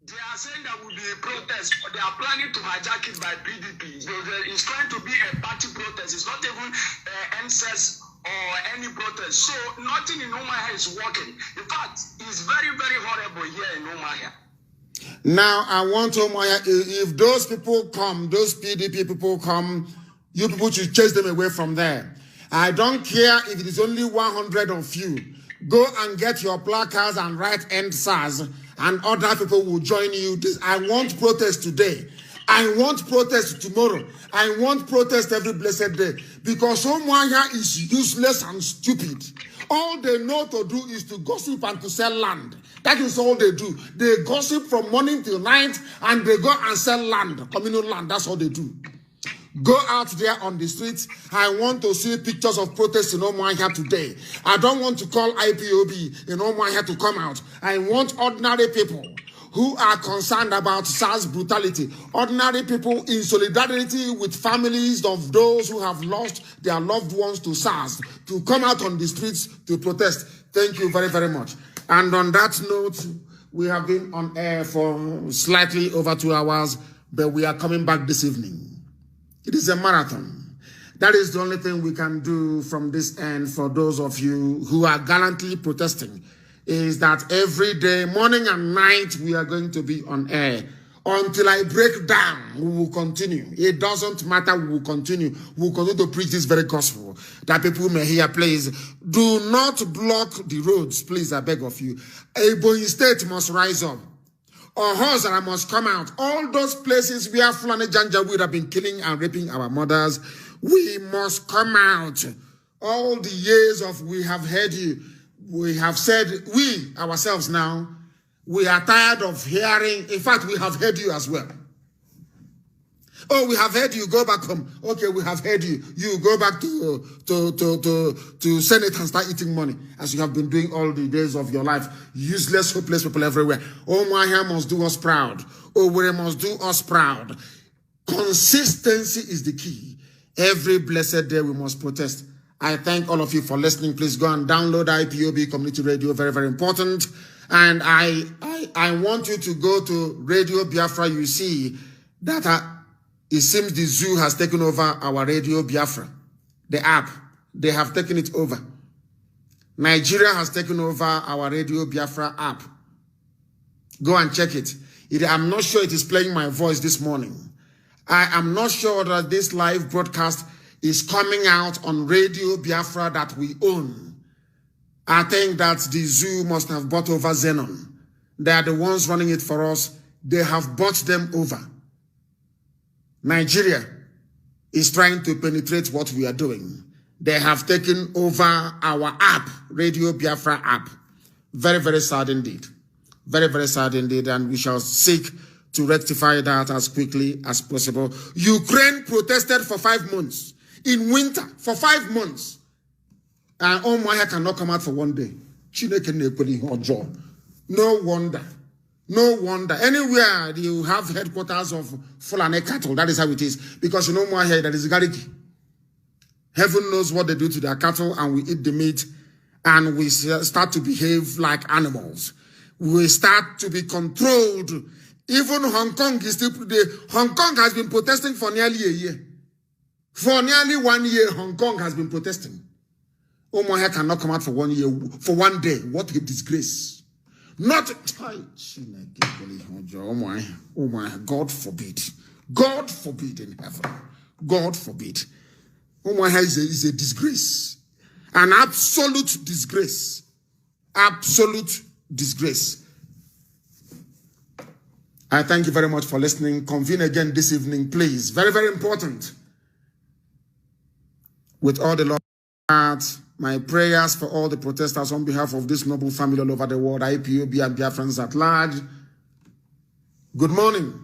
They are saying there will be a protest, but they are planning to hijack it by PDP. It's trying to be a party protest. It's not even MSS or any protest. So nothing in Omaya is working. In fact, it's very, very horrible here in Omaya. Now, I want Omaya, if those people come, those PDP people come, you people should chase them away from there. I don't care if it is only 100 of you. Go and get your placards and write End SARS and other people will join you. I want protest today. I want protest tomorrow. I want protest every blessed day. Because Omwanya is useless and stupid. All they know to do is to gossip and to sell land. That is all they do. They gossip from morning till night and they go and sell land, communal land. That's all they do. Go out there on the streets. I want to see pictures of protests in Omwanya today. I don't want to call IPOB in Omwanya to come out. I want ordinary people who are concerned about SARS brutality, ordinary people in solidarity with families of those who have lost their loved ones to SARS, to come out on the streets to protest. Thank you very, very much. And on that note, we have been on air for slightly over 2 hours, but we are coming back this evening. It is a marathon. That is the only thing we can do from this end for those of you who are gallantly protesting, is that every day, morning and night, we are going to be on air. Until I break down, we will continue. It doesn't matter, we will continue. We will continue to preach this very gospel that people may hear. Please, do not block the roads, please, I beg of you. Ebonyi State must rise up. Ohozara must come out. All those places where Fulani Janjaweed have been killing and raping our mothers, we must come out. All the years of we have heard you, we have said, we ourselves now, we are tired of hearing. In fact, we have heard you as well. Oh, we have heard you, go back home. Okay, we have heard you. You go back to Senate and start eating money, as you have been doing all the days of your life. Useless, hopeless people everywhere. Oh, Mahia must do us proud. Oh, we must do us proud. Consistency is the key. Every blessed day we must protest. I thank all of you for listening. Please go and download IPOB Community Radio. Very, very important. And I want you to go to Radio Biafra. You see that it seems the zoo has taken over our Radio Biafra. The app, they have taken it over. Nigeria has taken over our Radio Biafra app. Go and check it. I'm not sure it is playing my voice this morning. I am not sure that this live broadcast is coming out on Radio Biafra that we own. I think that the zoo must have bought over Xenon. They are the ones running it for us. They have bought them over. Nigeria is trying to penetrate what we are doing. They have taken over our app, Radio Biafra app. Very, very sad indeed. Very, very sad indeed. And we shall seek to rectify that as quickly as possible. Ukraine protested for 5 months. In winter, for 5 months. And Omwaya cannot come out for 1 day. No wonder. No wonder. Anywhere you have headquarters of Fulani cattle, that is how it is. Because you know more here, that is Gariki. Heaven knows what they do to their cattle, and we eat the meat, and we start to behave like animals. We start to be controlled. Even Hong Kong is still, Hong Kong has been protesting for nearly a year. For nearly 1 year, Hong Kong has been protesting. Omoya cannot come out for 1 year, for 1 day. What a disgrace. Not, oh my, God forbid. God forbid in heaven. God forbid. Omoya is a disgrace. An absolute disgrace. Absolute disgrace. I thank you very much for listening. Convene again this evening, please. Very, very important. With all the Lord heart, my prayers for all the protesters on behalf of this noble family all over the world, IPOB and Biafrans at large. Good morning.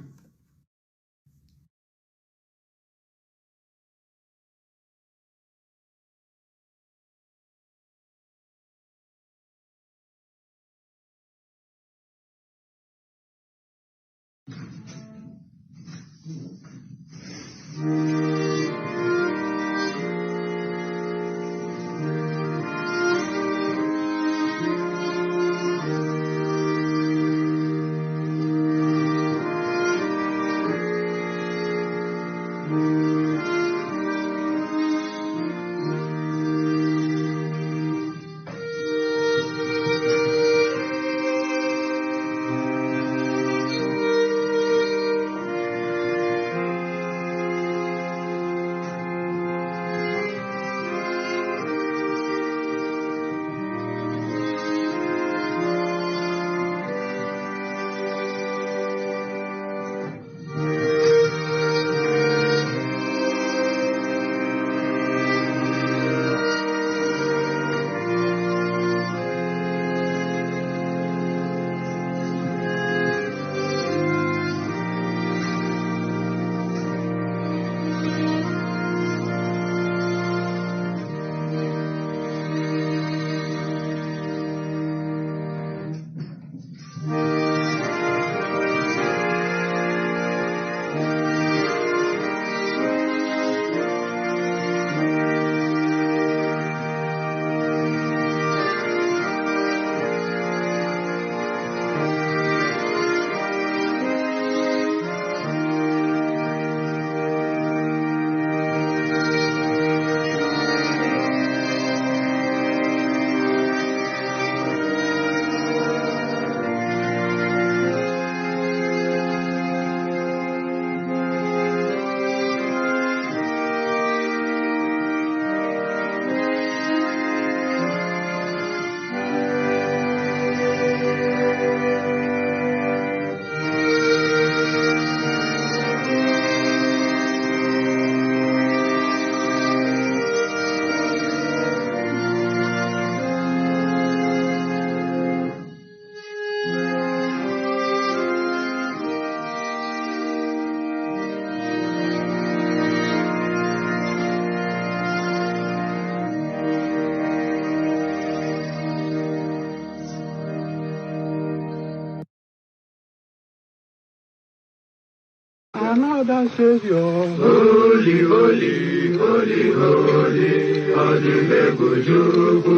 another Savior. Holy, holy, holy, holy, Adimebujuku,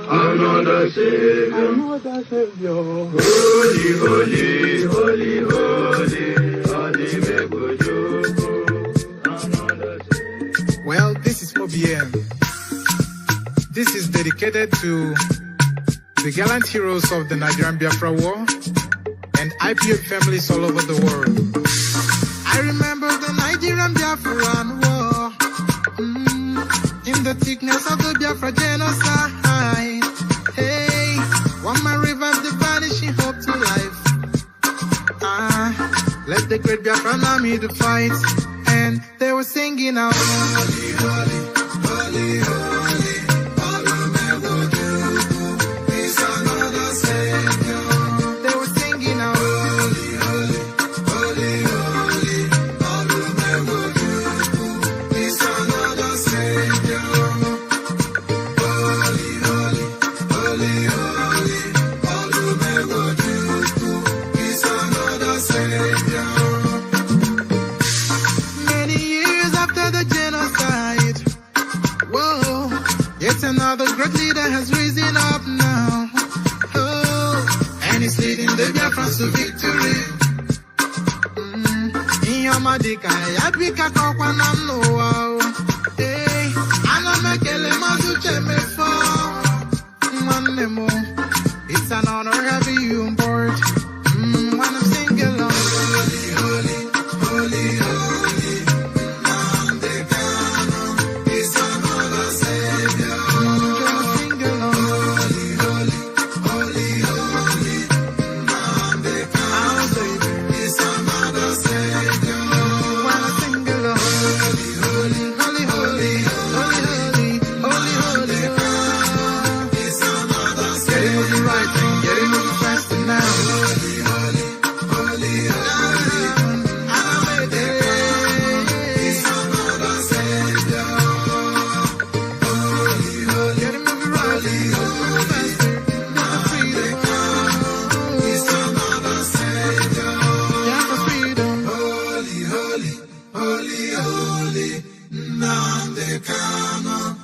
another Savior, another Savior. Holy, holy, holy, holy, Adimebujuku, another Savior. Well, this is OBM. This is dedicated to the gallant heroes of the Nigerian Biafra War and IPO families all over the world. I remember the Nigerian Biafran War, in the thickness of the Biafra genocide. Hey, one man revived the vanishing hope to life. Let the great Biafran army to fight, and they were singing out, holy, holy, holy, holy. Another great leader has risen up now. Oh, and he's leading the Biafrans to victory. In your Madika, Yabika Kokwana no. Hey, Anamekele Mazuche me for. It's an honor having you on board. When I'm singing along. Holy, holy, holy, holy, Nnamdi Kanu, it's another Savior. Holy, holy, Nnamdi Kanu.